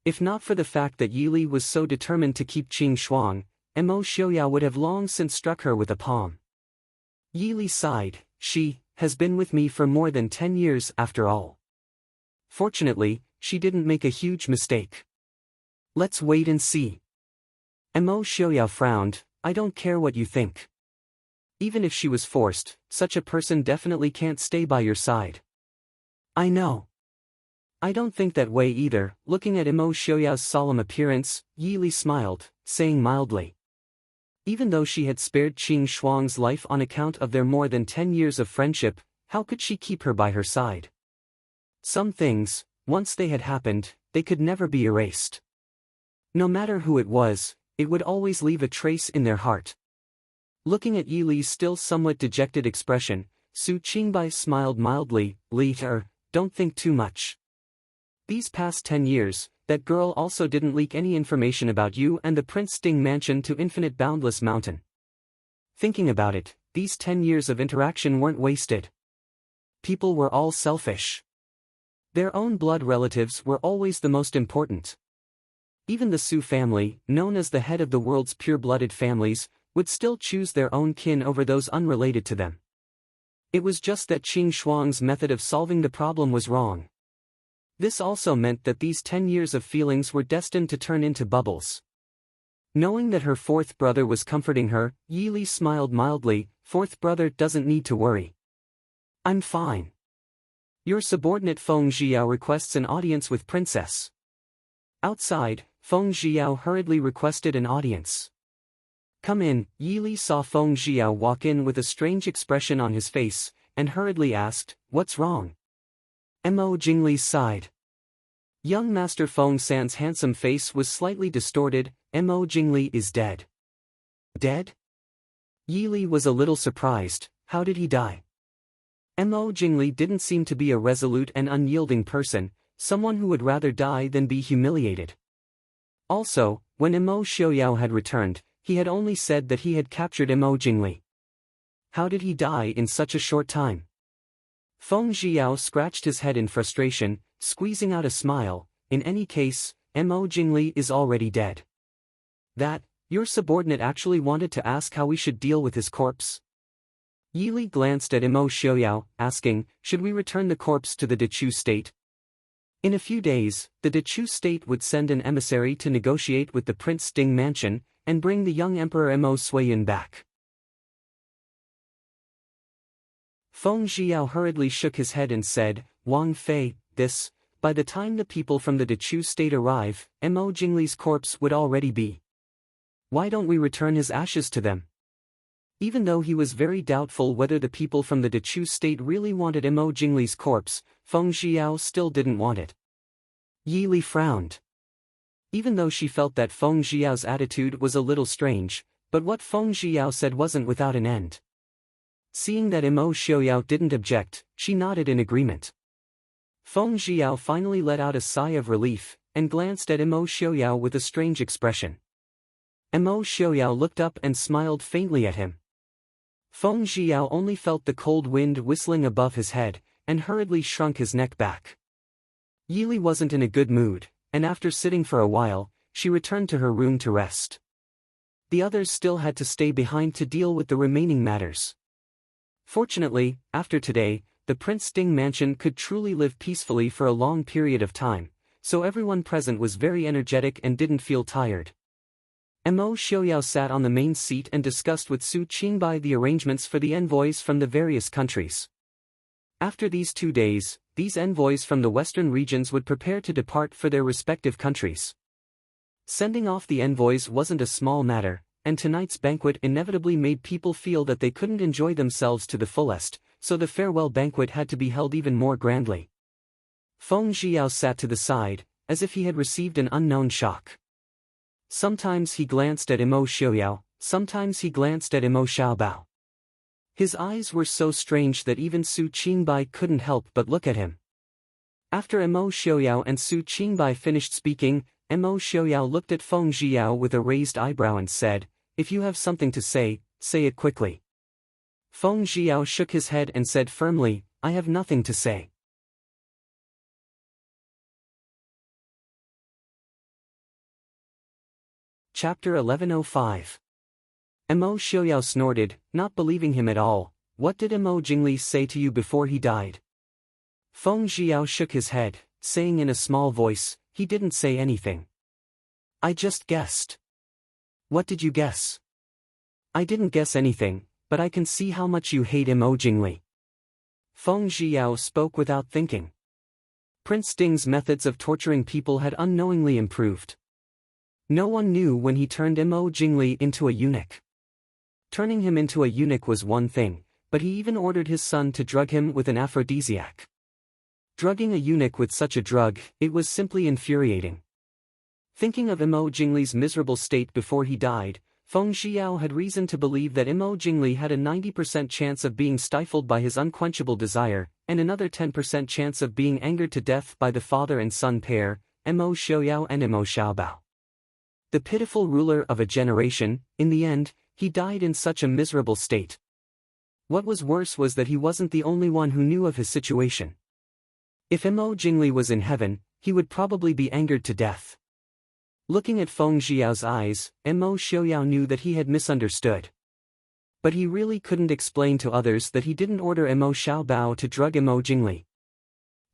If not for the fact that Yi Li was so determined to keep Qing Shuang, Mo Xiaoyao would have long since struck her with a palm. Yi Li sighed. She has been with me for more than 10 years after all. Fortunately, she didn't make a huge mistake. Let's wait and see. Mo Xiaoyao frowned. I don't care what you think. Even if she was forced, such a person definitely can't stay by your side. I know. I don't think that way either. Looking at Mo Xiaoyao's solemn appearance, Yi Li smiled, saying mildly. Even though she had spared Qing Shuang's life on account of their more than 10 years of friendship, how could she keep her by her side? Some things, once they had happened, they could never be erased. No matter who it was, it would always leave a trace in their heart. Looking at Yi Li's still somewhat dejected expression, Su Qingbai smiled mildly. Li, don't think too much. These past 10 years, that girl also didn't leak any information about you and the Prince Ding mansion to Infinite Boundless Mountain. Thinking about it, these 10 years of interaction weren't wasted. People were all selfish. Their own blood relatives were always the most important. Even the Su family, known as the head of the world's pure-blooded families, would still choose their own kin over those unrelated to them. It was just that Qing Shuang's method of solving the problem was wrong. This also meant that these 10 years of feelings were destined to turn into bubbles. Knowing that her fourth brother was comforting her, Yi Li smiled mildly. Fourth brother doesn't need to worry. I'm fine. Your subordinate Feng Zhiyao requests an audience with Princess. Outside, Feng Zhiyao hurriedly requested an audience. Come in. Yi Li saw Feng Zhiyao walk in with a strange expression on his face, and hurriedly asked, "What's wrong?" Mo Jingli sighed. Young Master Feng San's handsome face was slightly distorted. Mo Jingli is dead. Dead? Yi Li was a little surprised. How did he die? Mo Jingli didn't seem to be a resolute and unyielding person, someone who would rather die than be humiliated. Also, when Mo Xiaoyao had returned, he had only said that he had captured Mo Jingli. How did he die in such a short time? Feng Zhiyao scratched his head in frustration, squeezing out a smile. In any case, Mo Jingli is already dead. That, your subordinate actually wanted to ask how we should deal with his corpse? Yi Li glanced at Mo Xiaoyao, asking, should we return the corpse to the Dechu state? In a few days, the Dechu state would send an emissary to negotiate with the Prince Ding mansion, and bring the young Emperor Mo Suiyun back. Feng Zhiyao hurriedly shook his head and said, Wang Fei, by the time the people from the Dechu state arrive, Mo Jingli's corpse would already be. Why don't we return his ashes to them? Even though he was very doubtful whether the people from the Dechu state really wanted Mo Jingli's corpse, Feng Zhiyao still didn't want it. Yi Li frowned. Even though she felt that Feng Zhiyao's attitude was a little strange, but what Feng Zhiyao said wasn't without an end. Seeing that Mo Xiaoyao didn't object, she nodded in agreement. Feng Zhiyao finally let out a sigh of relief, and glanced at Mo Xiaoyao with a strange expression. Mo Xiaoyao looked up and smiled faintly at him. Feng Zhiyao only felt the cold wind whistling above his head, and hurriedly shrunk his neck back. Yi Li wasn't in a good mood, and after sitting for a while, she returned to her room to rest. The others still had to stay behind to deal with the remaining matters. Fortunately, after today, the Prince Ding mansion could truly live peacefully for a long period of time, so everyone present was very energetic and didn't feel tired. Mo Xiaoyao sat on the main seat and discussed with Su Qingbai the arrangements for the envoys from the various countries. After these 2 days, these envoys from the western regions would prepare to depart for their respective countries. Sending off the envoys wasn't a small matter, and tonight's banquet inevitably made people feel that they couldn't enjoy themselves to the fullest, so the farewell banquet had to be held even more grandly. Feng Zhiyao sat to the side, as if he had received an unknown shock. Sometimes he glanced at Mo Xiaoyao, sometimes he glanced at Mo Xiaobao. His eyes were so strange that even Su Qingbai couldn't help but look at him. After Mo Xiaoyao and Su Qingbai finished speaking, Mo Xiaoyao looked at Feng Zhiyao with a raised eyebrow and said, if you have something to say it quickly. Feng Xiao shook his head and said firmly, I have nothing to say. Chapter 1105. Mo Xiaoyao snorted, not believing him at all. What did Mo Jingli say to you before he died? Feng Xiao shook his head, saying in a small voice, he didn't say anything. I just guessed. What did you guess? I didn't guess anything, but I can see how much you hate Mo Jingli. Feng Xiao spoke without thinking. Prince Ding's methods of torturing people had unknowingly improved. No one knew when he turned Mo Jingli into a eunuch. Turning him into a eunuch was one thing, but he even ordered his son to drug him with an aphrodisiac. Drugging a eunuch with such a drug, it was simply infuriating. Thinking of Mo Jingli's miserable state before he died, Feng Xiao had reason to believe that Mo Jingli had a 90% chance of being stifled by his unquenchable desire, and another 10% chance of being angered to death by the father and son pair, Mo Xiaoyao and Mo Xiaobao. The pitiful ruler of a generation, in the end, he died in such a miserable state. What was worse was that he wasn't the only one who knew of his situation. If Mo Jingli was in heaven, he would probably be angered to death. Looking at Feng Xiao's eyes, Mo Xiaoyao knew that he had misunderstood. But he really couldn't explain to others that he didn't order Mo Xiaobao to drug Mo Jingli.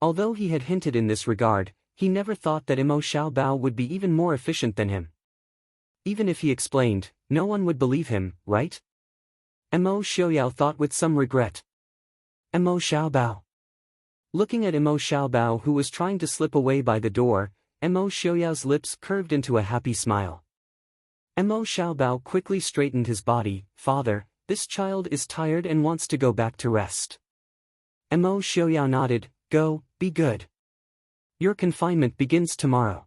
Although he had hinted in this regard, he never thought that Mo Xiaobao would be even more efficient than him. Even if he explained, no one would believe him, right? Mo Xiaoyao thought with some regret. Mo Xiaobao. Looking at Mo Xiaobao who was trying to slip away by the door, Mo Xiaoyao's lips curved into a happy smile. Mo Xiaobao quickly straightened his body. Father, this child is tired and wants to go back to rest. Mo Xiaoyao nodded, go, be good. Your confinement begins tomorrow.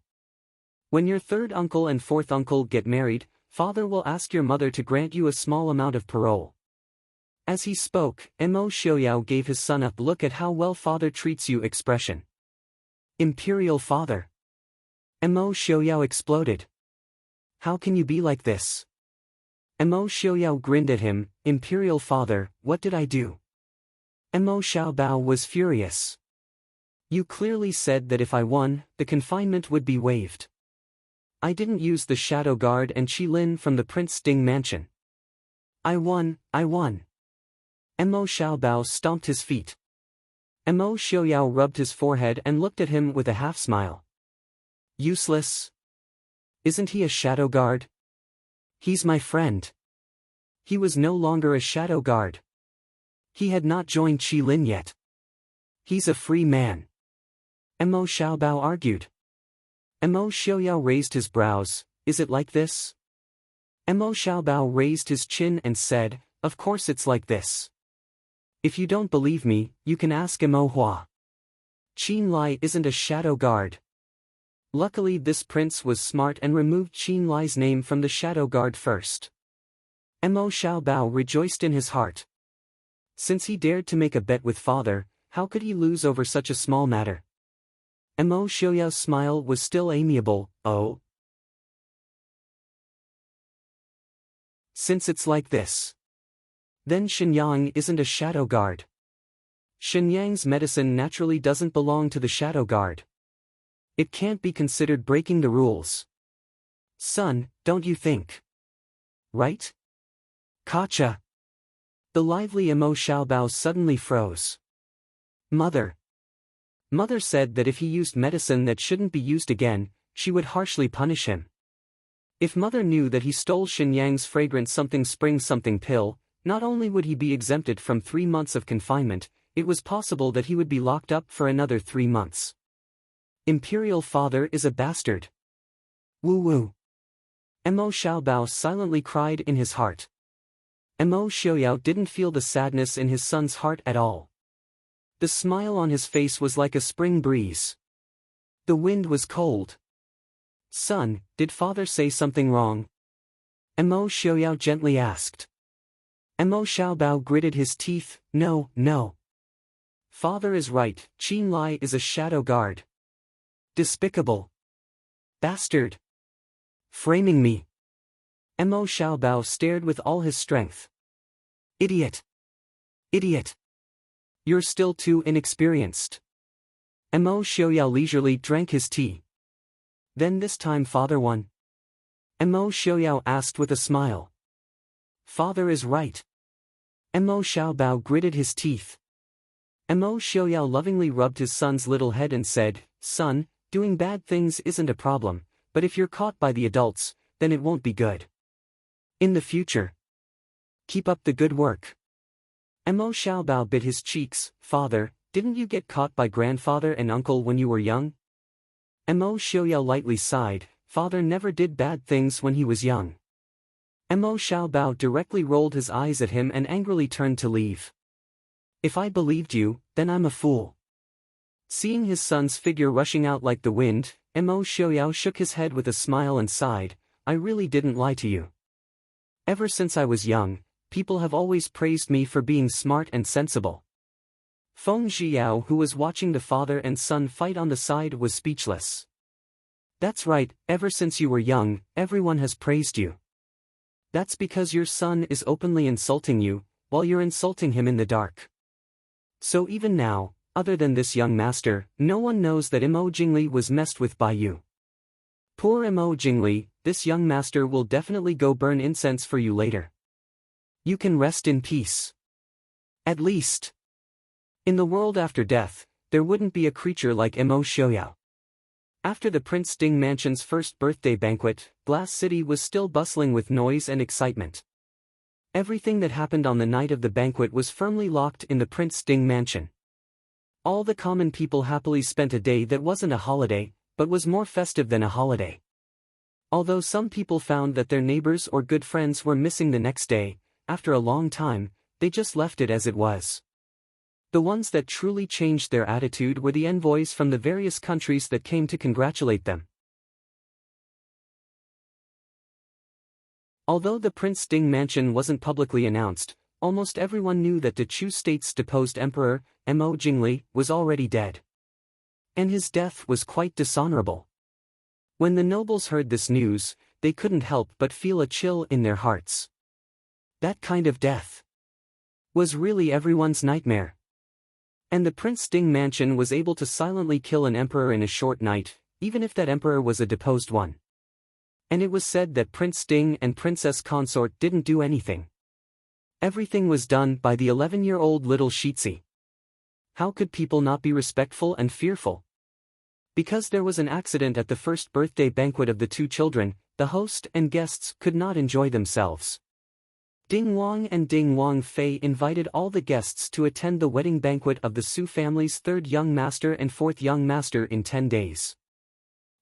When your third uncle and fourth uncle get married, father will ask your mother to grant you a small amount of parole. As he spoke, Mo Xiaoyao gave his son a look at how well father treats you expression. Imperial father. Mo Xiaoyao exploded. How can you be like this? Mo Xiaoyao grinned at him, Imperial father, what did I do? Mo Xiaobao was furious. You clearly said that if I won, the confinement would be waived. I didn't use the shadow guard and Qi Lin from the Prince Ding mansion. I won. Mo Xiaobao stomped his feet. Mo Xiaoyao rubbed his forehead and looked at him with a half-smile. Useless. Isn't he a shadow guard? He's my friend. He was no longer a shadow guard. He had not joined Qi Lin yet. He's a free man. Mo Xiaobao argued. Mo Xiaoyao raised his brows, is it like this? Mo Xiaobao raised his chin and said, of course it's like this. If you don't believe me, you can ask Mo Hua. Qin Lai isn't a shadow guard. Luckily this prince was smart and removed Qin Lai's name from the shadow guard first. Mo Xiaobao rejoiced in his heart. Since he dared to make a bet with father, how could he lose over such a small matter? Mo Xiaoyao's smile was still amiable, oh. Since it's like this. Then Shenyang isn't a shadow guard. Shenyang's medicine naturally doesn't belong to the shadow guard. It can't be considered breaking the rules. Son, don't you think? Right? Kacha. The lively Mo Xiaobao suddenly froze. Mother. Mother said that if he used medicine that shouldn't be used again, she would harshly punish him. If mother knew that he stole Shenyang's fragrant something spring something pill, not only would he be exempted from 3 months of confinement, it was possible that he would be locked up for another 3 months. Imperial father is a bastard. Woo woo. Mo Xiaobao silently cried in his heart. Mo Xiaoyao didn't feel the sadness in his son's heart at all. The smile on his face was like a spring breeze. The wind was cold. Son, did father say something wrong? Mo Xiaoyao gently asked. Mo Xiaobao gritted his teeth, no. Father is right, Qin Lai is a shadow guard. Despicable. Bastard. Framing me. Mo Xiaobao stared with all his strength. Idiot! Idiot! You're still too inexperienced. Mo Xiaoyao leisurely drank his tea. Then this time father won? Mo Xiaoyao asked with a smile. Father is right. Mo Xiaobao gritted his teeth. Mo Xiaoyao lovingly rubbed his son's little head and said, Son, doing bad things isn't a problem, but if you're caught by the adults, then it won't be good. In the future, keep up the good work. Mo Xiaobao bit his cheeks. Father, didn't you get caught by grandfather and uncle when you were young? Mo Xiaoyao lightly sighed. Father never did bad things when he was young. Mo Xiaobao directly rolled his eyes at him and angrily turned to leave. If I believed you, then I'm a fool. Seeing his son's figure rushing out like the wind, Mo Xiaoyao shook his head with a smile and sighed. I really didn't lie to you. Ever since I was young, people have always praised me for being smart and sensible. Feng Zhiyao, who was watching the father and son fight on the side, was speechless. That's right, ever since you were young, everyone has praised you. That's because your son is openly insulting you, while you're insulting him in the dark. So even now, other than this young master, no one knows that Mo Jingli was messed with by you. Poor Mo Jingli, this young master will definitely go burn incense for you later. You can rest in peace. At least. In the world after death, there wouldn't be a creature like Mo Xiaoyao. After the Prince Ding Mansion's first birthday banquet, Glass City was still bustling with noise and excitement. Everything that happened on the night of the banquet was firmly locked in the Prince Ding Mansion. All the common people happily spent a day that wasn't a holiday, but was more festive than a holiday. Although some people found that their neighbors or good friends were missing the next day, after a long time, they just left it as it was. The ones that truly changed their attitude were the envoys from the various countries that came to congratulate them. Although the Prince Ding Mansion wasn't publicly announced, almost everyone knew that the Chu state's deposed emperor, Mo Jingli, was already dead. And his death was quite dishonorable. When the nobles heard this news, they couldn't help but feel a chill in their hearts. That kind of death was really everyone's nightmare. And the Prince Ding Mansion was able to silently kill an emperor in a short night, even if that emperor was a deposed one. And it was said that Prince Ding and Princess Consort didn't do anything. Everything was done by the 11-year-old little Shitzi. How could people not be respectful and fearful? Because there was an accident at the first birthday banquet of the two children, the host and guests could not enjoy themselves. Ding Wang and Ding Wang Fei invited all the guests to attend the wedding banquet of the Su family's third young master and fourth young master in 10 days.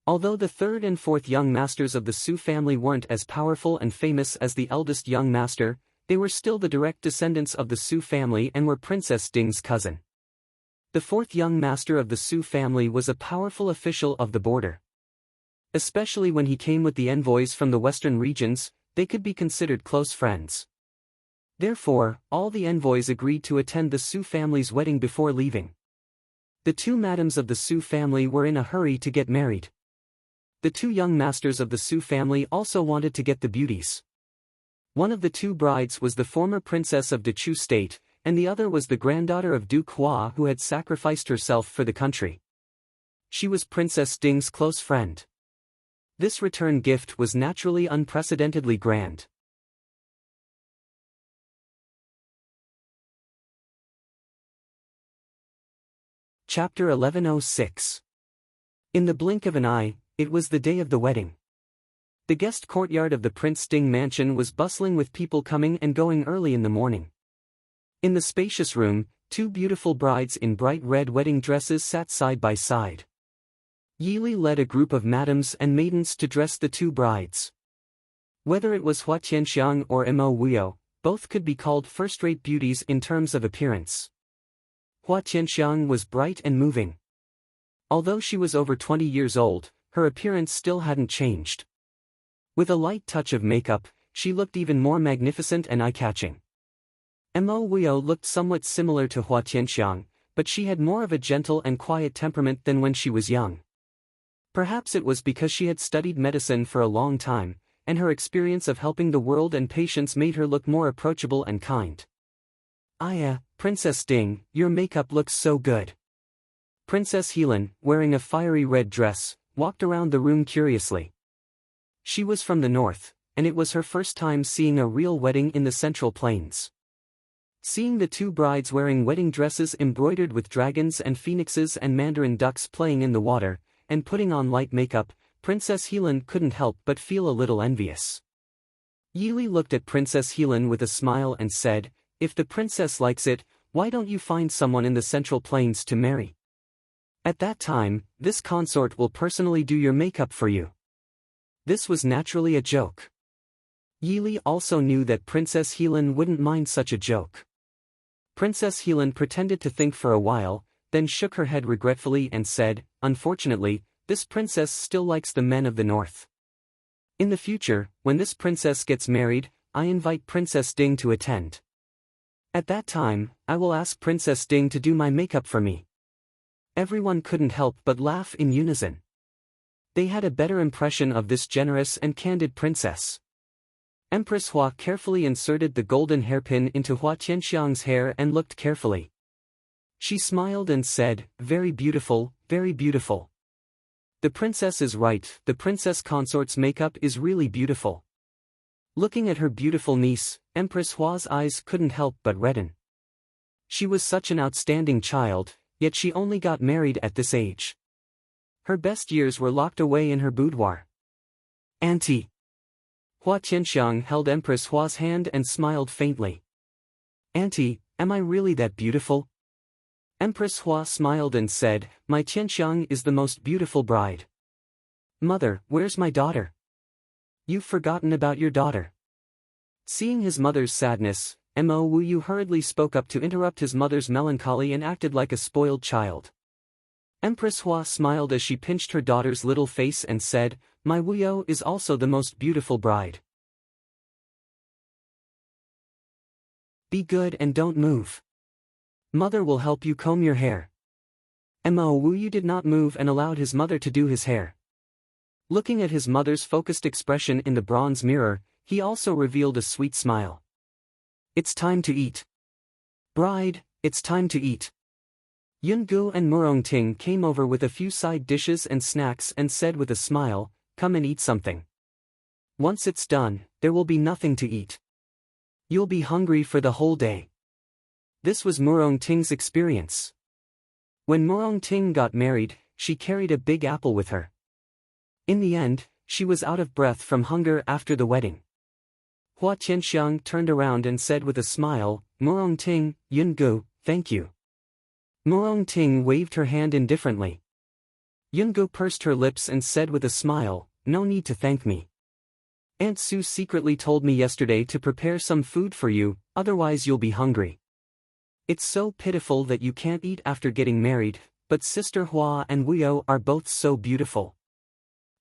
Although the third and fourth young masters of the Su family weren't as powerful and famous as the eldest young master, they were still the direct descendants of the Su family and were Princess Ding's cousin. The fourth young master of the Su family was a powerful official of the border. Especially when he came with the envoys from the western regions, they could be considered close friends. Therefore, all the envoys agreed to attend the Su family's wedding before leaving. The two madams of the Su family were in a hurry to get married. The two young masters of the Su family also wanted to get the beauties. One of the two brides was the former princess of the Chu state, and the other was the granddaughter of Duke Hua who had sacrificed herself for the country. She was Princess Ding's close friend. This return gift was naturally unprecedentedly grand. Chapter 1106. In the blink of an eye, it was the day of the wedding. The guest courtyard of the Prince Ding Mansion was bustling with people coming and going early in the morning. In the spacious room, two beautiful brides in bright red wedding dresses sat side by side. Yili led a group of madams and maidens to dress the two brides. Whether it was Hua Tianxiang or Mo Wuyo, both could be called first-rate beauties in terms of appearance. Hua Tianxiang was bright and moving. Although she was over 20 years old, her appearance still hadn't changed. With a light touch of makeup, she looked even more magnificent and eye-catching. Mo Wuyo looked somewhat similar to Hua Tianxiang, but she had more of a gentle and quiet temperament than when she was young. Perhaps it was because she had studied medicine for a long time, and her experience of helping the world and patience made her look more approachable and kind. Princess Ding, your makeup looks so good." Princess Helan, wearing a fiery red dress, walked around the room curiously. She was from the north, and it was her first time seeing a real wedding in the Central Plains. Seeing the two brides wearing wedding dresses embroidered with dragons and phoenixes and mandarin ducks playing in the water, and putting on light makeup, Princess Helan couldn't help but feel a little envious. Yili looked at Princess Helan with a smile and said, "If the princess likes it, why don't you find someone in the Central Plains to marry? At that time, this consort will personally do your makeup for you." This was naturally a joke. Yili also knew that Princess Helan wouldn't mind such a joke. Princess Helan pretended to think for a while, then shook her head regretfully and said, "Unfortunately, this princess still likes the men of the north. In the future, when this princess gets married, I invite Princess Ding to attend. At that time, I will ask Princess Ding to do my makeup for me." Everyone couldn't help but laugh in unison. They had a better impression of this generous and candid princess. Empress Hua carefully inserted the golden hairpin into Hua Tianxiang's hair and looked carefully. She smiled and said, "Very beautiful, very beautiful. The princess is right, the princess consort's makeup is really beautiful." Looking at her beautiful niece, Empress Hua's eyes couldn't help but redden. She was such an outstanding child, yet she only got married at this age. Her best years were locked away in her boudoir. "Auntie." Hua Tianxiang held Empress Hua's hand and smiled faintly. "Auntie, am I really that beautiful?" Empress Hua smiled and said, "My Tianxiang is the most beautiful bride." "Mother, where's my daughter?" "You've forgotten about your daughter." Seeing his mother's sadness, Mo Wuyu hurriedly spoke up to interrupt his mother's melancholy and acted like a spoiled child. Empress Hua smiled as she pinched her daughter's little face and said, "My Wuyo is also the most beautiful bride. Be good and don't move. Mother will help you comb your hair." Mo Wuyu did not move and allowed his mother to do his hair. Looking at his mother's focused expression in the bronze mirror, he also revealed a sweet smile. "It's time to eat. Bride, it's time to eat." Yungu and Murongting came over with a few side dishes and snacks and said with a smile, "Come and eat something. Once it's done, there will be nothing to eat. You'll be hungry for the whole day." This was Murongting's experience. When Murongting got married, she carried a big apple with her. In the end, she was out of breath from hunger after the wedding. Hua Tianxiang turned around and said with a smile, "Murongting, Yungu, thank you." Murongting waved her hand indifferently. Yungu pursed her lips and said with a smile, "No need to thank me. Aunt Sue secretly told me yesterday to prepare some food for you, otherwise you'll be hungry. It's so pitiful that you can't eat after getting married, but Sister Hua and Wuyo are both so beautiful."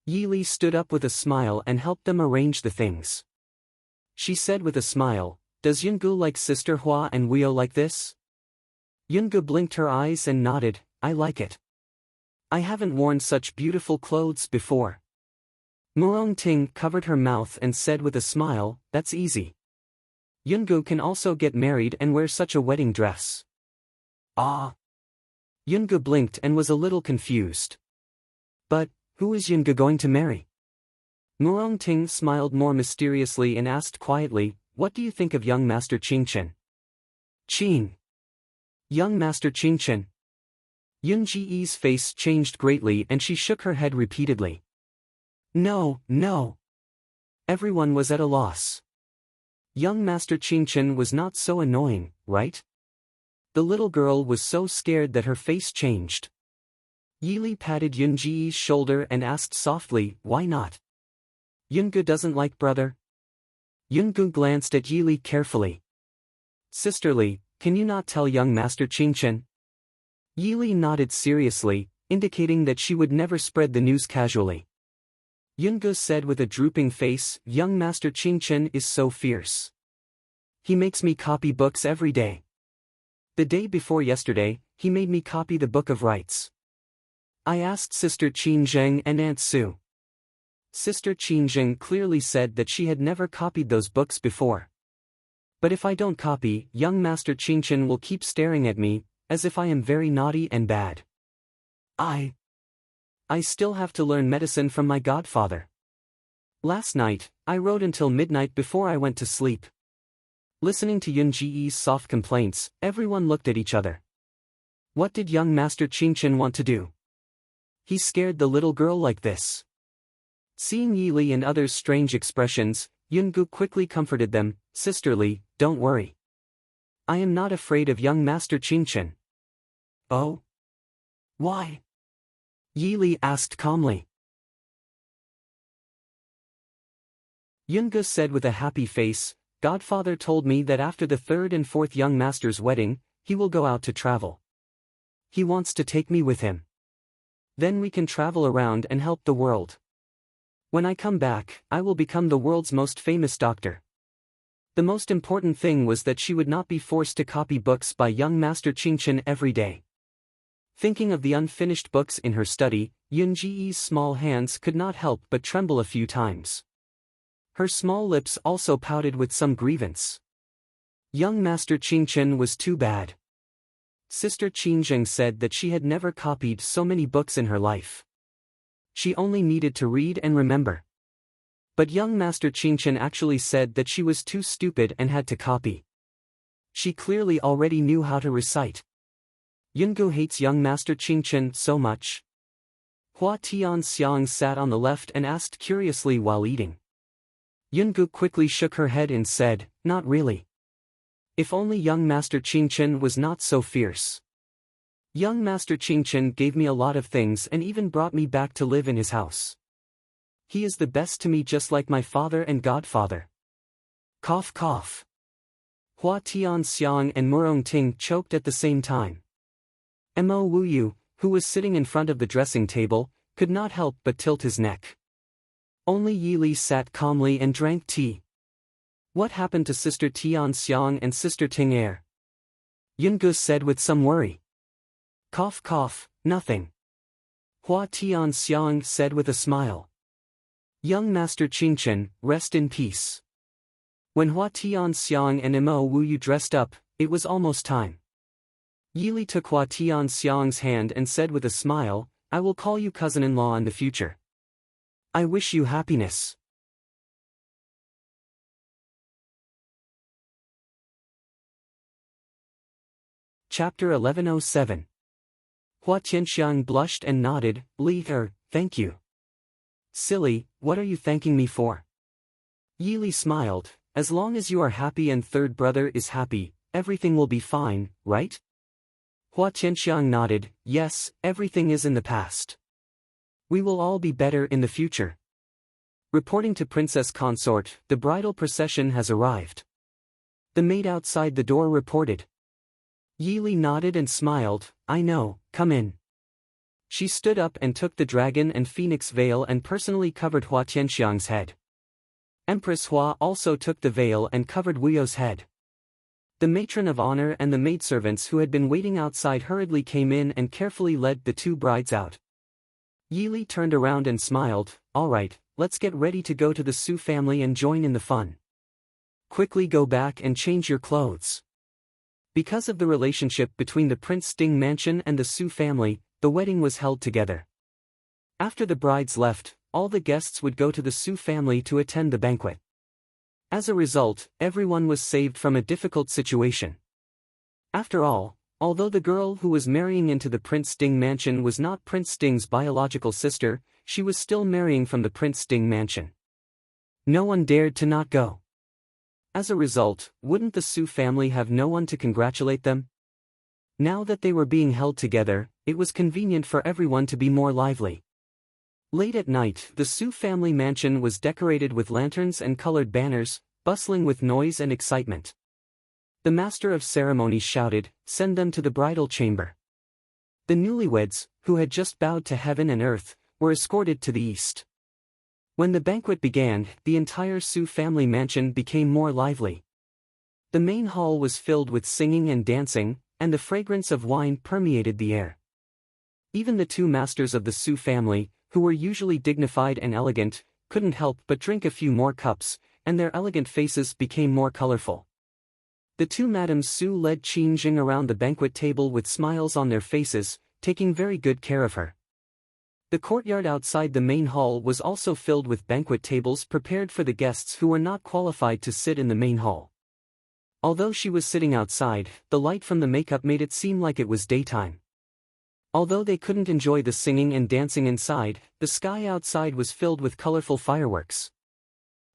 Yili stood up with a smile and helped them arrange the things. She said with a smile, "Does Yungu like Sister Hua and Wuyo like this?" Yungu blinked her eyes and nodded, "I like it. I haven't worn such beautiful clothes before." Murongting covered her mouth and said with a smile, "That's easy. Yungu can also get married and wear such a wedding dress." "Ah." Yungu blinked and was a little confused. "But, who is Yungu going to marry?" Murongting smiled more mysteriously and asked quietly, "What do you think of young Master Qingchen?" "Qing. Young Master Qingchen." Yun Ji's face changed greatly and she shook her head repeatedly. "No, no." Everyone was at a loss. Young Master Qingchen was not so annoying, right? The little girl was so scared that her face changed. Yili patted Yun Ji's shoulder and asked softly, "Why not? Yungu doesn't like brother?" Yungu glanced at Yili carefully. "Sisterly, can you not tell young Master Qingchen?" Yili nodded seriously, indicating that she would never spread the news casually. Yungu said with a drooping face, "Young Master Qingchen is so fierce. He makes me copy books every day. The day before yesterday, he made me copy the Book of Rites. I asked Sister Qin Zheng and Aunt Sue. Sister Qingjing clearly said that she had never copied those books before. But if I don't copy, young Master Qingchen will keep staring at me, as if I am very naughty and bad. I still have to learn medicine from my godfather. Last night, I wrote until midnight before I went to sleep. Listening to Yun Ji's soft complaints, everyone looked at each other. What did young Master Qingchen want to do? He scared the little girl like this. Seeing Yi Li and others' strange expressions, Yungu quickly comforted them, "Sisterly, don't worry. I am not afraid of young Master Qingchen." "Oh? Why?" Yi Li asked calmly. Yungu said with a happy face, "Godfather told me that after the third and fourth young master's wedding, he will go out to travel. He wants to take me with him. Then we can travel around and help the world. When I come back, I will become the world's most famous doctor." The most important thing was that she would not be forced to copy books by young Master Qingchen every day. Thinking of the unfinished books in her study, Yun Ji's small hands could not help but tremble a few times. Her small lips also pouted with some grievance. Young Master Qingchen was too bad. Sister Qingjing said that she had never copied so many books in her life. She only needed to read and remember. But young Master Qingchen actually said that she was too stupid and had to copy. She clearly already knew how to recite. Yungu hates young Master Qingchen so much. Hua Tianxiang sat on the left and asked curiously while eating. Yungu quickly shook her head and said, "Not really. If only young Master Qingchen was not so fierce. Young Master Qingchen gave me a lot of things and even brought me back to live in his house. He is the best to me just like my father and godfather." Cough cough. Hua Tianxiang and Murong Ting choked at the same time. Mo Wuyu, who was sitting in front of the dressing table, could not help but tilt his neck. Only Yi Li sat calmly and drank tea. What happened to Sister Tianxiang and Sister Ting? Yungu said with some worry. Cough cough, nothing. Hua Tianxiang said with a smile. Young Master Qingchen, rest in peace. When Hua Tianxiang and Mo Wuyu dressed up, it was almost time. Yi Li took Hua Tianxiang's hand and said with a smile, "I will call you cousin-in-law in the future. I wish you happiness." Chapter 1107. Hua Tianxiang blushed and nodded, Thank you." "Silly, what are you thanking me for?" Yi Li smiled, "As long as you are happy and third brother is happy, everything will be fine, right?" Hua Tianxiang nodded, "Yes, everything is in the past. We will all be better in the future." Reporting to Princess Consort, the bridal procession has arrived. The maid outside the door reported. Yi Li nodded and smiled, "I know, come in." She stood up and took the dragon and phoenix veil and personally covered Hua Tianxiang's head. Empress Hua also took the veil and covered Wuyo's head. The matron of honor and the maidservants who had been waiting outside hurriedly came in and carefully led the two brides out. Yi Li turned around and smiled, "All right, let's get ready to go to the Su family and join in the fun. Quickly go back and change your clothes." Because of the relationship between the Prince Ding mansion and the Su family, the wedding was held together. After the brides left, all the guests would go to the Su family to attend the banquet. As a result, everyone was saved from a difficult situation. After all, although the girl who was marrying into the Prince Ding mansion was not Prince Ding's biological sister, she was still marrying from the Prince Ding mansion. No one dared to not go. As a result, wouldn't the Su family have no one to congratulate them? Now that they were being held together, it was convenient for everyone to be more lively. Late at night, the Su family mansion was decorated with lanterns and colored banners, bustling with noise and excitement. The master of ceremonies shouted, "Send them to the bridal chamber." The newlyweds, who had just bowed to heaven and earth, were escorted to the east. When the banquet began, the entire Su family mansion became more lively. The main hall was filled with singing and dancing, and the fragrance of wine permeated the air. Even the two masters of the Su family, who were usually dignified and elegant, couldn't help but drink a few more cups, and their elegant faces became more colorful. The two Madame Su led Qin Jing around the banquet table with smiles on their faces, taking very good care of her. The courtyard outside the main hall was also filled with banquet tables prepared for the guests who were not qualified to sit in the main hall. Although she was sitting outside, the light from the makeup made it seem like it was daytime. Although they couldn't enjoy the singing and dancing inside, the sky outside was filled with colorful fireworks.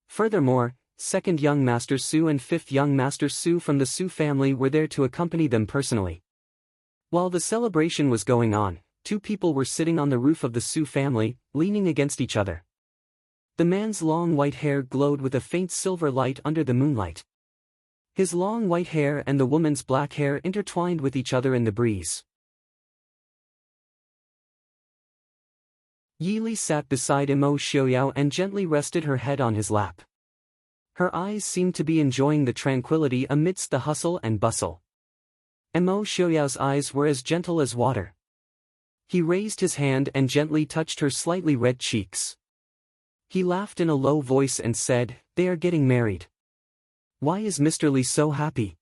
Furthermore, second young Master Su and fifth young Master Su from the Su family were there to accompany them personally. While the celebration was going on, two people were sitting on the roof of the Su family, leaning against each other. The man's long white hair glowed with a faint silver light under the moonlight. His long white hair and the woman's black hair intertwined with each other in the breeze. Yi Li sat beside Mo Xiaoyao and gently rested her head on his lap. Her eyes seemed to be enjoying the tranquility amidst the hustle and bustle. Mo Xiaoyao's eyes were as gentle as water. He raised his hand and gently touched her slightly red cheeks. He laughed in a low voice and said, "They are getting married. Why is Mr. Li so happy?"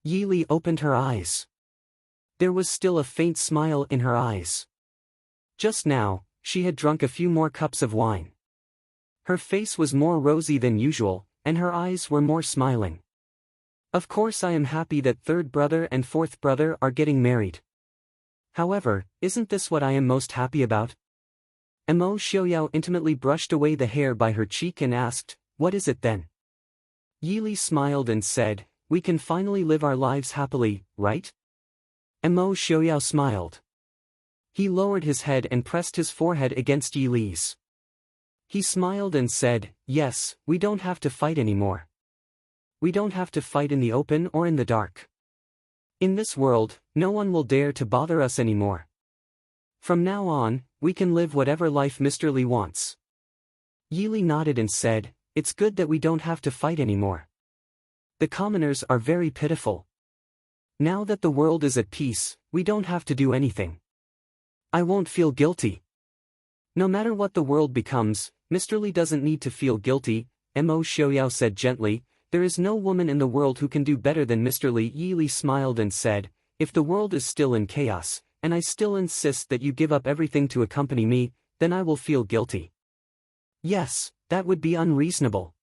Yi Li opened her eyes. There was still a faint smile in her eyes. Just now, she had drunk a few more cups of wine. Her face was more rosy than usual, and her eyes were more smiling. Of course I am happy that third brother and fourth brother are getting married. However, isn't this what I am most happy about? Mo Xiaoyao intimately brushed away the hair by her cheek and asked, "What is it then?" Yi Li smiled and said, "We can finally live our lives happily, right?" Mo Xiaoyao smiled. He lowered his head and pressed his forehead against Yi Li's. He smiled and said, "Yes, we don't have to fight anymore. We don't have to fight in the open or in the dark. In this world, no one will dare to bother us anymore. From now on, we can live whatever life Mr. Li wants." Yi Li nodded and said, "It's good that we don't have to fight anymore. The commoners are very pitiful. Now that the world is at peace, we don't have to do anything. I won't feel guilty. No matter what the world becomes, Mr. Li doesn't need to feel guilty," Mo Xiaoyao said gently. "There is no woman in the world who can do better than Mr. Li." Yi Li smiled and said, "If the world is still in chaos, and I still insist that you give up everything to accompany me, then I will feel guilty." "Yes, that would be unreasonable."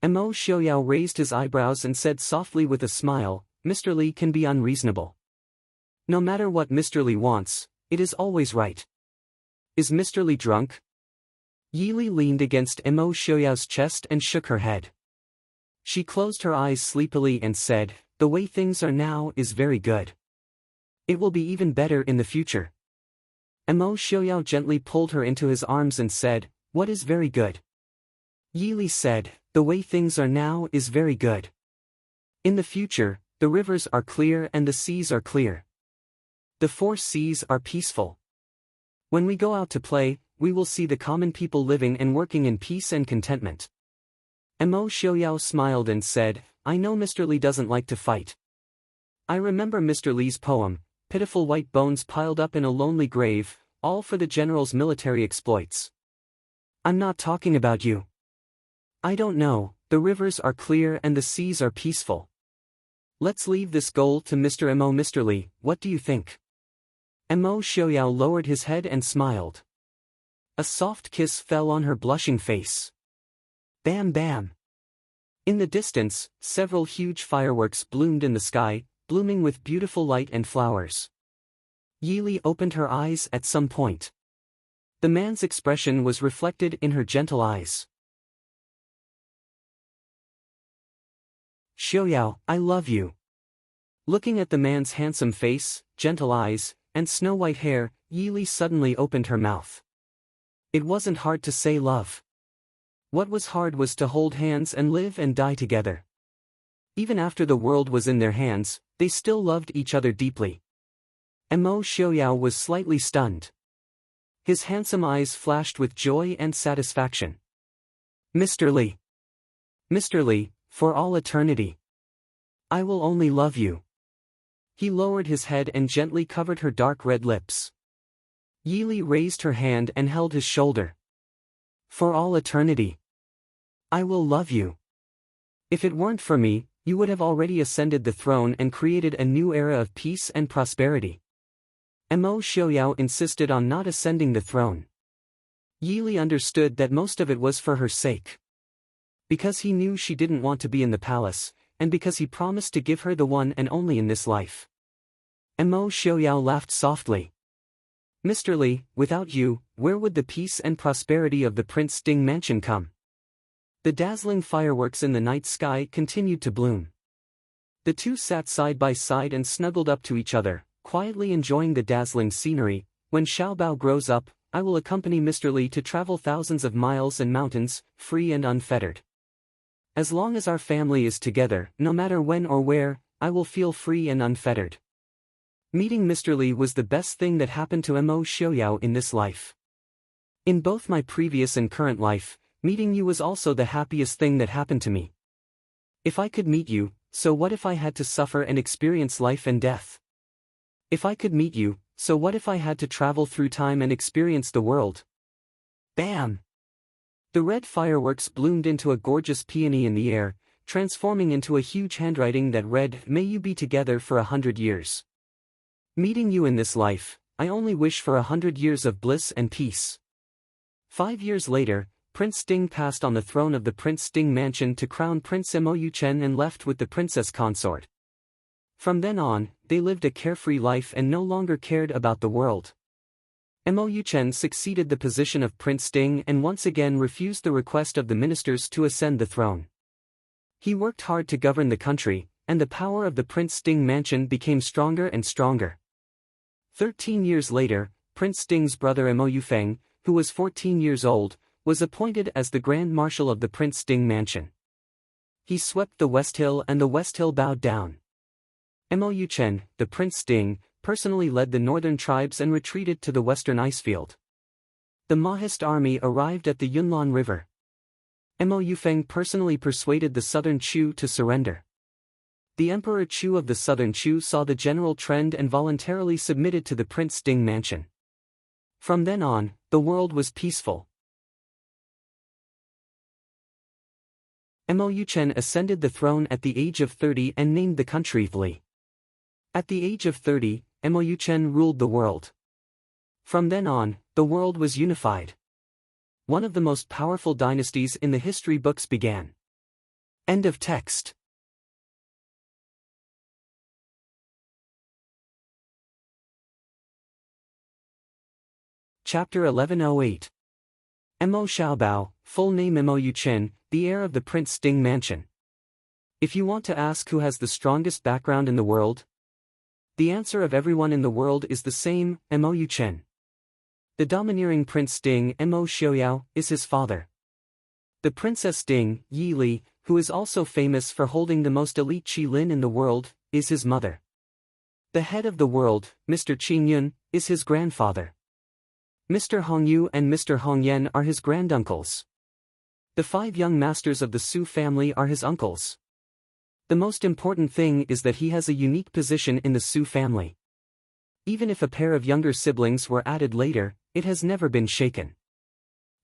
Mo Xiaoyao raised his eyebrows and said softly with a smile, "Mr. Li can be unreasonable. No matter what Mr. Li wants, it is always right. Is Mr. Li drunk?" Yi Li leaned against Mo Xiaoyao's chest and shook her head. She closed her eyes sleepily and said, "The way things are now is very good. It will be even better in the future." Mo Xiaoyao gently pulled her into his arms and said, "What is very good?" Yi Li said, "The way things are now is very good. In the future, the rivers are clear and the seas are clear. The four seas are peaceful. When we go out to play, we will see the common people living and working in peace and contentment." Mo Xiaoyao smiled and said, "I know Mr. Li doesn't like to fight. I remember Mr. Li's poem, pitiful white bones piled up in a lonely grave, all for the general's military exploits. I'm not talking about you. I don't know, the rivers are clear and the seas are peaceful. Let's leave this goal to Mr. Mo. Mr. Li, what do you think?" Mo Xiaoyao lowered his head and smiled. A soft kiss fell on her blushing face. Bam bam. In the distance, several huge fireworks bloomed in the sky, blooming with beautiful light and flowers. Yi Li opened her eyes at some point. The man's expression was reflected in her gentle eyes. "Xiaoyao, I love you." Looking at the man's handsome face, gentle eyes, and snow-white hair, Yi Li suddenly opened her mouth. It wasn't hard to say love. What was hard was to hold hands and live and die together. Even after the world was in their hands, they still loved each other deeply. Mo Xiaoyao was slightly stunned. His handsome eyes flashed with joy and satisfaction. "Mr. Li. Mr. Li, for all eternity. I will only love you." He lowered his head and gently covered her dark red lips. Yi Li raised her hand and held his shoulder. For all eternity. I will love you. If it weren't for me, you would have already ascended the throne and created a new era of peace and prosperity. Mo Xiaoyao insisted on not ascending the throne. Yili understood that most of it was for her sake. Because he knew she didn't want to be in the palace, and because he promised to give her the one and only in this life. Mo Xiaoyao laughed softly. Mr. Li, without you, where would the peace and prosperity of the Prince Ding mansion come? The dazzling fireworks in the night sky continued to bloom. The two sat side by side and snuggled up to each other, quietly enjoying the dazzling scenery. When Xiaobao grows up, I will accompany Mr. Li to travel thousands of miles and mountains, free and unfettered. As long as our family is together, no matter when or where, I will feel free and unfettered. Meeting Mr. Li was the best thing that happened to Mo Xiaoyao in this life. In both my previous and current life, meeting you was also the happiest thing that happened to me. If I could meet you, so what if I had to suffer and experience life and death? If I could meet you, so what if I had to travel through time and experience the world? Bam! The red fireworks bloomed into a gorgeous peony in the air, transforming into a huge handwriting that read, "May you be together for 100 years. Meeting you in this life, I only wish for 100 years of bliss and peace." 5 years later, Prince Ding passed on the throne of the Prince Ding mansion to crown Prince Mo Yuchen and left with the princess consort. From then on, they lived a carefree life and no longer cared about the world. Mo Yuchen succeeded the position of Prince Ding and once again refused the request of the ministers to ascend the throne. He worked hard to govern the country, and the power of the Prince Ding mansion became stronger and stronger. 13 years later, Prince Ding's brother Mo Yufeng, who was 14 years old, was appointed as the Grand Marshal of the Prince Ding mansion. He swept the West Hill and the West Hill bowed down. Mo Yuchen, the Prince Ding, personally led the northern tribes and retreated to the western icefield. The Mahist army arrived at the Yunnan River. Mo Yufeng personally persuaded the southern Chu to surrender. The Emperor Chu of the southern Chu saw the general trend and voluntarily submitted to the Prince Ding mansion. From then on, the world was peaceful. Mo Yuchen ascended the throne at the age of 30 and named the country Li. At the age of 30, Mo Yuchen ruled the world. From then on, the world was unified. One of the most powerful dynasties in the history books began. End of text. Chapter 1108. Mo Xiaobao, full name Mo Yuchen, the heir of the Prince Ding mansion. If you want to ask who has the strongest background in the world, the answer of everyone in the world is the same, Mo Yuchen. The domineering Prince Ding, Mo Xiaoyao, is his father. The Princess Ding, Yi Li, who is also famous for holding the most elite Qi Lin in the world, is his mother. The head of the world, Mr. Qing Yun, is his grandfather. Mr. Hong Yu and Mr. Hong Yan are his granduncles. The 5 young masters of the Su family are his uncles. The most important thing is that he has a unique position in the Su family. Even if a pair of younger siblings were added later, it has never been shaken.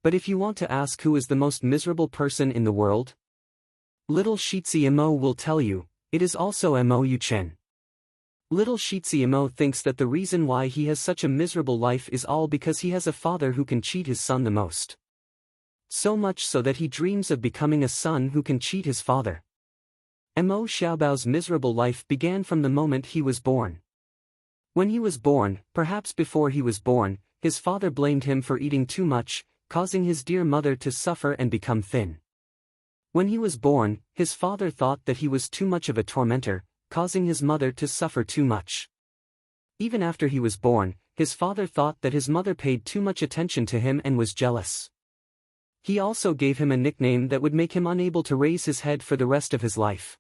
But if you want to ask who is the most miserable person in the world, little Shitzi Mo will tell you, it is also Mo Yuchen. Little Shitzi Mo thinks that the reason why he has such a miserable life is all because he has a father who can cheat his son the most. So much so that he dreams of becoming a son who can cheat his father. Mo Xiaobao's miserable life began from the moment he was born. When he was born, perhaps before he was born, his father blamed him for eating too much, causing his dear mother to suffer and become thin. When he was born, his father thought that he was too much of a tormentor, causing his mother to suffer too much. Even after he was born, his father thought that his mother paid too much attention to him and was jealous. He also gave him a nickname that would make him unable to raise his head for the rest of his life.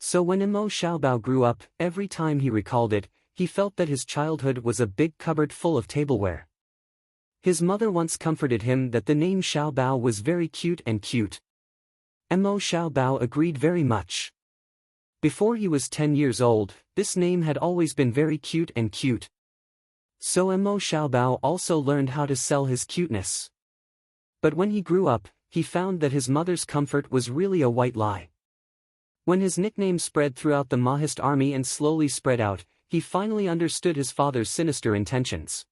So when Mo Xiaobao grew up, every time he recalled it, he felt that his childhood was a big cupboard full of tableware. His mother once comforted him that the name Xiaobao was very cute and cute. Mo Xiaobao agreed very much. Before he was 10 years old, this name had always been very cute and cute. So Mo Xiaobao also learned how to sell his cuteness. But when he grew up, he found that his mother's comfort was really a white lie. When his nickname spread throughout the Mahist army and slowly spread out, he finally understood his father's sinister intentions.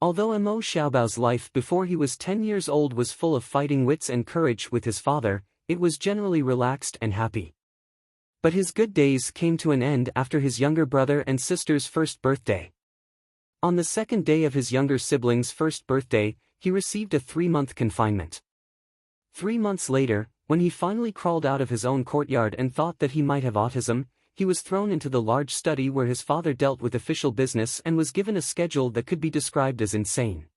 Although Mo Xiaobao's life before he was 10 years old was full of fighting wits and courage with his father, it was generally relaxed and happy. But his good days came to an end after his younger brother and sister's first birthday. On the second day of his younger sibling's first birthday, he received a 3-month confinement. 3 months later, when he finally crawled out of his own courtyard and thought that he might have autism, he was thrown into the large study where his father dealt with official business and was given a schedule that could be described as insane.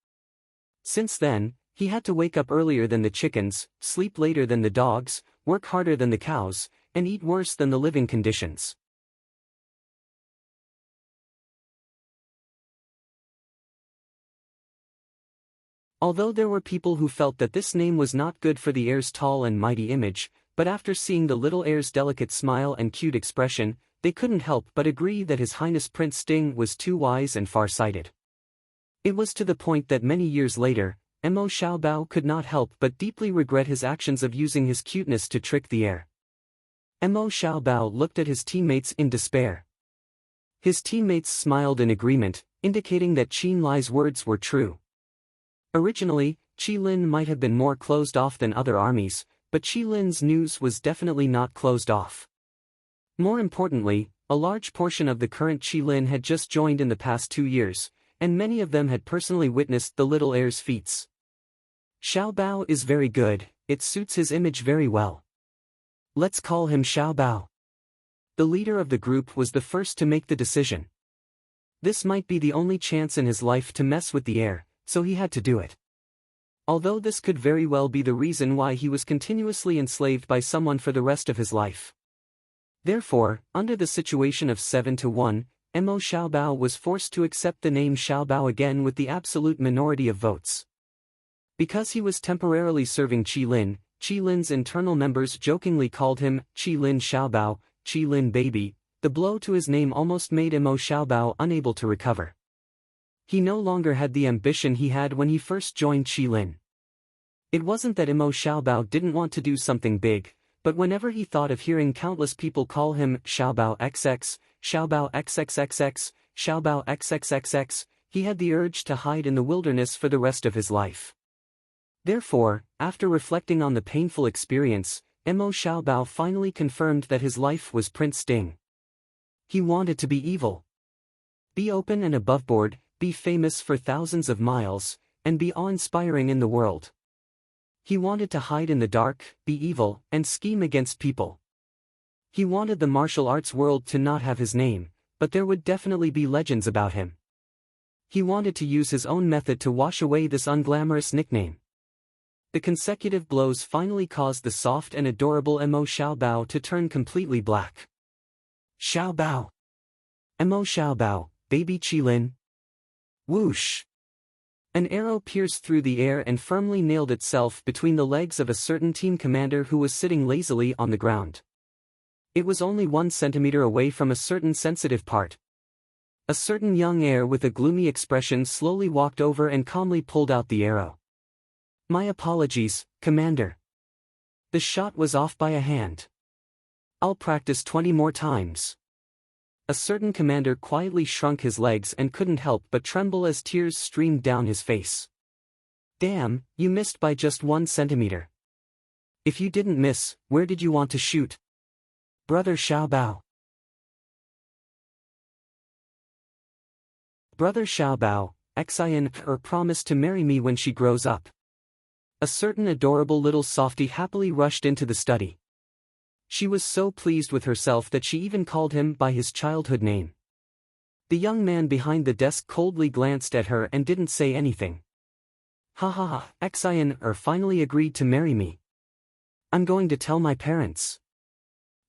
Since then, he had to wake up earlier than the chickens, sleep later than the dogs, work harder than the cows, and eat worse than the living conditions. Although there were people who felt that this name was not good for the heir's tall and mighty image, but after seeing the little heir's delicate smile and cute expression, they couldn't help but agree that His Highness Prince Ding was too wise and far-sighted. It was to the point that many years later, Mo Xiaobao could not help but deeply regret his actions of using his cuteness to trick the heir. Mo Xiaobao looked at his teammates in despair. His teammates smiled in agreement, indicating that Qin Li's words were true. Originally, Qilin might have been more closed off than other armies, but Qilin's news was definitely not closed off. More importantly, a large portion of the current Qilin had just joined in the past 2 years, and many of them had personally witnessed the little heir's feats. Xiaobao is very good, it suits his image very well. Let's call him Xiaobao. The leader of the group was the first to make the decision. This might be the only chance in his life to mess with the heir, so he had to do it. Although this could very well be the reason why he was continuously enslaved by someone for the rest of his life. Therefore, under the situation of 7-1, Mo Xiaobao was forced to accept the name Xiaobao again with the absolute minority of votes. Because he was temporarily serving Qilin, Qilin's internal members jokingly called him Qilin Xiaobao, Qilin baby. The blow to his name almost made Mo Xiaobao unable to recover. He no longer had the ambition he had when he first joined Qilin. It wasn't that Mo Xiaobao didn't want to do something big, but whenever he thought of hearing countless people call him Xiaobao XX, Xiaobao XXXX, Xiaobao XXXX, he had the urge to hide in the wilderness for the rest of his life. Therefore, after reflecting on the painful experience, Mo Xiaobao finally confirmed that his life was Prince Ding. He wanted to be evil. Be open and aboveboard, be famous for thousands of miles, and be awe-inspiring in the world. He wanted to hide in the dark, be evil, and scheme against people. He wanted the martial arts world to not have his name, but there would definitely be legends about him. He wanted to use his own method to wash away this unglamorous nickname. The consecutive blows finally caused the soft and adorable Mo Xiaobao to turn completely black. Xiaobao! Mo Xiaobao, baby Qilin! Whoosh! An arrow pierced through the air and firmly nailed itself between the legs of a certain team commander who was sitting lazily on the ground. It was only 1 centimeter away from a certain sensitive part. A certain young heir with a gloomy expression slowly walked over and calmly pulled out the arrow. My apologies, Commander. The shot was off by a hand. I'll practice 20 more times. A certain commander quietly shrunk his legs and couldn't help but tremble as tears streamed down his face. Damn, you missed by just 1 centimeter. If you didn't miss, where did you want to shoot? Brother Xiaobao. Brother Xiaobao, Xian promised to marry me when she grows up. A certain adorable little softy happily rushed into the study. She was so pleased with herself that she even called him by his childhood name. The young man behind the desk coldly glanced at her and didn't say anything. Ha ha ha, Xian finally agreed to marry me. I'm going to tell my parents.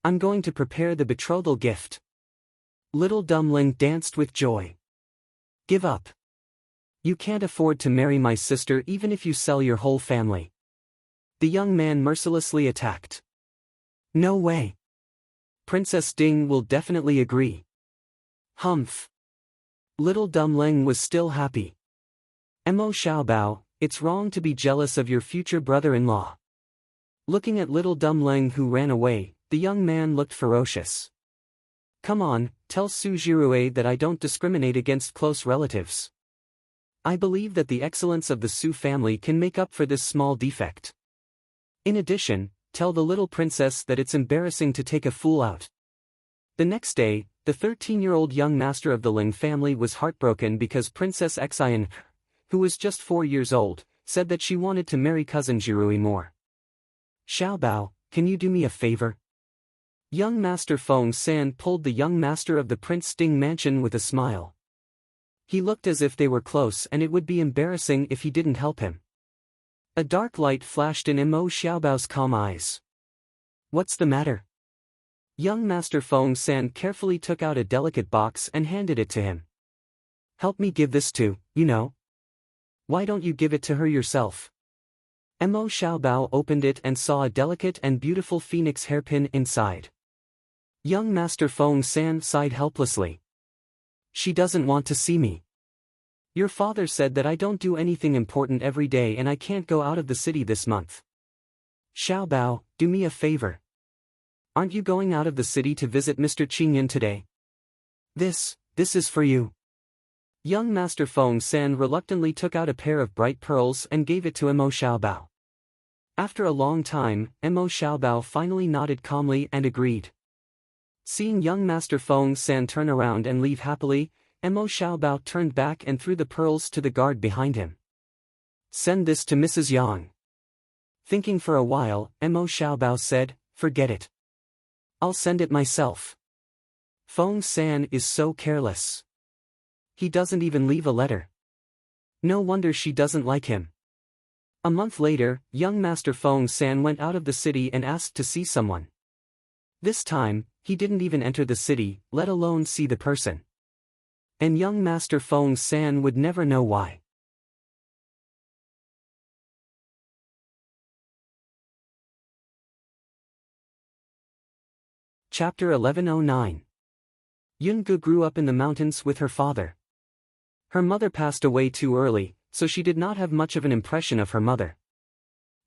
I'm going to prepare the betrothal gift. Little Dumpling danced with joy. Give up. You can't afford to marry my sister even if you sell your whole family. The young man mercilessly attacked. No way. Princess Ding will definitely agree. Humph. Little Dumpling was still happy. Mo Xiaobao, It's wrong to be jealous of your future brother-in-law. Looking at little dumb Leng who ran away, the young man looked ferocious. Come on, tell Su Jirue that I don't discriminate against close relatives. I believe that the excellence of the Su family can make up for this small defect. In addition, tell the little princess that it's embarrassing to take a fool out. The next day, the 13-year-old young master of the Ling family was heartbroken because Princess Xian, who was just 4 years old, said that she wanted to marry cousin Jirui more. Xiaobao, can you do me a favor? Young Master Feng San pulled the young master of the Prince Ding mansion with a smile. He looked as if they were close and it would be embarrassing if he didn't help him. A dark light flashed in Mo Xiaobao's calm eyes. What's the matter? Young Master Feng San carefully took out a delicate box and handed it to him. Help me give this to, you know. Why don't you give it to her yourself? Mo Xiaobao opened it and saw a delicate and beautiful phoenix hairpin inside. Young Master Feng San sighed helplessly. She doesn't want to see me. Your father said that I don't do anything important every day and I can't go out of the city this month. Xiaobao, do me a favor. Aren't you going out of the city to visit Mr. Qingyan today? This is for you. Young Master Feng San reluctantly took out a pair of bright pearls and gave it to Mo Xiaobao. After a long time, Mo Xiaobao finally nodded calmly and agreed. Seeing young Master Feng San turn around and leave happily, Mo Xiaobao turned back and threw the pearls to the guard behind him. Send this to Mrs. Yang. Thinking for a while, Mo Xiaobao said, forget it. I'll send it myself. Feng San is so careless. He doesn't even leave a letter. No wonder she doesn't like him. A month later, young Master Feng San went out of the city and asked to see someone. This time, he didn't even enter the city, let alone see the person. And young Master Feng San would never know why. Chapter 1109. Yunge grew up in the mountains with her father. Her mother passed away too early, so she did not have much of an impression of her mother.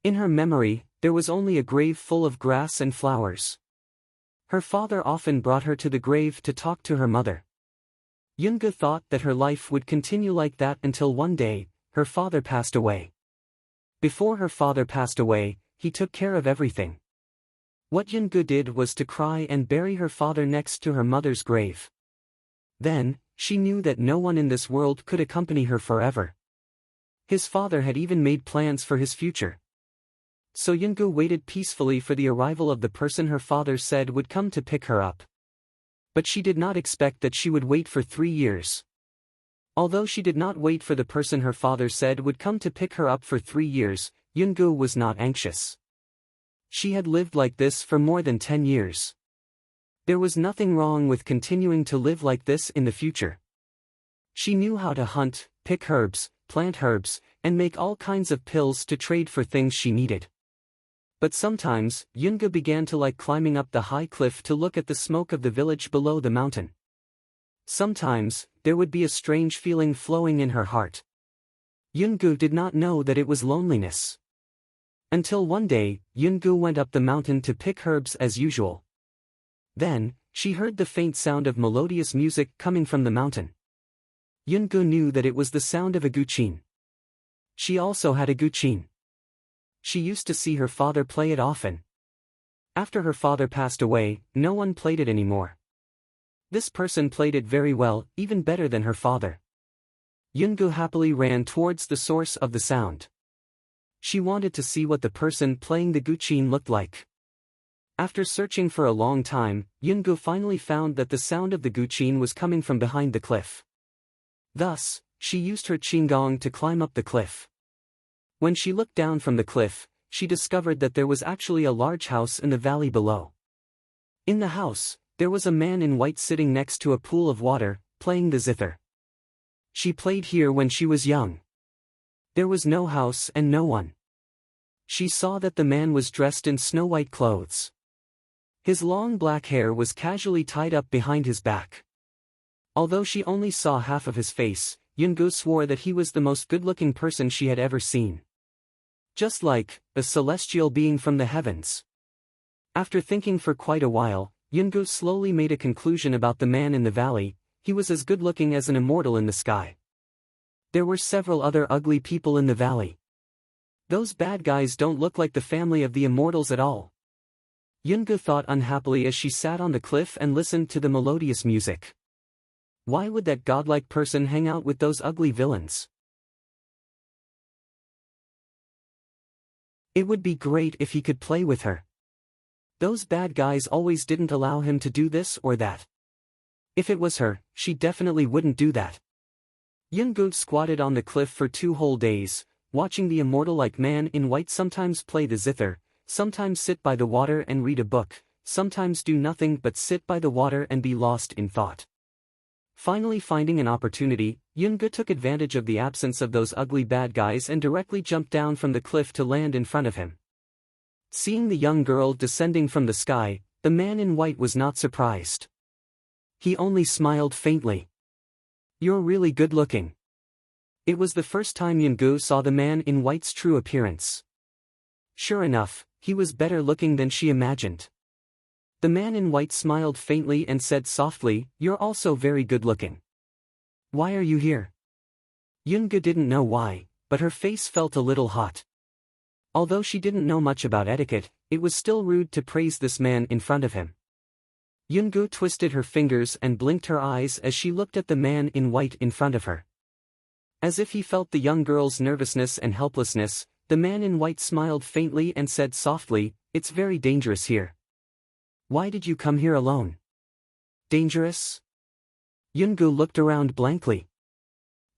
In her memory, there was only a grave full of grass and flowers. Her father often brought her to the grave to talk to her mother. Yunge thought that her life would continue like that until one day, her father passed away. Before her father passed away, he took care of everything. What Yunge did was to cry and bury her father next to her mother's grave. Then, she knew that no one in this world could accompany her forever. His father had even made plans for his future. So Yunge waited peacefully for the arrival of the person her father said would come to pick her up. But she did not expect that she would wait for 3 years. Although she did not wait for the person her father said would come to pick her up for 3 years, Yunge was not anxious. She had lived like this for more than 10 years. There was nothing wrong with continuing to live like this in the future. She knew how to hunt, pick herbs, plant herbs, and make all kinds of pills to trade for things she needed. But sometimes, Yunge began to like climbing up the high cliff to look at the smoke of the village below the mountain. Sometimes, there would be a strange feeling flowing in her heart. Yunge did not know that it was loneliness. Until one day, Yunge went up the mountain to pick herbs as usual. Then, she heard the faint sound of melodious music coming from the mountain. Yunge knew that it was the sound of a guqin. She also had a guqin. She used to see her father play it often. After her father passed away, no one played it anymore. This person played it very well, even better than her father. Yunge happily ran towards the source of the sound. She wanted to see what the person playing the guqin looked like. After searching for a long time, Yunge finally found that the sound of the guqin was coming from behind the cliff. Thus, she used her qinggong to climb up the cliff. When she looked down from the cliff, she discovered that there was actually a large house in the valley below. In the house, there was a man in white sitting next to a pool of water, playing the zither. She played here when she was young. There was no house and no one. She saw that the man was dressed in snow-white clothes. His long black hair was casually tied up behind his back. Although she only saw half of his face, Yungu swore that he was the most good-looking person she had ever seen. Just like a celestial being from the heavens. After thinking for quite a while, Yungu slowly made a conclusion about the man in the valley. He was as good-looking as an immortal in the sky. There were several other ugly people in the valley. Those bad guys don't look like the family of the immortals at all. Yungu thought unhappily as she sat on the cliff and listened to the melodious music. Why would that godlike person hang out with those ugly villains? It would be great if he could play with her. Those bad guys always didn't allow him to do this or that. If it was her, she definitely wouldn't do that. Yungu squatted on the cliff for 2 whole days, watching the immortal-like man in white sometimes play the zither, sometimes sit by the water and read a book, sometimes do nothing but sit by the water and be lost in thought. Finally finding an opportunity, Yungu took advantage of the absence of those ugly bad guys and directly jumped down from the cliff to land in front of him. Seeing the young girl descending from the sky, the man in white was not surprised. He only smiled faintly. "You're really good-looking." It was the first time Yungu saw the man in white's true appearance. Sure enough, he was better looking than she imagined. The man in white smiled faintly and said softly, "You're also very good-looking. Why are you here?" Yungu didn't know why, but her face felt a little hot. Although she didn't know much about etiquette, it was still rude to praise this man in front of him. Yungu twisted her fingers and blinked her eyes as she looked at the man in white in front of her. As if he felt the young girl's nervousness and helplessness, the man in white smiled faintly and said softly, "It's very dangerous here. Why did you come here alone?" Dangerous? Yungu looked around blankly.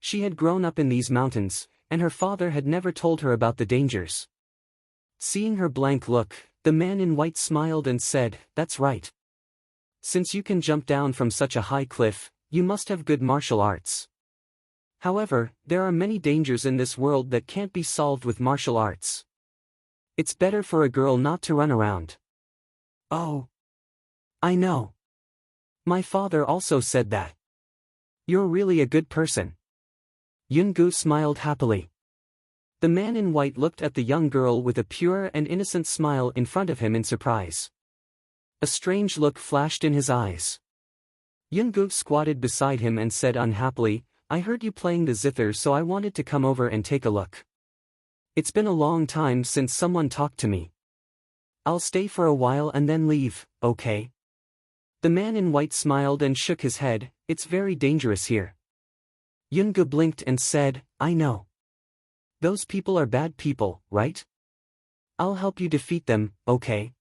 She had grown up in these mountains, and her father had never told her about the dangers. Seeing her blank look, the man in white smiled and said, "That's right. Since you can jump down from such a high cliff, you must have good martial arts. However, there are many dangers in this world that can't be solved with martial arts. It's better for a girl not to run around." "Oh. I know. My father also said that. You're really a good person." Yungu smiled happily. The man in white looked at the young girl with a pure and innocent smile in front of him in surprise. A strange look flashed in his eyes. Yungu squatted beside him and said unhappily, "I heard you playing the zither, so I wanted to come over and take a look. It's been a long time since someone talked to me. I'll stay for a while and then leave, okay?" The man in white smiled and shook his head. "It's very dangerous here." Yungu blinked and said, "I know. Those people are bad people, right? I'll help you defeat them, okay?"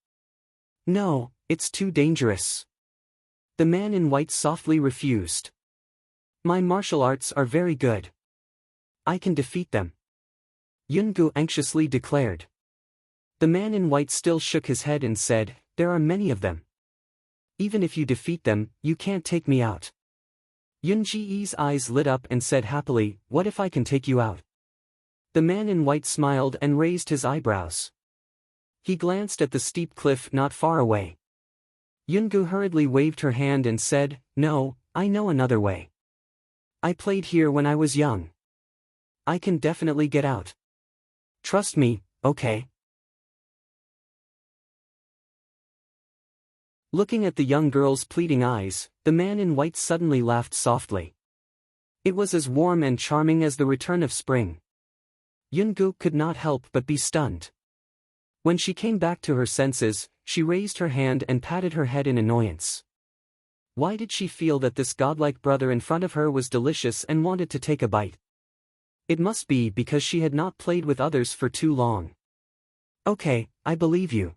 "No, it's too dangerous." The man in white softly refused. "My martial arts are very good. I can defeat them," Yungu anxiously declared. The man in white still shook his head and said, "There are many of them. Even if you defeat them, you can't take me out." Yunji's eyes lit up and said happily, "What if I can take you out?" The man in white smiled and raised his eyebrows. He glanced at the steep cliff not far away. Yungu hurriedly waved her hand and said, "No, I know another way. I played here when I was young. I can definitely get out. Trust me, okay?" Looking at the young girl's pleading eyes, the man in white suddenly laughed softly. It was as warm and charming as the return of spring. Yungu could not help but be stunned. When she came back to her senses, she raised her hand and patted her head in annoyance. Why did she feel that this godlike brother in front of her was delicious and wanted to take a bite? It must be because she had not played with others for too long. "Okay, I believe you.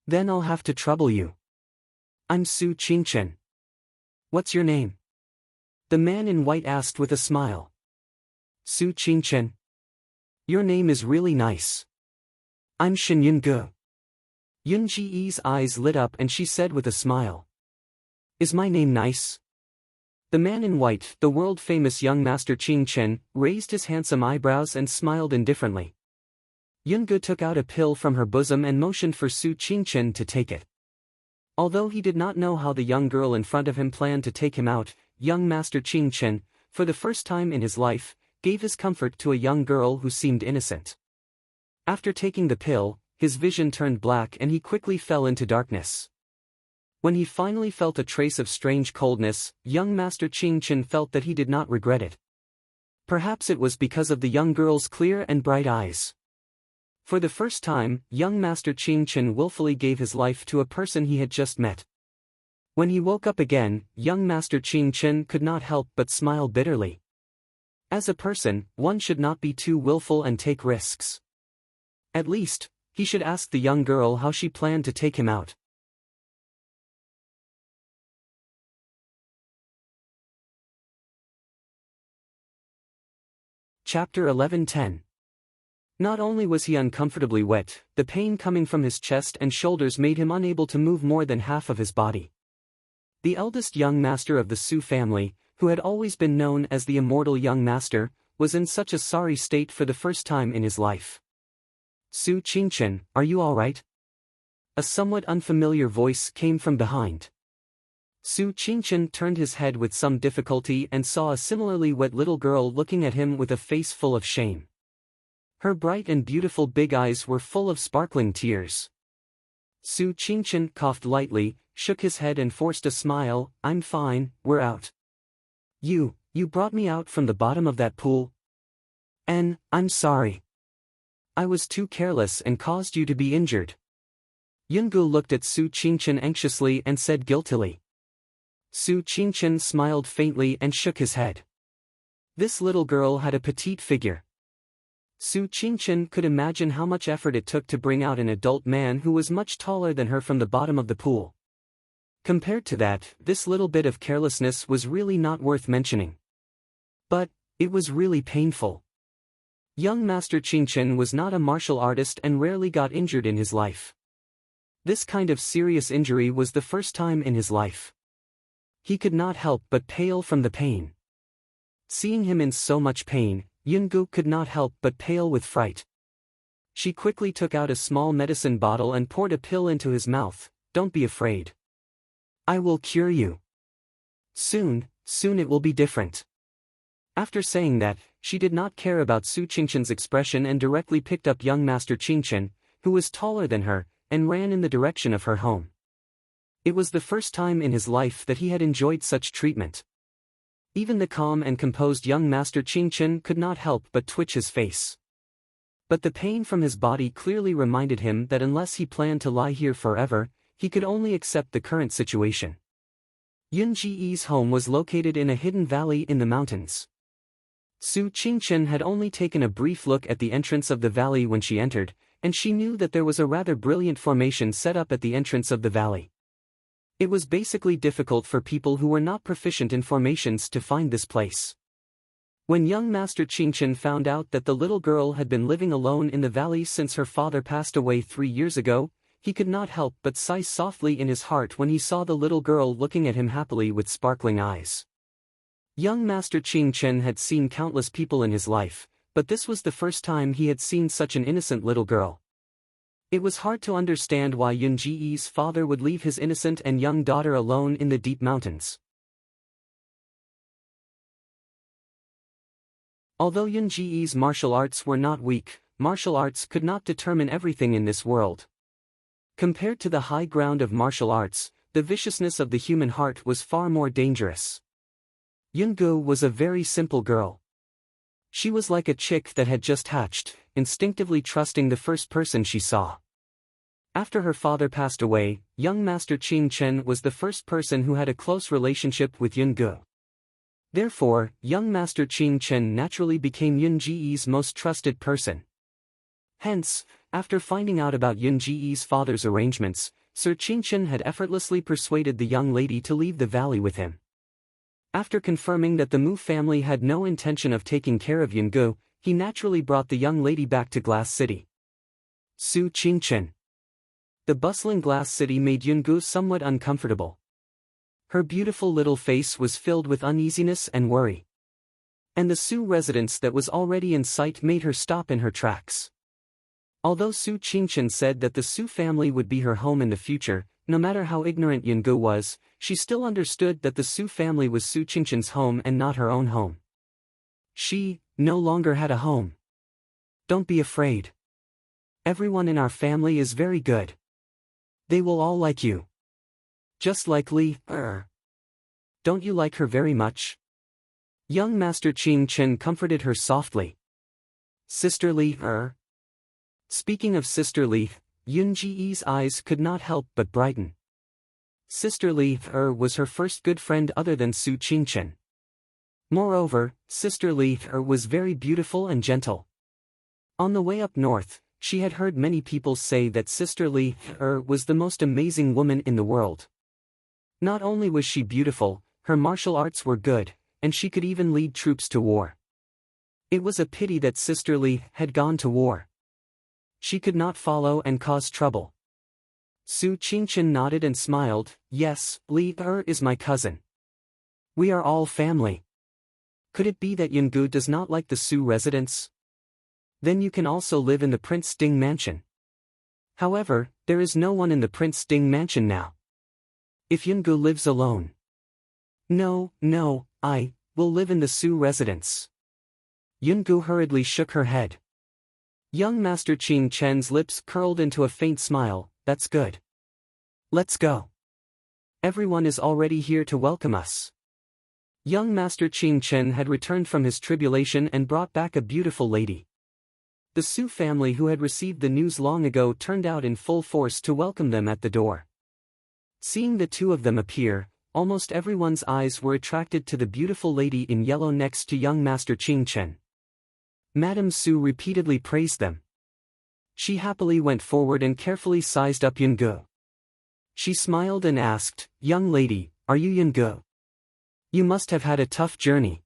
Then I'll have to trouble you. I'm Su Qingchen. What's your name?" The man in white asked with a smile. "Su Qingchen. Your name is really nice. I'm Shin Yungu." Yunji's eyes lit up and she said with a smile, "Is my name nice?" The man in white, the world-famous young master Qingchen, raised his handsome eyebrows and smiled indifferently. Yungu took out a pill from her bosom and motioned for Su Qingchen to take it. Although he did not know how the young girl in front of him planned to take him out, young master Qingchen for the first time in his life, gave his comfort to a young girl who seemed innocent. After taking the pill, his vision turned black and he quickly fell into darkness. When he finally felt a trace of strange coldness, young Master Ching Chen felt that he did not regret it. Perhaps it was because of the young girl's clear and bright eyes. For the first time, young Master Ching Chen willfully gave his life to a person he had just met. When he woke up again, young Master Ching Chen could not help but smile bitterly. As a person, one should not be too willful and take risks. At least, he should ask the young girl how she planned to take him out. Chapter 11:10. Not only was he uncomfortably wet, the pain coming from his chest and shoulders made him unable to move more than half of his body. The eldest young master of the Su family, who had always been known as the immortal young master, was in such a sorry state for the first time in his life. "Su Qingchen, are you all right?" A somewhat unfamiliar voice came from behind. Su Qingchen turned his head with some difficulty and saw a similarly wet little girl looking at him with a face full of shame. Her bright and beautiful big eyes were full of sparkling tears. Su Qingchen coughed lightly, shook his head and forced a smile. "I'm fine, we're out." You brought me out from the bottom of that pool?" I'm sorry. I was too careless and caused you to be injured." Yungu looked at Su Qingchen anxiously and said guiltily. Su Qingchen smiled faintly and shook his head. This little girl had a petite figure. Su Qingchen could imagine how much effort it took to bring out an adult man who was much taller than her from the bottom of the pool. Compared to that, this little bit of carelessness was really not worth mentioning. But it was really painful. Young Master Qingchen was not a martial artist and rarely got injured in his life. This kind of serious injury was the first time in his life. He could not help but pale from the pain. Seeing him in so much pain, Yungu could not help but pale with fright. She quickly took out a small medicine bottle and poured a pill into his mouth. "Don't be afraid. I will cure you. Soon it will be different." After saying that, she did not care about Su Qingchen's expression and directly picked up young Master Qingchen, who was taller than her, and ran in the direction of her home. It was the first time in his life that he had enjoyed such treatment. Even the calm and composed young Master Qingchen could not help but twitch his face. But the pain from his body clearly reminded him that unless he planned to lie here forever, he could only accept the current situation. Yun Ji's home was located in a hidden valley in the mountains. Su Qingchen had only taken a brief look at the entrance of the valley when she entered, and she knew that there was a rather brilliant formation set up at the entrance of the valley. It was basically difficult for people who were not proficient in formations to find this place. When young Master Qingchen found out that the little girl had been living alone in the valley since her father passed away 3 years ago, he could not help but sigh softly in his heart when he saw the little girl looking at him happily with sparkling eyes. Young Master Qingchen had seen countless people in his life, but this was the first time he had seen such an innocent little girl. It was hard to understand why Yun Ji's father would leave his innocent and young daughter alone in the deep mountains. Although Yun Ji's martial arts were not weak, martial arts could not determine everything in this world. Compared to the high ground of martial arts, the viciousness of the human heart was far more dangerous. Yungu was a very simple girl. She was like a chick that had just hatched, instinctively trusting the first person she saw. After her father passed away, young Master Qingchen was the first person who had a close relationship with Yungu. Therefore, young Master Qingchen naturally became Yun Ji's most trusted person. Hence, after finding out about Yun Ji's father's arrangements, Sir Qingchen had effortlessly persuaded the young lady to leave the valley with him. After confirming that the Mu family had no intention of taking care of Yungu, he naturally brought the young lady back to Glass City. Su Qingchen. The bustling Glass City made Yungu somewhat uncomfortable. Her beautiful little face was filled with uneasiness and worry. And the Su residence that was already in sight made her stop in her tracks. Although Su Qingchen said that the Su family would be her home in the future, no matter how ignorant Yungu was, she still understood that the Su family was Su Qingchen's home and not her own home. She no longer had a home. Don't be afraid. Everyone in our family is very good. They will all like you. Just like Li. Don't you like her very much? Young Master Qing Chen comforted her softly. Sister Li. Speaking of Sister Li, Yun Ji's eyes could not help but brighten. Sister Li was her first good friend other than Su Qingchen. Moreover, Sister Li was very beautiful and gentle. On the way up north, she had heard many people say that Sister Li was the most amazing woman in the world. Not only was she beautiful, her martial arts were good, and she could even lead troops to war. It was a pity that Sister Li had gone to war. She could not follow and cause trouble. Su Qingchen nodded and smiled. Yes, Li is my cousin. We are all family. Could it be that Yungu does not like the Su residence? Then you can also live in the Prince Ding mansion. However, there is no one in the Prince Ding mansion now. If Yungu lives alone. No, I will live in the Su residence. Yungu hurriedly shook her head. Young Master Qing Chen's lips curled into a faint smile. That's good. Let's go. Everyone is already here to welcome us. Young Master Qing Chen had returned from his tribulation and brought back a beautiful lady. The Su family who had received the news long ago turned out in full force to welcome them at the door. Seeing the two of them appear, almost everyone's eyes were attracted to the beautiful lady in yellow next to young Master Qing Chen. Madame Su repeatedly praised them. She happily went forward and carefully sized up Yungu. She smiled and asked, Young lady, are you Yungu? You must have had a tough journey.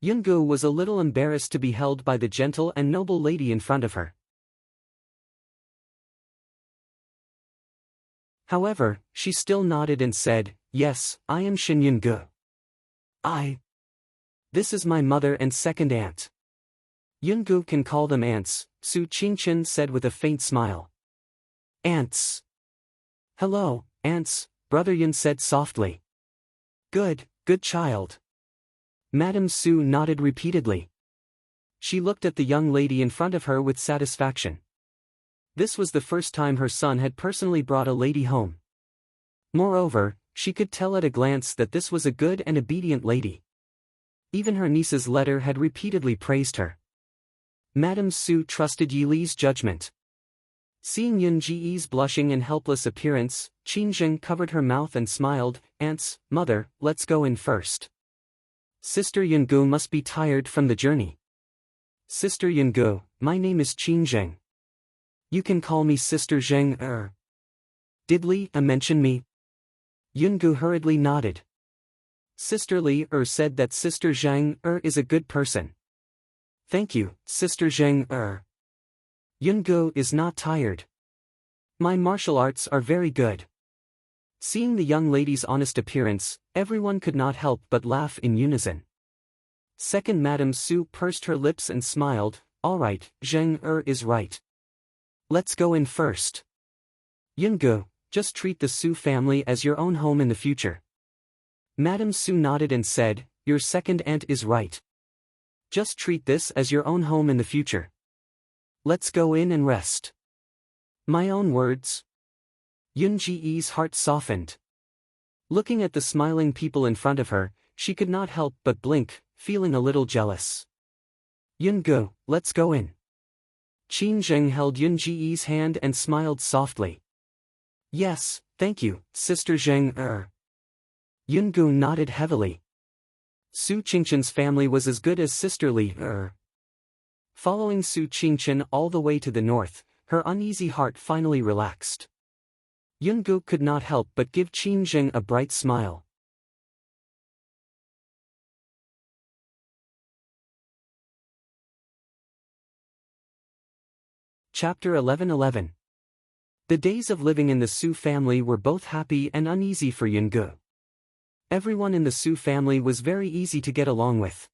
Yungu was a little embarrassed to be held by the gentle and noble lady in front of her. However, she still nodded and said, Yes, I am Shin Yungu. This is my mother and second aunt. Yungu can call them aunts, Su Qingchen said with a faint smile. Aunts. Hello, aunts, Brother Yun said softly. Good child. Madame Su nodded repeatedly. She looked at the young lady in front of her with satisfaction. This was the first time her son had personally brought a lady home. Moreover, she could tell at a glance that this was a good and obedient lady. Even her niece's letter had repeatedly praised her. Madame Su trusted Yi Li's judgment. Seeing Yun Ji's blushing and helpless appearance, Qin Zheng covered her mouth and smiled. Aunts, mother, let's go in first. Sister Yungu must be tired from the journey. Sister Yungu, my name is Qin Zheng. You can call me Sister Zheng. Did Li mention me? Yungu hurriedly nodded. Sister Li said that Sister Zheng is a good person. Thank you, Sister Zheng. Yungu is not tired. My martial arts are very good. Seeing the young lady's honest appearance, everyone could not help but laugh in unison. Second Madame Su pursed her lips and smiled. All right, Zheng is right. Let's go in first. Yungu, just treat the Su family as your own home in the future. Madame Su nodded and said, Your second aunt is right. Just treat this as your own home in the future. Let's go in and rest. My own words. Yun Ji's heart softened. Looking at the smiling people in front of her, she could not help but blink, feeling a little jealous. Yungu, let's go in. Qin Zheng held Yun Ji's hand and smiled softly. Yes, thank you, Sister Zheng. Yungu nodded heavily. Su Qingchen's family was as good as Sister Li. Following Su Qingchen all the way to the north, her uneasy heart finally relaxed. Yungu could not help but give Qin Zheng a bright smile. Chapter 11:11. The days of living in the Su family were both happy and uneasy for Yungu. Everyone in the Su family was very easy to get along with.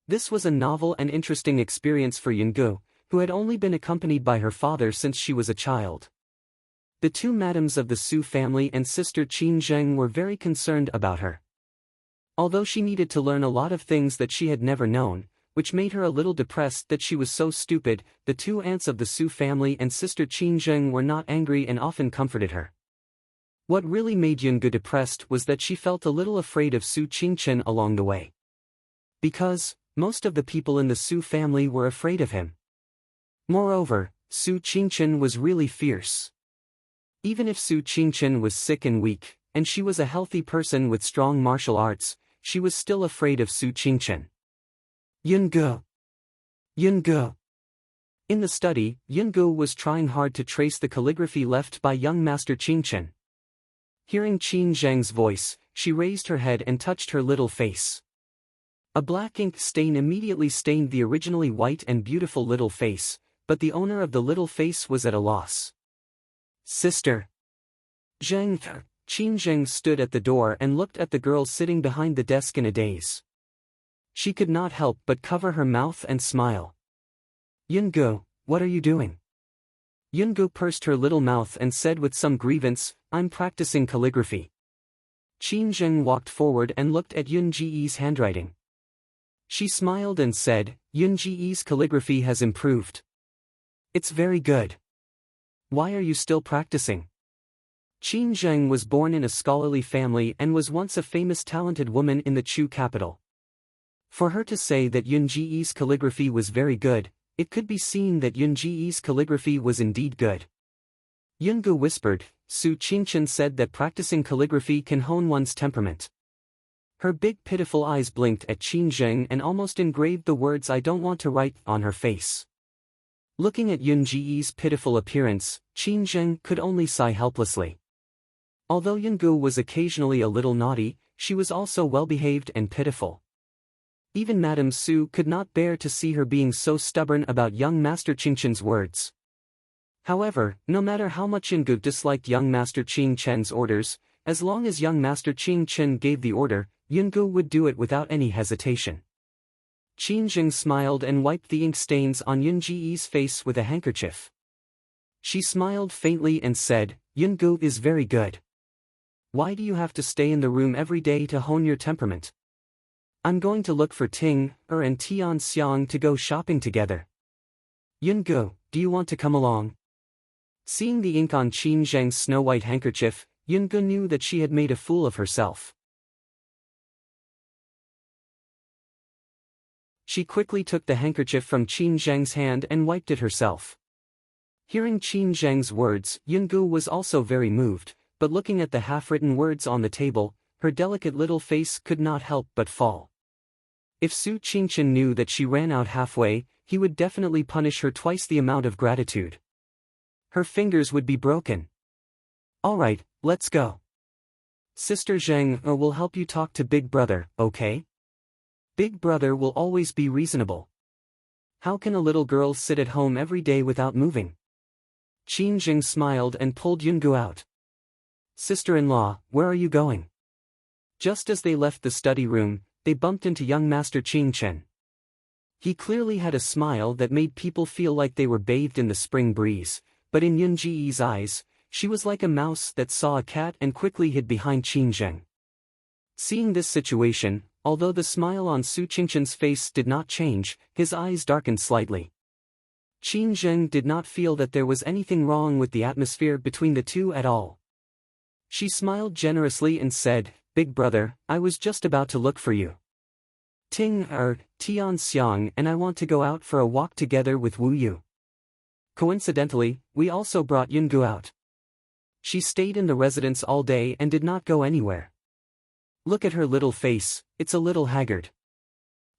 This was a novel and interesting experience for Yungu, who had only been accompanied by her father since she was a child. The two madams of the Su family and Sister Qin Zheng were very concerned about her. Although she needed to learn a lot of things that she had never known, which made her a little depressed that she was so stupid, the two aunts of the Su family and Sister Qin Zheng were not angry and often comforted her. What really made Yungu depressed was that she felt a little afraid of Su Qingchen along the way. Because, most of the people in the Su family were afraid of him. Moreover, Su Qingchen was really fierce. Even if Su Qingchen was sick and weak, and she was a healthy person with strong martial arts, she was still afraid of Su Qingchen. Yungu. Yungu. In the study, Yungu was trying hard to trace the calligraphy left by young Master Qingchen. Hearing Qin Zheng's voice, she raised her head and touched her little face. A black ink stain immediately stained the originally white and beautiful little face, but the owner of the little face was at a loss. Sister Zheng. Qin Zheng stood at the door and looked at the girl sitting behind the desk in a daze. She could not help but cover her mouth and smile. Yungu, what are you doing? Yungu pursed her little mouth and said with some grievance, I'm practicing calligraphy. Qin Zheng walked forward and looked at Yun Ji's handwriting. She smiled and said, Yun Ji's calligraphy has improved. It's very good. Why are you still practicing? Qin Zheng was born in a scholarly family and was once a famous talented woman in the Chu capital. For her to say that Yun Ji's calligraphy was very good, it could be seen that Yun Ji's calligraphy was indeed good. Yungu whispered, Su Qingchen said that practicing calligraphy can hone one's temperament. Her big pitiful eyes blinked at Qin Zheng and almost engraved the words I don't want to write on her face. Looking at Yun Ji's pitiful appearance, Qin Zheng could only sigh helplessly. Although Yungu was occasionally a little naughty, she was also well-behaved and pitiful. Even Madame Su could not bear to see her being so stubborn about young Master Qingchen's words. However, no matter how much Yungu disliked young Master Qingchen's orders, as long as young Master Qingchen gave the order, Yungu would do it without any hesitation. Qin Zheng smiled and wiped the ink stains on Yun Ji's face with a handkerchief. She smiled faintly and said, Yungu is very good. Why do you have to stay in the room every day to hone your temperament? I'm going to look for Ting, and Tian Xiang to go shopping together. Yungu, do you want to come along? Seeing the ink on Qin Zheng's snow-white handkerchief, Yungu knew that she had made a fool of herself. She quickly took the handkerchief from Qin Zheng's hand and wiped it herself. Hearing Qin Zheng's words, Yungu was also very moved, but looking at the half-written words on the table, her delicate little face could not help but fall. If Su Qingchen knew that she ran out halfway, he would definitely punish her twice the amount of gratitude. Her fingers would be broken. Alright, let's go. Sister Zheng will help you talk to Big Brother, okay? Big Brother will always be reasonable. How can a little girl sit at home every day without moving? Qin Zheng smiled and pulled Yungu out. Sister-in-law, where are you going? Just as they left the study room, they bumped into young Master Qingchen. He clearly had a smile that made people feel like they were bathed in the spring breeze, but in Yun Ji's eyes, she was like a mouse that saw a cat and quickly hid behind Qin Zheng. Seeing this situation, although the smile on Su Qingchen's face did not change, his eyes darkened slightly. Qin Zheng did not feel that there was anything wrong with the atmosphere between the two at all. She smiled generously and said, Big Brother, I was just about to look for you. Ting, Tian Xiang and I want to go out for a walk together with Wu Yu. Coincidentally, we also brought Yungu out. She stayed in the residence all day and did not go anywhere. Look at her little face, it's a little haggard.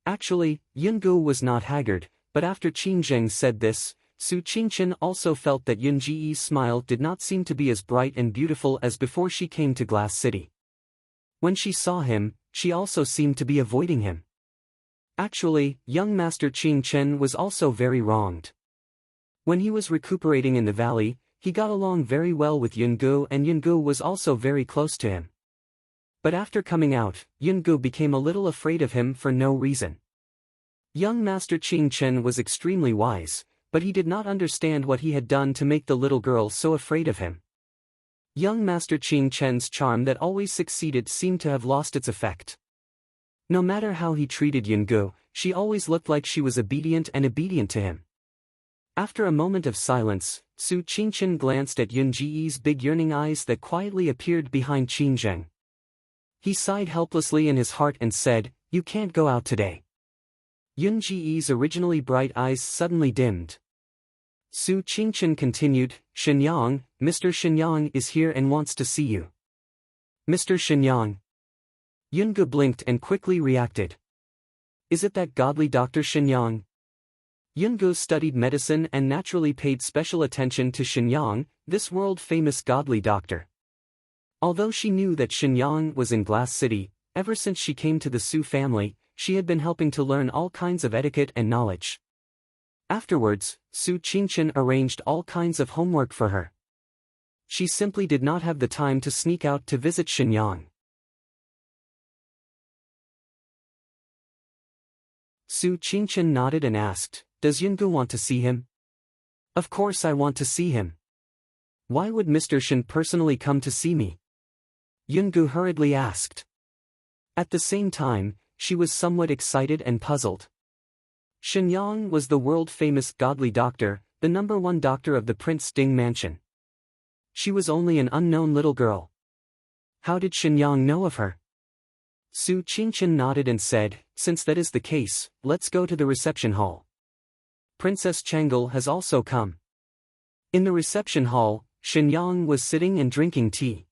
Actually, Yungu was not haggard, but after Qin Zheng said this, Su Qingchen also felt that Yun Ji's smile did not seem to be as bright and beautiful as before she came to Glass City. When she saw him, she also seemed to be avoiding him. Actually, young Master Qingchen was also very wronged. When he was recuperating in the valley, he got along very well with Yungu and Yungu was also very close to him. But after coming out, Yungu became a little afraid of him for no reason. Young Master Qingchen was extremely wise, but he did not understand what he had done to make the little girl so afraid of him. Young Master Qingchen's charm that always succeeded seemed to have lost its effect. No matter how he treated Yungu, she always looked like she was obedient to him. After a moment of silence, Su Qingchen glanced at Yun Ji's big yearning eyes that quietly appeared behind Qin Zheng. He sighed helplessly in his heart and said, "You can't go out today." Yun Ji's originally bright eyes suddenly dimmed. Su Qingchen continued, "Shenyang, Mr. Shenyang is here and wants to see you." "Mr. Shenyang?" Yungu blinked and quickly reacted. "Is it that godly Dr. Shenyang?" Yungu studied medicine and naturally paid special attention to Shenyang, this world-famous godly doctor. Although she knew that Shenyang was in Glass City, ever since she came to the Su family, she had been helping to learn all kinds of etiquette and knowledge. Afterwards, Su Qingchen arranged all kinds of homework for her. She simply did not have the time to sneak out to visit Shenyang. Su Qingchen nodded and asked, "Does Yungu want to see him?" "Of course I want to see him. Why would Mr. Shen personally come to see me?" Yungu hurriedly asked. At the same time, she was somewhat excited and puzzled. Shenyang was the world-famous godly doctor, the #1 doctor of the Prince Ding mansion. She was only an unknown little girl. How did Shenyang know of her? Su Qingchen nodded and said, "Since that is the case, let's go to the reception hall. Princess Changel has also come." In the reception hall, Shenyang was sitting and drinking tea.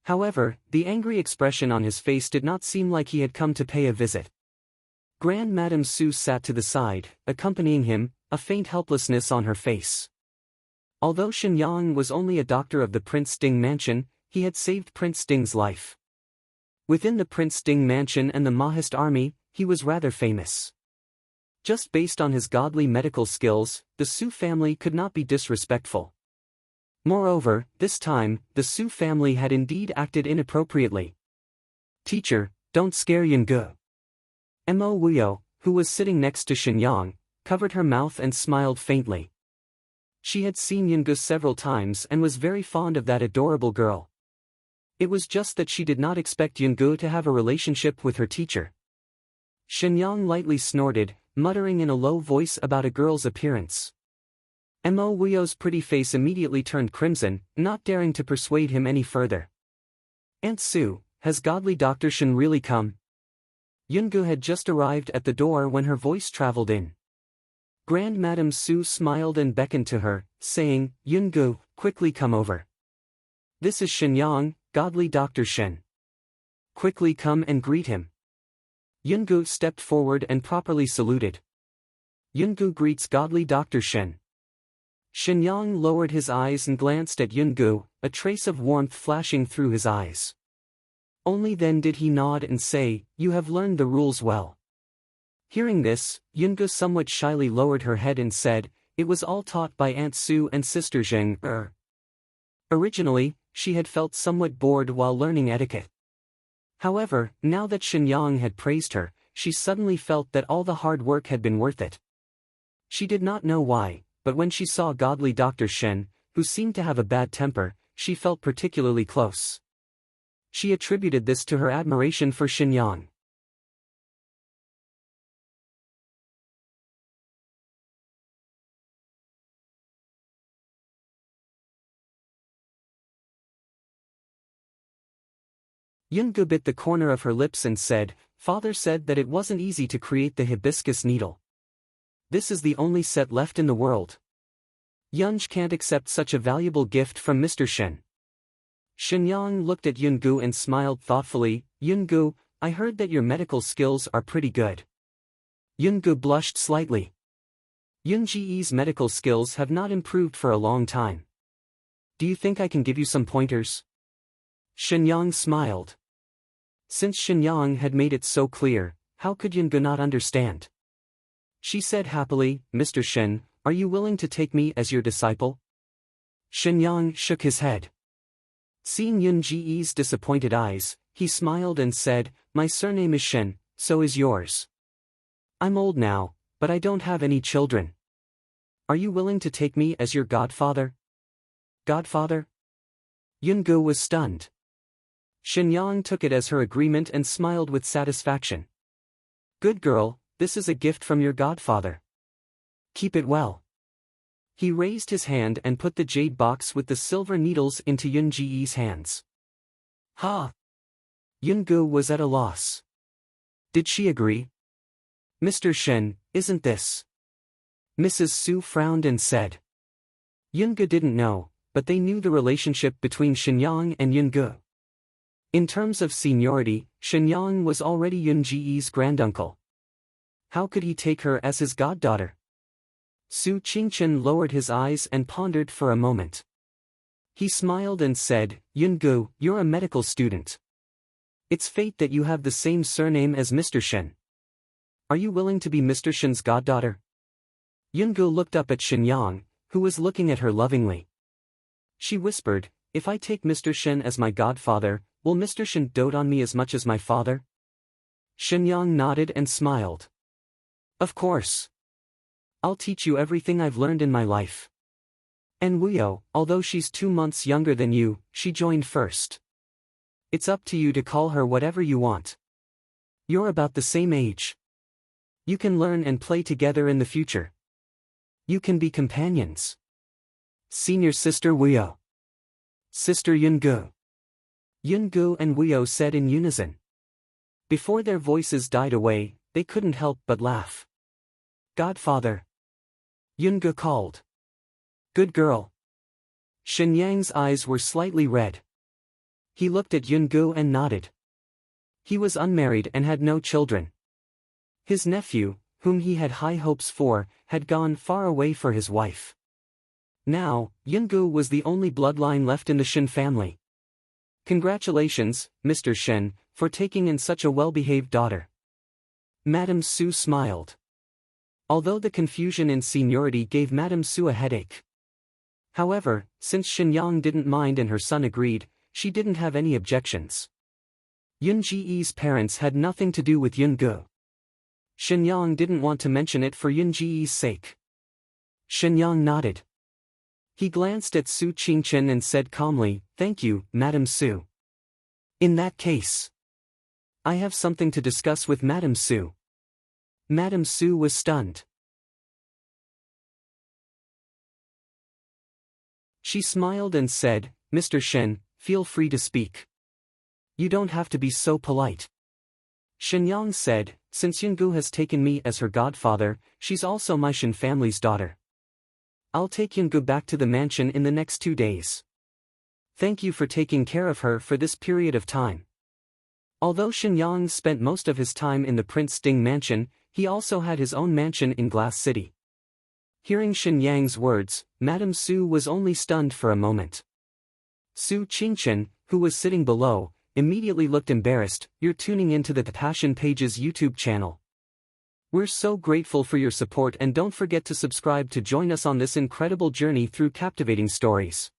However, the angry expression on his face did not seem like he had come to pay a visit. Grand Madame Su sat to the side, accompanying him, a faint helplessness on her face. Although Shenyang was only a doctor of the Prince Ding mansion, he had saved Prince Ding's life. Within the Prince Ding mansion and the Mahist army, he was rather famous. Just based on his godly medical skills, the Su family could not be disrespectful. Moreover, this time, the Su family had indeed acted inappropriately. "Teacher, don't scare Yungu." Mo Wuyo, who was sitting next to Shenyang, covered her mouth and smiled faintly. She had seen Yungu several times and was very fond of that adorable girl. It was just that she did not expect Yungu to have a relationship with her teacher. Shenyang lightly snorted, muttering in a low voice about a girl's appearance. Mo Wuyo's pretty face immediately turned crimson, not daring to persuade him any further. "Aunt Su, has godly Dr. Shen really come?" Yungu had just arrived at the door when her voice traveled in. Grand Madame Su smiled and beckoned to her, saying, "Yungu, quickly come over. This is Shenyang, godly Dr. Shen. Quickly come and greet him." Yungu stepped forward and properly saluted. "Yungu greets godly Dr. Shen." Shenyang lowered his eyes and glanced at Yungu, a trace of warmth flashing through his eyes. Only then did he nod and say, "You have learned the rules well." Hearing this, Yungu somewhat shyly lowered her head and said, "It was all taught by Aunt Su and Sister Zheng." Originally, she had felt somewhat bored while learning etiquette. However, now that Shenyang had praised her, she suddenly felt that all the hard work had been worth it. She did not know why, but when she saw godly Dr. Shen, who seemed to have a bad temper, she felt particularly close. She attributed this to her admiration for Shenyang. Yungu bit the corner of her lips and said, "Father said that it wasn't easy to create the hibiscus needle. This is the only set left in the world. Yunj can't accept such a valuable gift from Mr. Shen." Shenyang looked at Yungu and smiled thoughtfully. "Yungu, I heard that your medical skills are pretty good." Yungu blushed slightly. Yunji's medical skills have not improved for a long time. "Do you think I can give you some pointers?" Shenyang smiled. Since Shenyang had made it so clear, how could Yungu not understand? She said happily, "Mr. Shen, are you willing to take me as your disciple?" Shenyang shook his head. Seeing Yunji's disappointed eyes, he smiled and said, "My surname is Shen, so is yours. I'm old now, but I don't have any children. Are you willing to take me as your godfather?" "Godfather?" Yungu was stunned. Shenyang took it as her agreement and smiled with satisfaction. Good girl, this is a gift from your godfather. Keep it well. He raised his hand and put the jade box with the silver needles into Yun Ji's hands. Ha! Yungu was at a loss. Did she agree? Mr. Shen, isn't this? Mrs. Su frowned and said. Yungu didn't know, but they knew the relationship between Shenyang and Yungu. In terms of seniority, Shenyang was already Yun Ji's granduncle. How could he take her as his goddaughter? Su Qingchen lowered his eyes and pondered for a moment. He smiled and said, Yungu, you're a medical student. It's fate that you have the same surname as Mr. Shen. Are you willing to be Mr. Shen's goddaughter? Yungu looked up at Shenyang, who was looking at her lovingly. She whispered, if I take Mr. Shen as my godfather, will Mr. Shen dote on me as much as my father? Shenyang nodded and smiled. Of course. I'll teach you everything I've learned in my life. And Wuyo, although she's 2 months younger than you, she joined first. It's up to you to call her whatever you want. You're about the same age. You can learn and play together in the future. You can be companions. Senior sister Wuyo. Sister Yungu. Yungu and Wuyo said in unison. Before their voices died away, they couldn't help but laugh. Godfather. Yungu called. Good girl. Shenyang's eyes were slightly red. He looked at Yungu and nodded. He was unmarried and had no children. His nephew, whom he had high hopes for, had gone far away for his wife. Now, Yungu was the only bloodline left in the Shen family. Congratulations, Mr. Shen, for taking in such a well-behaved daughter. Madame Su smiled. Although the confusion in seniority gave Madame Su a headache. However, since Shenyang didn't mind and her son agreed, she didn't have any objections. Yun Ji's parents had nothing to do with Yungu. Shenyang didn't want to mention it for Yun Ji's sake. Shenyang nodded. He glanced at Su Qingchen and said calmly, thank you, Madame Su. In that case, I have something to discuss with Madame Su. Madame Su was stunned. She smiled and said, Mr. Shen, feel free to speak. You don't have to be so polite. Shenyang said, since Yungu has taken me as her godfather, she's also my Shen family's daughter. I'll take Yungu back to the mansion in the next 2 days. Thank you for taking care of her for this period of time. Although Shenyang spent most of his time in the Prince Ding mansion, he also had his own mansion in Glass City. Hearing Shenyang's words, Madame Su was only stunned for a moment. Su Qingchen, who was sitting below, immediately looked embarrassed. You're tuning into the Passion Pages YouTube channel. We're so grateful for your support and don't forget to subscribe to join us on this incredible journey through captivating stories.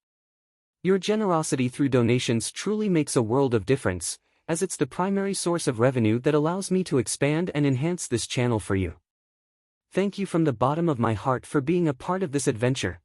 Your generosity through donations truly makes a world of difference, as it's the primary source of revenue that allows me to expand and enhance this channel for you. Thank you from the bottom of my heart for being a part of this adventure.